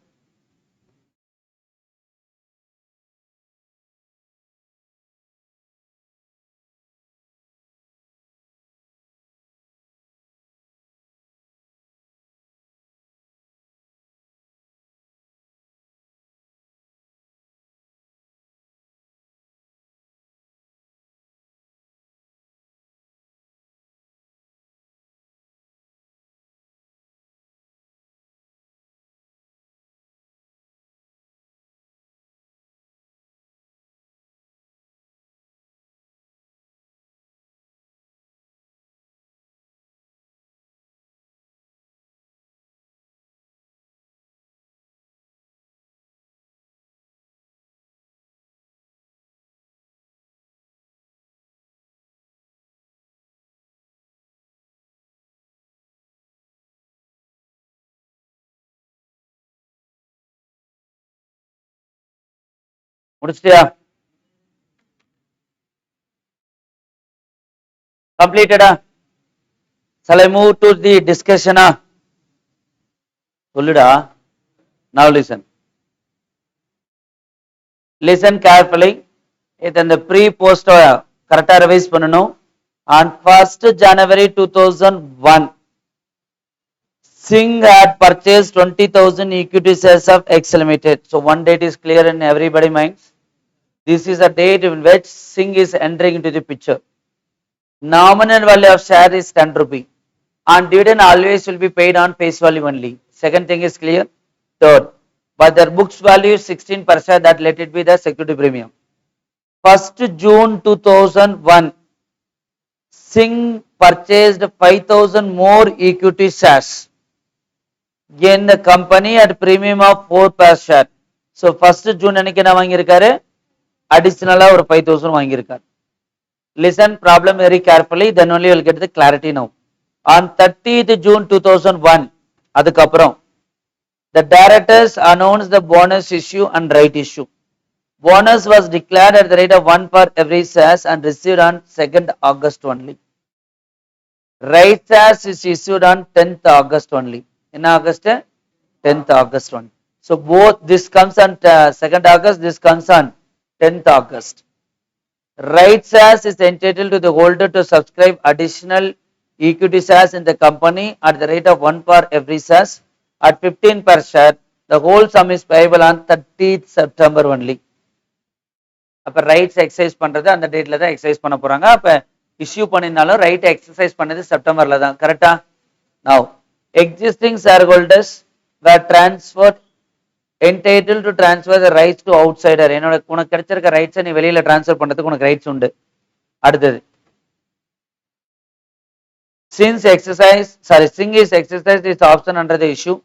முடிச்சிட்டியா? கம்ப்ளீட்டடா? Shall I move to the discussion? சொல்லுடா. Now listen. Listen carefully. இது இந்த ப்ரீ போஸ்ட் கரெக்டா ரிவைஸ் பண்ணணும். On 1st January 2001, Singh had purchased 20,000 equity shares of X Limited. So one date is clear in everybody's minds. This is a date in which Singh is entering into the picture. Nominal value of share is 10 rupee. And dividend always will be paid on face value only. Second thing is clear. Third, but their books value is 16 per share, that let it be the security premium. 1st June 2001, Singh purchased 5,000 more equity shares in the company at premium of 4 per share. So 1st June அன்னைக்கு என்ன வாங்கியிருக்காரு? அடிஷனலா ஒரு 5,000 வாங்கியிருக்காரு. Listen problem very carefully, then only you will get the clarity now. On 30th June 2001, அதுக்கப்புறம் the directors announced the bonus issue and right issue. Bonus was declared at the rate of 1 for every shares and received on 2nd August only. Right shares is issued on 10th August only. In August? 10th August only. So both this comes on 2nd August, this comes on 10th August. Right shares is entitled to the holder to subscribe additional equity shares in the company at the rate of 1 for every shares at 15 per share. The whole sum is payable on 30th September only. அப்ப rights exercise பண்றது அந்த டேட்ல தான் exercise பண்ண போறாங்க. அப்ப issue பண்ணினாலும் right exercise பண்ணது செப்டம்பர்ல தான். கரெக்டா? Now existing share holders were transferred entitled to transfer the rights to outsider. என்னோட உனக்கு கிடைச்சிருக்க ரைட்ஸை நீ வெளியில டிரான்ஸ்ஃபர் பண்றதுக்கு உனக்கு ரைட்ஸ் உண்டு. அடுத்தது, Singh is exercised this option under the issue.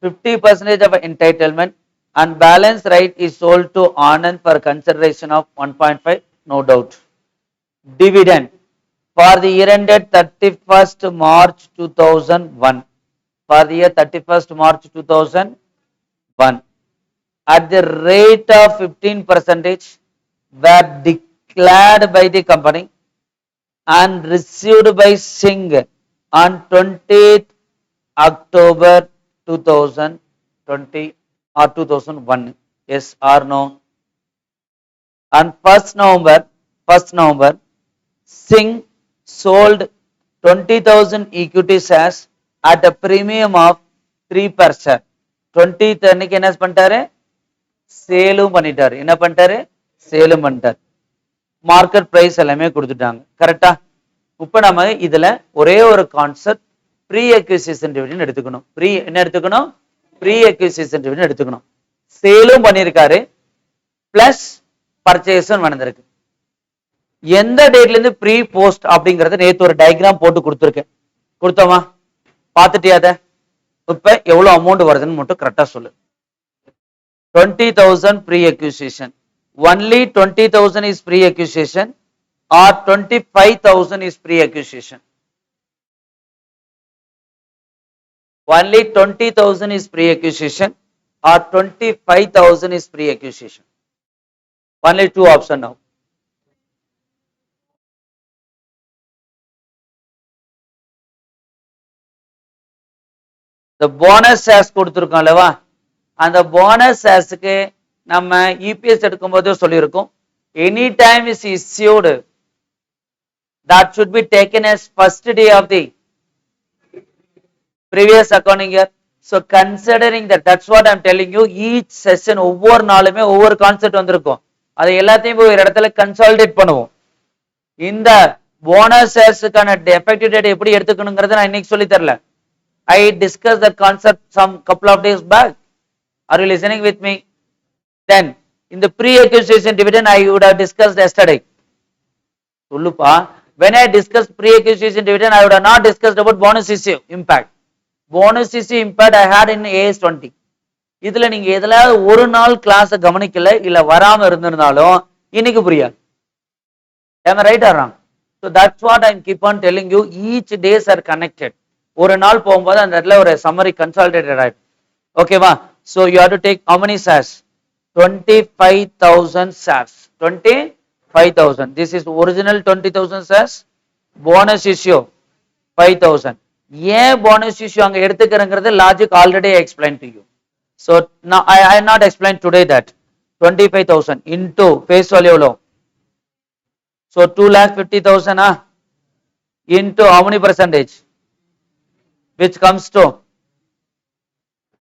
50% of entitlement, and balance right is sold to Anand for consideration of 1.5, no doubt. Dividend for the year ended 31st March 2001. For the year 31st March 2001, at the rate of 15% were declared by the company and received by Singh on 20th October 2020 or 2001. Yes or no? On 1st November, Singh sold 20,000 equity shares at a premium of 3%. 20th அன்னைக்கு என்ன பண்ணிட்டாரு? சேலும் பண்ணிட்டாரு. என்ன பண்ணிட்டாரு? சேலும் பண்ணிட்டாரு. Market price எல்லாமே கொடுத்துட்டாங்க. கரெக்டா? இப்ப நம்ம இதுல ஒரே ஒரு கான்செப்ட் ப்ரீ அக்விசிஷன் டிவிடெண்ட் எடுத்துக்கணும். என்ன எடுத்துக்கணும்? ப்ரீ அக்விசிஷன் டிவிடெண்ட் எடுத்துக்கணும். சேலும் பண்ணியிருக்காரு பிளஸ் பர்ச்சேஸும் நடந்திருக்கு. எந்த டேட்ல இருந்து ப்ரீ போஸ்ட் அப்படிங்கறத நேத்து ஒரு டயக்ராம் போட்டு கொடுத்துருக்கேன். கொடுத்தோமா? பார்த்துட்டியா? அத இப்ப எவ்வளவு அமௌண்ட் வருதுன்னு மட்டும் கரெக்டா சொல்லு. 20,000 pre-acquisition. Only 20,000 is pre-acquisition or 25,000 is pre-acquisition. Only 20,000 is pre-acquisition or 25,000 is pre-acquisition. Only two options now. The bonus shares கொடுத்திருக்கோம் அல்லவா? அந்த போனஸ் ஷேர்ஸ்க்கு நம்ம இபிஎஸ் எடுக்கும்போது சொல்லியிருக்கோம், any time is issued that should be taken as first day of the previous accounting year. So considering that, that's what I'm telling you, each session ஒவ்வொரு நாளுமே ஒவ்வொரு concept வந்திருக்கும். அதை எல்லாத்தையும் ஒரு இடத்துல கன்சாலிடேட் பண்ணுவோம். இந்த போனஸ் ஷேர்ஸ்க்கான எஃபெக்டிவ் டேட் எப்படி எடுத்துக்கணுங்கிறத நான் இன்னைக்கு சொல்லி தரல. I discussed that concept some couple of days back. Are you listening with me? Then in the pre-acquisition dividend I would have discussed yesterday. சொல்லுப்பா, when I discussed pre-acquisition dividend I would have not discussed about bonus issue impact. Bonus issue impact I had in AS20. இதுல நீங்க எதலாவது ஒரு நாள் class கவனிக்கல இல்ல வராம இருந்திருந்தாலும் இன்னைக்கு புரியாது. Am I right or wrong? So that's what I keep on telling you, each days are connected. ஒரு நாள் போகும்போது அந்த இடத்துல ஒரு summary consolidated ஆயிடும். ஓகேவா? So you have to take how many shares? 25,000 shares. 25,000. This is original 20,000 shares. Bonus issue 5,000. ஏன் bonus issue அங்க எடுத்துக்கிறங்கிறது logic already I explained to you. So now I not explained today that 25,000 into face value எவ்வளோ? So 2,50,000 into how many percentage? Which comes to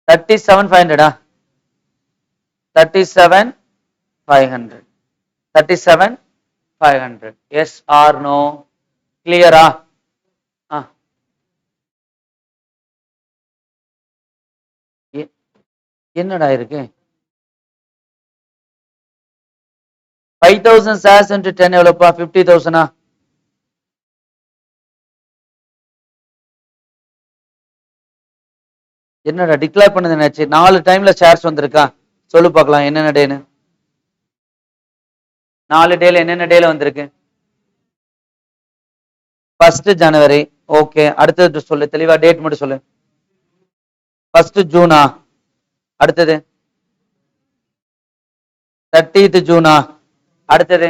37,500 37,500. 37,500. Yes or no? Clear? என்னடா இருக்கு? 5,000 shares into 10 எவ்வளோப்பா? 50,000. என்னடா declare பண்ணது என்னாச்சு? 4 டைம்ல shares வந்திருக்கா? சொல்லு பார்க்கலாம் என்னென்ன டேன்னு. 4 டேல என்னென்ன டேல வந்திருக்கு? 1st January. ஓகே, அடுத்தது சொல்லு, தெளிவா டேட் மட்டும் சொல்லு. 1st June. அடுத்தது 30th June. அடுத்தது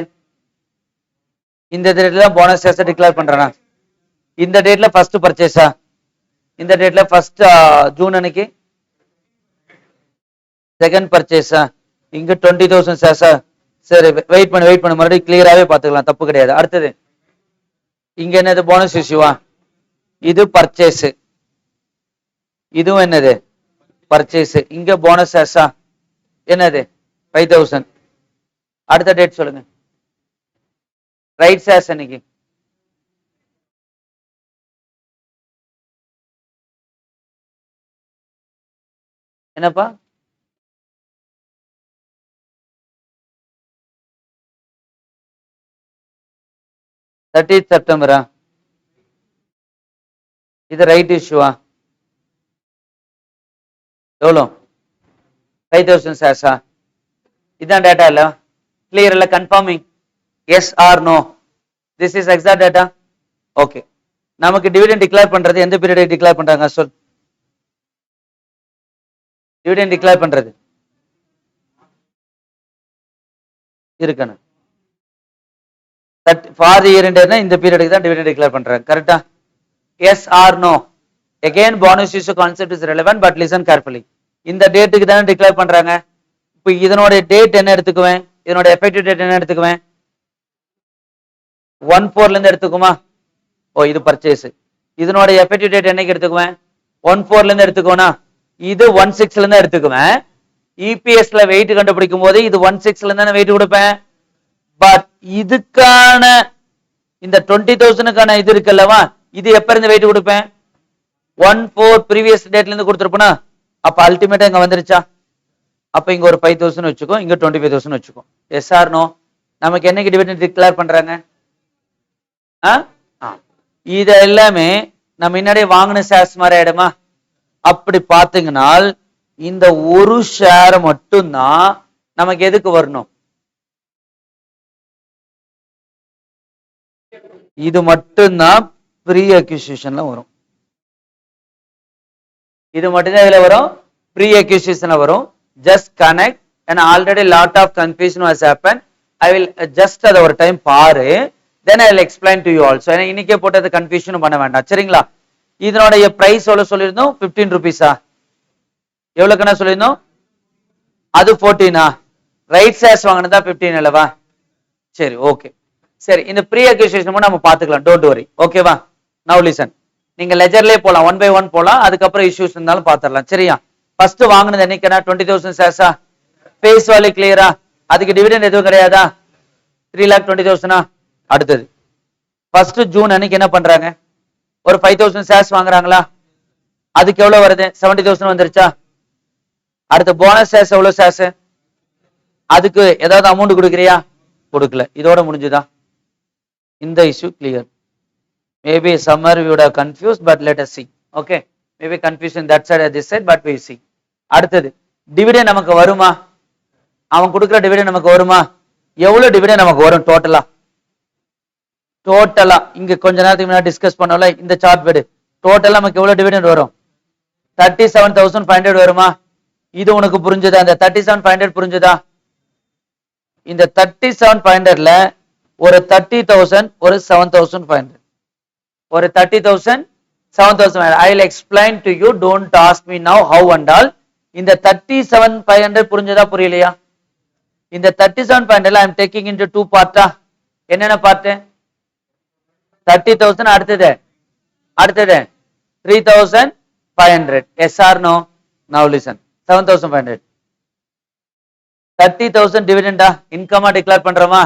இந்த டேட்ல போனஸ் ஷேர்ஸ் டிக்ளேர் பண்றானா? இந்த டேட்ல ஃபர்ஸ்ட் பர்ச்சேஸா? இந்த டேட்ல ஃபர்ஸ்ட் ஜூன் அன்னைக்கு செகண்ட் பர்ச்சேஸா? இங்க 20,000 ஷேர்ஸா? சரி, வெயிட் பண்ணு மறுபடியும் கிளியராவே பாத்துக்கலாம், தப்பு கிடையாது. அடுத்தது இங்க என்னது? போனஸ் இஷ்யூவா? இது பர்ச்சேஸ், இதுவும் என்னது? பர்ச்சேஸ். இங்க போனஸ் ஷேர்ஸா? என்னது? 5,000. அடுத்த டேட் சொல்லுங்க. ரைட் ஷேர்ஸ் அன்னைக்கு என்னப்பா? 30th September. இது ரைட் இஷ்யூவா? எவ்வளோ 5000 shares-ஆ? இதான் டேட்டா இல்ல, கிளியர் இல்ல, confirming yes or no, this is exact data. Okay, நமக்கு டிவிடெண்ட் டிக்ளேர் பண்றது எந்த பீரியட் டிக்ளேர் பண்றாங்க சொல். டிவிடெண்ட் டிக்ளேர் பண்றது இருக்கணும் ஃபார் தி இயர் எண்டர்னா இந்த பீரியடுக்கு தான் டிவிடெண்ட் டிக்ளேர் பண்றாங்க, கரெக்டா? Yes or no. again bonus issue concept is relevant but listen carefully. இந்த டேட்டுக்கு தானே டிக்ளேர் பண்றாங்க. இப்போ இதனோட டேட் என்ன எடுத்துக்குவேன், இதனோட எஃபெக்டிவ் டேட் என்ன எடுத்துக்குவேன், 1/4 இருந்து எடுத்துக்குமா? ஓ இது பர்ச்சேஸ். இதனோட எஃபெக்டிவ் டேட் என்னைக்கு எடுத்துக்குவேன், 1/4 இருந்து எடுத்துக்கோனா, இது 1/6 இருந்து எடுத்துக்குவேன். இபிஎஸ்ல வெயிட் கண்டுபிடிக்கும் போது இது 1/6 இருந்து வெயிட் கொடுப்பேன். பட் இதுக்கான இந்த 20,000க்கான இது இருக்குல்லவா, இது எப்ப இருந்து வெயிட் கொடுப்பேன், 1/4 ப்ரீவியஸ் டேட்ல இருந்து கொடுத்துருப்போனா, அப்ப அல்டிமேட்டா இங்க வந்துருச்சா? அப்ப இங்க ஒரு 5,000 வச்சுக்கோ, இங்க 25,000 வச்சுக்கோ. Yes or no? நமக்கு என்னைக்கு டிவிடெண்ட் டிக்ளேர் பண்றாங்க? இது எல்லாமே நம்ம முன்னாடியே வாங்கின ஷேர்ஸ் மாதிரி ஆயிடுமா? அப்படி பாத்தீங்கன்னா இந்த ஒரு ஷேர் மட்டும்தான் நமக்கு எதுக்கு வரணும், இது மட்டும்தான் ப்ரீ அக்யூசிஷன்ல வரும். இது மட்டும்தான் இதுல வரும், ப்ரீ அக்யூசிஷன்ல வரும். Just connect, and already lot of confusion has happened. I will just அத ஒரு டைம் பாரு, then I will explain to you also. ஏன்னா இன்னைக்கே போட்டது கன்ஃபியூஷன் பண்ண வேண்டாம், சரிங்களா? இதனுடைய பிரைஸ் எவ்வளவு சொல்லியிருந்தோம், 15 rupees-ஆ? எவ்வளவுக்குன்னா சொல்லியிருந்தோம், அது 14-ஆ? ரைட் ஷேர்ஸ் வாங்கினதா 15 அல்லவா? சரி, ஓகே. சரி, இந்த ப்ரீ அக்யூசிஷன் நம்ம பாத்துக்கலாம், டோன்ட் வரி, ஓகேவா? நவ் லிசன், நீங்க லெஜர்லயே போலாம், 1 by 1 போலாம், அதுக்கப்புறம் இஷ்யூஸ் இருந்தாலும் பாத்துடலாம், சரியா? ஃபர்ஸ்ட் வாங்கினது என்னைக்குன்னா 20,000 shares-ஆ? ஃபேஸ் வேல்யூ கிளியரா? அதுக்கு டிவிடெண்ட் எதுவும் கிடையாதா? 3,20,000-ஆ? அடுத்தது ஃபர்ஸ்ட் ஜூன் அன்னைக்கு என்ன பண்றாங்க, ஒரு 5,000 shares வாங்குறாங்களா? அதுக்கு எவ்வளவு வருது, 70,000 வந்துருச்சா? அடுத்த போனஸ் ஷேர்ஸ் எவ்வளவு ஷேர்ஸ், அதுக்கு ஏதாவது அமௌண்ட் கொடுக்குறியா? கொடுக்கல, இதோட முடிஞ்சுதா? இந்த issue clear. Maybe summer we would have confused, but let us see. Okay, maybe confusion that side this side, but we see. அடுத்தது டிவிடெண்ட் நமக்கு வருமா? அவன் கொடுக்குற டிவிடெண்ட் நமக்கு வருமா? எவ்வளவு டிவிடெண்ட் நமக்கு வரும் டோட்டலா? டோட்டலா இங்க கொஞ்ச நேரத்துக்கு முன்னாடி டிஸ்கஸ் பண்ணோம்ல, இந்த சார்ட் பேடு, டோட்டலா நமக்கு எவ்வளவு டிவிடெண்ட் வரும்? 37,500 வருமா? இது உனக்கு புரிஞ்சுதா? இந்த 37,500 புரிஞ்சுதா? இந்த 37,500ல ஒரு 30,000, ஒரு 7,500, ஒரு 30,000, 7,500. I will explain to you, don't ask me now how and all. இந்த 37,500 புரிஞ்சதா புரியலையா? இந்த 37,500 I am taking into two part-ஆ? என்னென்ன பார்ட்? 30,000, அடுத்தது 3,500. yes or no? now listen, 7,500, 30,000 டிவிடெண்டா இன்கமா டிக்ளேர் பண்றோமா?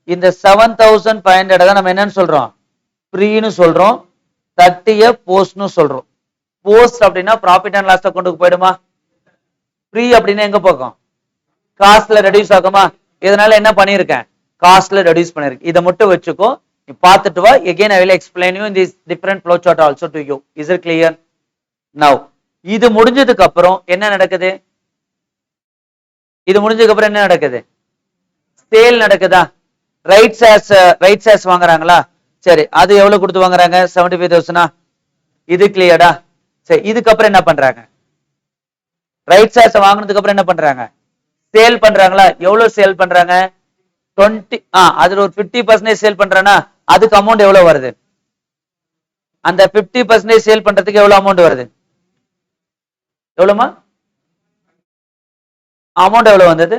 இந்த 7,500 தான் நம்ம என்னன்னு சொல்றோம், ப்ரீன்னு சொல்றோம், 30 போஸ்ட்னு சொல்றோம். போஸ்ட் அப்படின்னா ப்ராஃபிட் அண்ட் லாஸ் அக்கௌண்ட்டுக்கு போயிடுமா? ப்ரீ அப்படின்னா எங்க போகும், காஸ்ட்ல ரெடியூஸ் ஆகுமா? இதனால என்ன பண்ணிருக்கேன், காஸ்ட்ல ரெடியூஸ் பண்ணிருக்கேன். இதை மட்டும் வச்சுக்கோ, நீ பார்த்துட்டு வா. again I will explain you in this different flow chart also to you. is it clear now? இது முடிஞ்சதுக்கு அப்புறம் என்ன நடக்குது, இது முடிஞ்சதுக்கு அப்புறம் என்ன நடக்குது, சேல் நடக்குதா? ரைட் ஷேர்ஸ் வாங்குறாங்களா? சரி, அது எவ்வளவு கொடுத்து வாங்குறாங்க, 75,000-ஆ? இது கிளியர்டா? சரி, இதுக்கப்புறம் என்ன பண்றாங்க, ரைட் ஷேர்ஸ் வாங்கினதுக்கு அப்புறம் என்ன பண்றாங்க, சேல் பண்றாங்களா? எவ்வளவு சேல் பண்றாங்க, 20, அதுல ஒரு 50% சேல் பண்றானா, அதுக்கு அமௌண்ட் எவ்வளவு வருது, அந்த 50% சேல் பண்றதுக்கு எவ்வளவு அமௌண்ட் வருது, எவ்வளவுமா அமௌண்ட் எவ்வளவு வந்தது,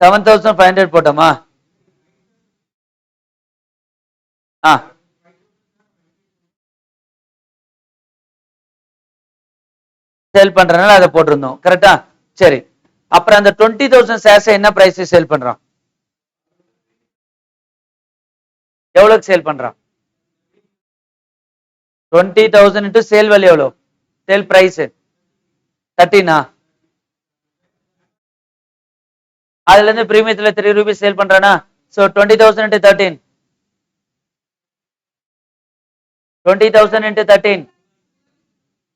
7,500 போட்டோமா? சேல் பண்றதுனால அதை போட்டிருந்தோம், கரெக்டா? சரி, அப்புறம் அந்த 20,000 shares என்ன பிரைஸ் சேல் பண்றான், எவ்வளவுக்கு சேல் பண்றான், 20,000 into சேல் வேல்யூ எவ்வளவு, சேல் பிரைஸ் 13-ஆ? அதுல இருந்து பிரீமியத்துல 3 rupees சேல் பண்றானா? so 20,000 into 13, 20,000 into 13,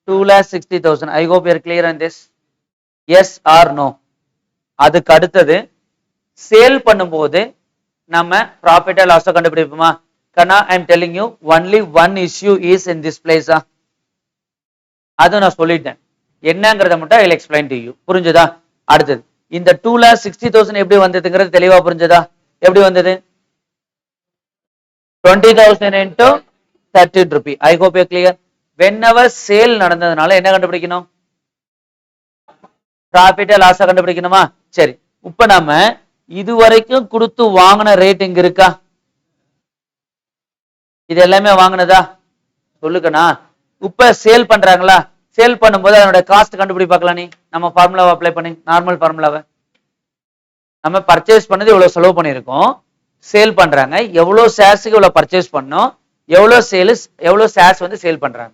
2,60,000. I hope you are clear on this. Yes or no? அதுக்கு அடுத்தது சேல் பண்ணும்போது நம்ம ப்ராஃபிட் அண்ட் லாஸ் கண்டுபிடிப்போமா? கண்ணா, I am telling you only one issue is in this place. அது நான் சொல்லிட்டேன், என்னங்கறத மட்டும் ஐ எக்ஸ்பிளைன் டு யூ. புரிஞ்சதா? அடுத்தது இந்த 2,60,000 எப்படி வந்ததுங்கிறது தெளிவா புரிஞ்சதா? எப்படி வந்தது? 20,000 into 13 rupee. I hope you are clear. Whenever sale நடந்ததுனால என்ன கண்டுபிடிக்கணும்? ப்ராஃபிட் லாஸ் கண்டுபிடிக்கணுமா? சரி, இப்ப நாம இதுவரைக்கும் கொடுத்து வாங்கின ரேட் இங்க இருக்கா? இது எல்லாமே வாங்கினதா? சொல்லுக்கண்ணா. இப்ப சேல் பண்றாங்களா? சேல் பண்ணும்போது அதனோட காஸ்ட் கண்டுபிடி பார்க்கலாம். நீ நம்ம ஃபார்முலாவை அப்ளை பண்ணி, நார்மல் ஃபார்முலாவை. நம்ம பர்ச்சேஸ் பண்ணது இவ்வளவு செலவு பண்ணிருக்கோம், சேல் பண்றாங்க, எவ்வளவு ஷேர்ஸ்க்கு இவ்வளவு பர்ச்சேஸ் பண்ணோம், எவ்வளவு சேல்ஸ், எவ்வளவு ஷேர்ஸ் வந்து சேல் பண்றாங்க.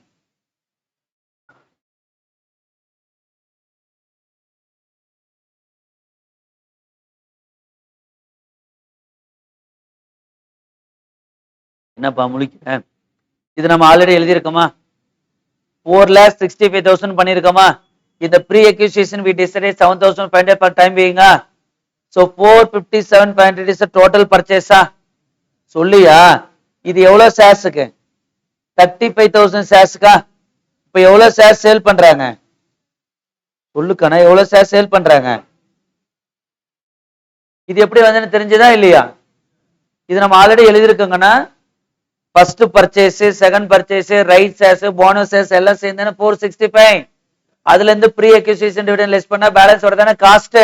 என்னப்பா முழிக்க? இது நம்ம ஆல்ரெடி எழுதியிருக்கோமா? 4,65,000 பண்ணிருக்கோமா? இந்த pre அக்யூசியேஷன் we decided 7,500 per time being. So 457.500 is the total purchase. சொல்லியா? இது எவ்வளவு ஷேர்ஸ்க்கு? 35,000 ஷேர்ஸ்க்கா? இப்ப எவ்வளவு ஷேர் சேல் பண்றாங்க? சொல்லுக்கண்ணா, எவ்வளவு ஷேர் சேல் பண்றாங்க? இது எப்படி வந்து தெரிஞ்சதா இல்லையா? இது நம்ம ஆல்ரெடி எழுதிருக்கோங்கண்ணா. First purchase, second purchase, right shares, bonus shares எல்லாம் சேர்ந்து 465. அதுல இருந்து ப்ரீ அக்யூசியேஷன் டிவிடெண்ட் லெஸ் பண்ணா பேலன்ஸ் வரதானே காஸ்ட்.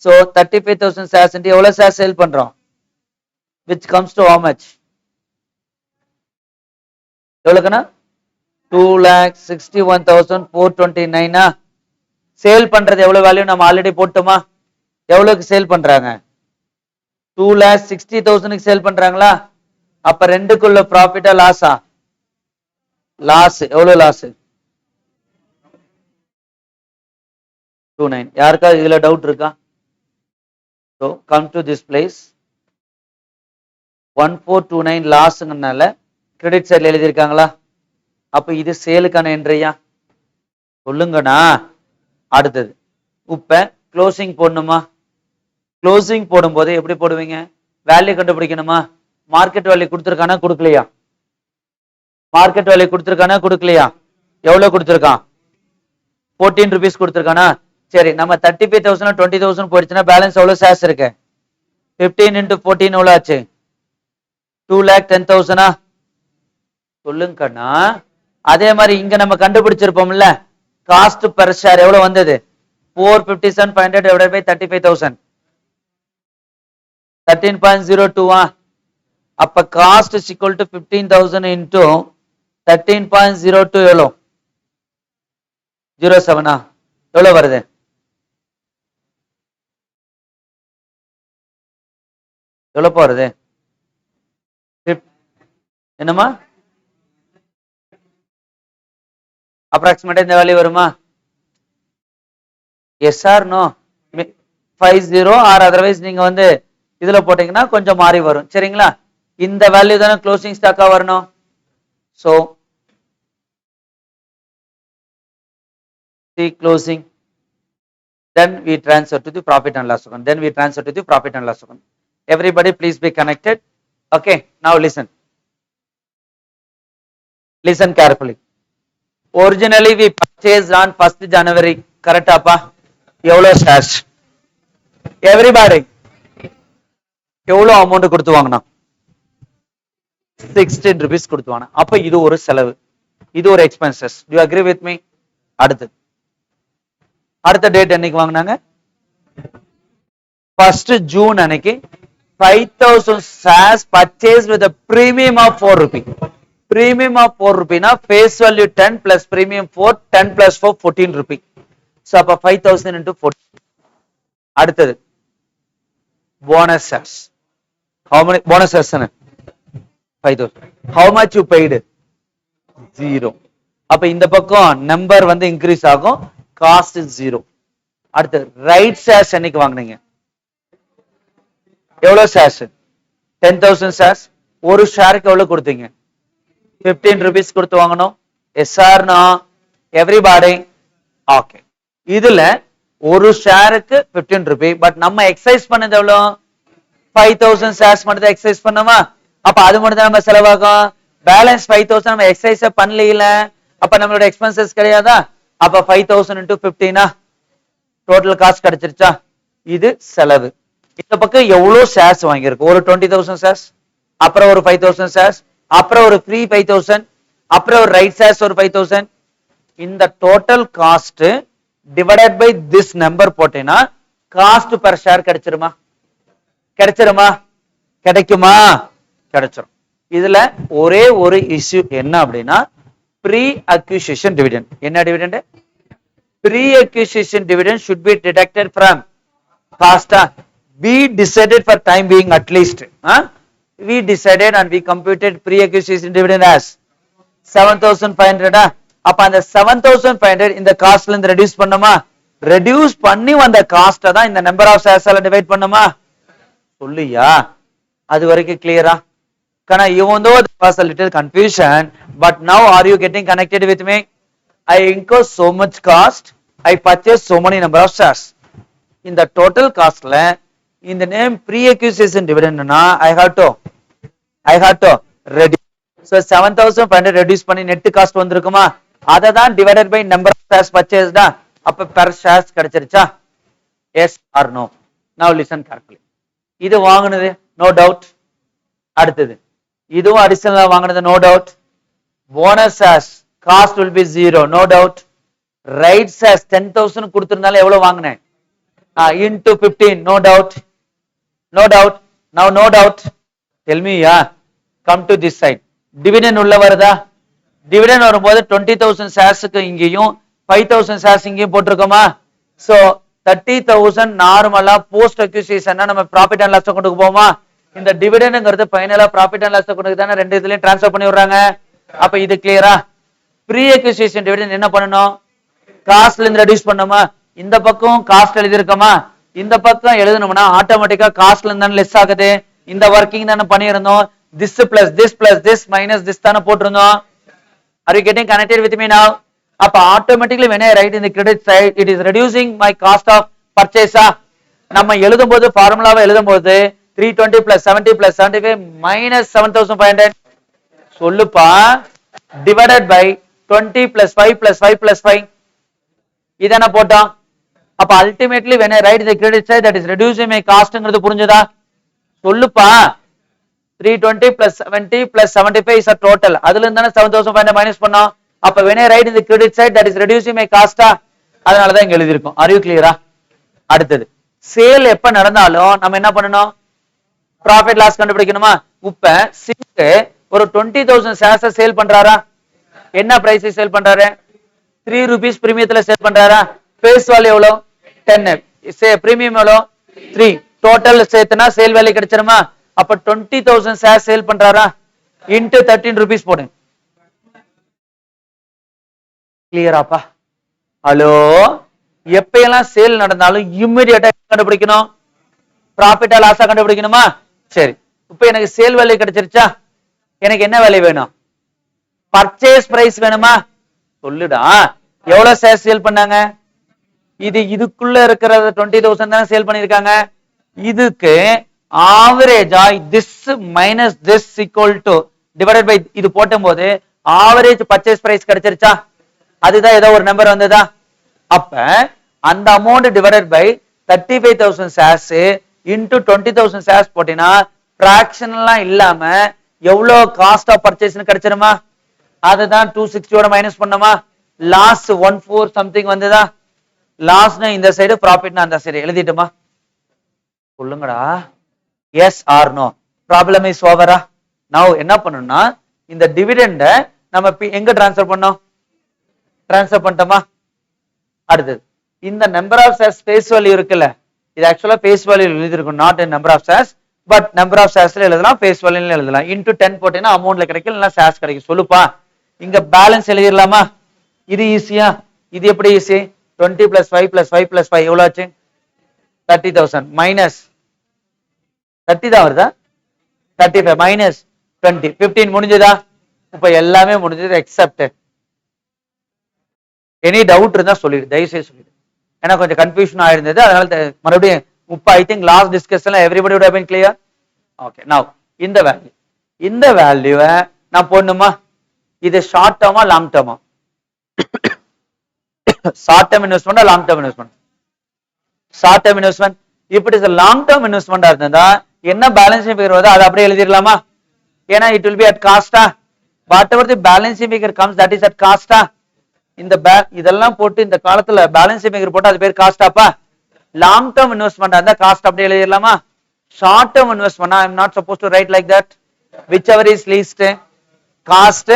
சோ 35,000 ஷேர்ஸ் எவ்வளவு ஷேர் சேல் பண்றோம்? which comes to how much? எவ்வளவுக்குனா? 2,61,429. சேல் பண்றது எவ்வளவு வேல்யூ நம்ம ஆல்ரெடி போட்டோமா? எவ்வளவுக்கு சேல் பண்றாங்க? 2,60,000 சேல் பண்றாங்களா? அப்ப ரெண்டுக்குள்ள ப்ராஃபிட்டா லாஸா? லாஸ். எவ்வளவு லாஸ்? 29. யாருக்கா இதுல டவுட் இருக்கா? So come to this place. 1429 லாஸ்ங்கனால credit சைடுல எழுதி இருக்காங்களா? அப்ப இது சேலுக்கான என்ட்ரியா? சொல்லுங்கண்ணா. அடுத்தது இப்ப க்ளோசிங் போடணுமா? க்ளோசிங் போடும்போது எப்படி போடுவீங்க? வேல்யூ கண்டுபிடிக்கணுமா? மார்க்கெட் வேல்யூ கொடுத்துருக்கானா கொடுக்கலையா? மார்க்கெட் வேல்யூ கொடுத்துருக்கானா கொடுக்கலையா? எவ்வளவு கொடுத்துருக்கான்? 14 rupees கொடுத்துருக்கானா? சரி, நம்ம 35,000 20,000 போயிடுச்சுன்னா பேலன்ஸ் எவ்வளவு ஷேர்ஸ் இருக்கு? 15 into 14 எவ்வளவு ஆச்சு? 2,10,000. சொல்லுங்கண்ணா. அதே மாதிரி இங்க நம்ம கண்டுபிடிச்சிருப்போம்ல, காஸ்ட் பெர் ஷேர் எவ்வளவு வந்தது? 457,500 divided by 35,000, 13.02. அப்ப cost is equal to 15,000 into 13.02 எவ்வளவு? 07. எவ்வளவு வருது? எவ்வளவு வருது? என்னமா அப்ராக்சிமேட்டா இந்த வேல்யூ வருமா? Yes or no? 50 or otherwise நீங்க வந்து இதுல போட்டீங்கன்னா கொஞ்சம் மாறி வரும். சரிங்களா? இந்த வேல்யூ தானே க்ளோசிங் ஸ்டாக்கா வரணும். So see closing, then we transfer to the profit and loss account. Then we transfer to the profit and loss account. Everybody please be connected. Okay, now listen. Listen carefully. Originally we purchased on 1st January. Correct appa? எவ்வளவு shares? Everybody எவ்வளவு amount கொடுத்து வாங்கினா? 16 rupees கொடுத்து வாங்கினா. அப்ப இது ஒரு செலவு, இது ஒரு expenses. Do you agree with me? அடுத்த டேட் என்னைக்கு வாங்கினாங்க? 1st June அன்னைக்கு 5,000 shares purchased with a premium of 4 rupee. Premium of 4 rupee na face value 10 plus premium 4, 10 plus 4 14 rupee. So அப்ப 5,000 into 14. அடுத்தது bonus shares. How many bonus shares? 5,000. How much you paid? 0. அப்ப இந்த பக்கம் number வந்து increase ஆகும், cost 0. அடுத்து right shares என்னைக்கு வாங்குனீங்க? எவ்வளவு ஷேர்ஸ்? 10,000 ஷேர்ஸ். ஒரு ஷேருக்கு எவ்வளவு கொடுத்தீங்க? 15 rupees கொடுத்து வாங்கணும். Yes or no? Everybody okay. இதுல ஒரு ஷேருக்கு 15 ரூபி. பட் நம்ம எக்ஸசைஸ் பண்ணது எவ்வளோ? 5000 ஷேர்ஸ் மட்டும் தான் எக்ஸசைஸ் பண்ணோமா? அப்ப அது மட்டும் தான் நம்ம செலவாகும். பேலன்ஸ் 5000 நம்ம எக்ஸசைஸ் பண்ணல, அப்ப நம்மளோட எக்ஸ்பென்சஸ் கிடையாதா? அப்ப 5000 into 15 டோட்டல் காஸ்ட் கிடைச்சிருச்சா? இது செலவு. இந்த பக்கம் எவ்வளவு ஷேர்ஸ் வாங்கியிருக்கு? ஒரு 20,000 ஷேர்ஸ், அப்புறம் ஒரு 5,000 ஷேர்ஸ், அப்புறம் ஒரு ஃப்ரீ 5,000, அப்புறம் ஒரு ரைட் ஷேர்ஸ் ஒரு 5,000. இந்த total cost divided by this number போட்டேன்னா காஸ்ட் பெர் ஷேர் கிடைச்சிருமா? கிடைச்சிருமா? கிடைக்குமா? கிடைச்சிரும். இதுல ஒரே ஒரு இஷ்யூ என்ன அப்படின்னா ப்ரீ அக்யூசிஷன் டிவிடெண்ட். என்ன dividend? Pre acquisition dividend should be deducted from cost. We decided for time being at least. We decided and we computed pre-acquisition dividend as 7,500. அப்ப அந்த 7,500 இந்த காஸ்ட்ல இருந்து ரெடியூஸ் பண்ணுமா? ரெடியூஸ் பண்ணி வந்த காஸ்ட தான் இந்த நம்பர் ஆஃப் ஷேர்ஸால டிவைட் பண்ணுமா? சொல்லியா? அது வரைக்கும் கிளியரா? Kana, even though there was a little confusion, but now are you getting connected with me? I incur so much cost, I purchase so many number of shares. In the total cost la, in the name pre-acquisition dividend na, I have to reduce. So 7,500 reduce பண்ணி net cost வந்திருக்குமா? அதை தான் divided by number of shares purchased da, அப்ப per shares கிடைச்சிருச்சா? Yes or no? Now listen carefully. இது வாங்குனது no doubt. அடுத்தது இதுவும் அடிஷனலா வாங்குனது no doubt. Bonus shares cost will be 0 no doubt. Right shares 10,000 கொடுத்திருந்தாலும் எவ்வளவு வாங்குனேன்? Into 15 no doubt. No doubt. Now no doubt. Tell me come to this side. Dividend உள்ள வருதா? Dividend வரும்போது 20,000 sharesக்கு இங்கேயும் 5,000 shares இங்கேயும் போட்டிருக்கோமா? So 30,000 நார்மலா போஸ்ட் அக்யூசிஷன்னா நம்ம ப்ராஃபிட் அண்ட் லாஸ் அக்கவுண்ட்க்கு போவோமா? இந்த டிவிடெண்ட்ங்கிறது ஃபைனலா ப்ராஃபிட் அண்ட் லாஸ் அக்கவுண்ட்க்கு தான ரெண்டு இதுலயும் ட்ரான்ஸ்ஃபர் பண்ணி விடுறாங்க. அப்ப இது கிளியரா? ப்ரீ அக்யூசிஷன் டிவிடெண்ட் என்ன பண்ணனும்? காஸ்ட்ல இருந்து ரெடியூஸ் பண்ணோமா? இந்த பக்கம் காஸ்ட் எழுதி இருக்கோமா? இந்த பக்கம் எழுதணும்னா ஆட்டோமேட்டிக்கா காஸ்ட்ல இருந்து லெஸ் ஆகுது. இந்த வர்க்கிங் தான பண்ணியிருந்தோம். this plus this minus this தான போட்டுருந்தோம். Are you getting connected with me now? அப்ப automatically when I write in the credit side it is reducing my cost of purchase. நம்ம எழுதும்போது ஃபார்முலாவை எழுதும்போது 320 plus 70 plus 75 minus 7,500 சொல்லுப்பா divided by 20 plus 5 plus 5 plus 5 இதான போட்டோம். அப்ப ultimately when I write the credit side that is reducing my costங்கிறது புரிஞ்சதா? சொல்லுப்பா 320 plus 70 plus 75 is a total. அதுல இருந்து தான 7,500 மைனஸ் பண்ணோம். அப்ப when I write in the credit side that is reducing my cost. அதனால தான் இங்க எழுதி இருக்கோம். Are you clear? அடுத்தது சேல் எப்ப நடந்தாலும் நம்ம என்ன பண்ணணும்? ப்ராஃபிட் லாஸ் கண்டுபிடிக்கணுமா? இப்ப சிங்க் ஒரு 20,000 ஷேர்ஸ் சேல் பண்றாரா? என்ன பிரைஸ் சேல் பண்றாரு? 3 rupees பிரீமியத்துல சேல் பண்றாரா? ஃபேஸ் வேல்யூ எவ்வளவு? 10. பிரீமியம் எவ்வளவு? 3. டோட்டல் சேர்த்துனா சேல் வேல்யூ கிடைச்சிருமா? அப்ப 20,000 ஷேர் சேல் பண்றாரா? into 13 rupees போடுங்க. கிளியராப்பா? ஹலோ, எப்பயெல்லாம் சேல் நடந்தாலும் இமிடியேட்டா கண்டுபிடிக்கணும். ப்ராஃபிட்டா லாஸா கண்டுபிடிக்கணுமா? சரி, இப்ப எனக்கு சேல் வேல்யூ கிடைச்சிருச்சா? எனக்கு என்ன வேல்யூ வேணும்? பர்ச்சேஸ் பிரைஸ் வேணுமா? சொல்லுடா. எவ்வளவு ஷேர் சேல் பண்ணாங்க? இதுக்குள்ள இருக்கிற 20,000 தானே சேல் பண்ணிருக்காங்க. இதுக்கு ஆவரேஜா this minus this equal to divided by இது போட்டும் போது ஆவரேஜ் பர்ச்சேஸ் பிரைஸ் கிடைச்சிருச்சா? அதுதான் ஏதோ ஒரு நம்பர் வந்ததா? அப்ப அந்த amount divided by 35,000 shares into 20,000 shares போட்டினா பிராக்ஷன்லாம் இல்லாம எவ்வளவு காஸ்ட் ஆஃப் பர்ச்சேஸ்னு கிடைச்சிருமா? அதுதான் 260 மைனஸ் பண்ணோமா? லாஸ் 14 சம்திங் வந்ததா? லாஸ்னா இந்த சைடு, ப்ராஃபிட்னா அந்த சைடு எழுதிட்டுமா? சொல்லுங்கடா. Yes or no? Problem is ஓவரா? நவ் என்ன பண்ணணும்னா இந்த டிவிடெண்ட நம்ம எங்க டிரான்ஸ்ஃபர் பண்ணோம்? டிரான்ஸ்ஃபர் பண்ணிட்டோமா? அடுத்தது இந்த number of shares face value இருக்குல்ல, இது ஆக்சுவலா ஃபேஸ் வேல்யூ எழுதி இருக்கும், not in number of shares, but number of ஷேர்ஸ்ல எழுதலாம், ஃபேஸ் வேல்யூல எழுதலாம். இன்டு 10 போட்டீங்கன்னா அமௌண்ட்ல கிடைக்கும், இல்லைன்னா ஷேர்ஸ் கிடைக்கும். சொல்லுப்பா, இங்க பேலன்ஸ் எழுதிடலாமா? இது ஈஸியா? இது எப்படி ஈஸி? 20 plus 5 plus 5 plus 5 எவ்வளவு ஆச்சு? 30,000 மைனஸ் 30 தான் வருதா? 35 மைனஸ் 20 15 முடிஞ்சதா? இப்ப எல்லாமே முடிஞ்சது எக்ஸப்ட் எனி டவுட் இருந்தா சொல்லிடு, தயவுசெய்து சொல்லிடு. ஏன்னா கொஞ்சம் கன்ஃபியூஷன் ஆயிருந்தது, அதனால மறுபடியும் ஐ திங்க் லாஸ்ட் டிஸ்கஷன்ல everybody would have been clear. Okay, now இந்த வேல்யூவை நான் போடணுமா? இது ஷார்ட் டேர்மா லாங் டேர்மா? Short term investment long term investment? Short term investment. இப்படி லாங் டேர்ம் இன்வெஸ்ட்மெண்டா இருந்தா என்ன பேலன்சிங் ஃபிகர் வருதோ அதை அப்படியே எழுதிடலாமா? ஏன்னா இட் வில் பி அட் காஸ்டா, whatever the balancing figure comes that is at காஸ்டா. இந்த இதெல்லாம் போட்டு இந்த காலத்துல பேலன்சிங் ஃபிகர் போட்டு அது பேர் காஸ்டாப்பா. லாங் டேர்ம் இன்வெஸ்ட்மெண்ட் இருந்தா காஸ்ட் அப்படியே எழுதிடலாமா? Short term investment I am not suppose to write like that, whichever is least cost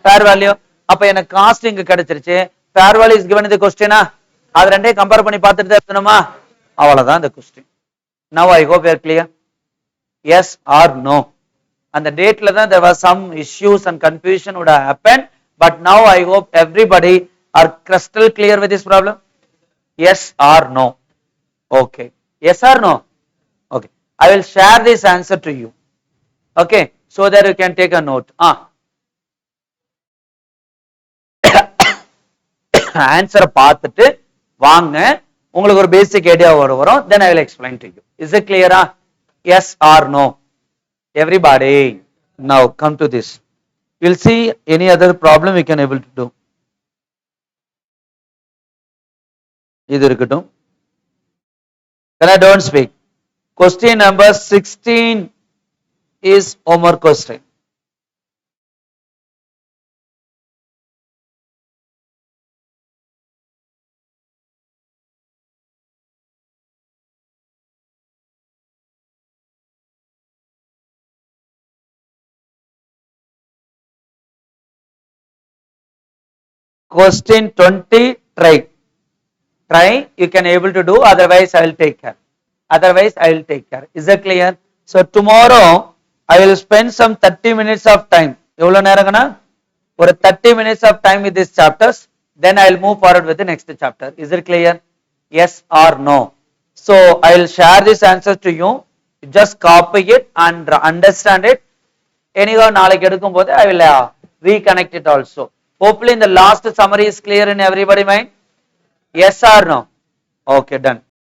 fair value. அப்ப எனக்கு காஸ்ட் இங்க கிடைச்சிருச்சு, fair value is given in the question. அது ரெண்டையும் கம்பேர் பண்ணி பார்த்துட்டு தான் இருக்கணுமா? அவ்வளவுதான் இந்த question. Now I hope you are clear. Yes or no? அந்த டேட்ல தான் there was some issues and confusion would have happened, but now I hope everybody are crystal clear with this problem. Yes or no? Okay, yes or no? Okay, I will share this answer to you, okay, so that you can take a note. ஆன்சரை பார்த்துட்டு வாங்க, உங்களுக்கு ஒரு basic idea வரும். then I will explain to you. Is it clear? Yes or no? Everybody, now come to this. We'll see any other problem we can able to do. இது இருக்கட்டும். Then I don't speak. Question number 16 is homework question. Question 20, try, you can able to do, otherwise I will take care. Is that clear? So tomorrow I will spend some 30 minutes of time. எவ்வளவு நேரங்கனா ஒரு 30 minutes of time with these chapters, then I will move forward with the next chapter. Is it clear? Yes or no? So I will share this answer to you, just copy it and understand it. Anyhow நாளைக்கு எடுக்கும்போது I will reconnect it also. Hopefully in the last summary is clear in everybody mind. Yes or no? Okay, done.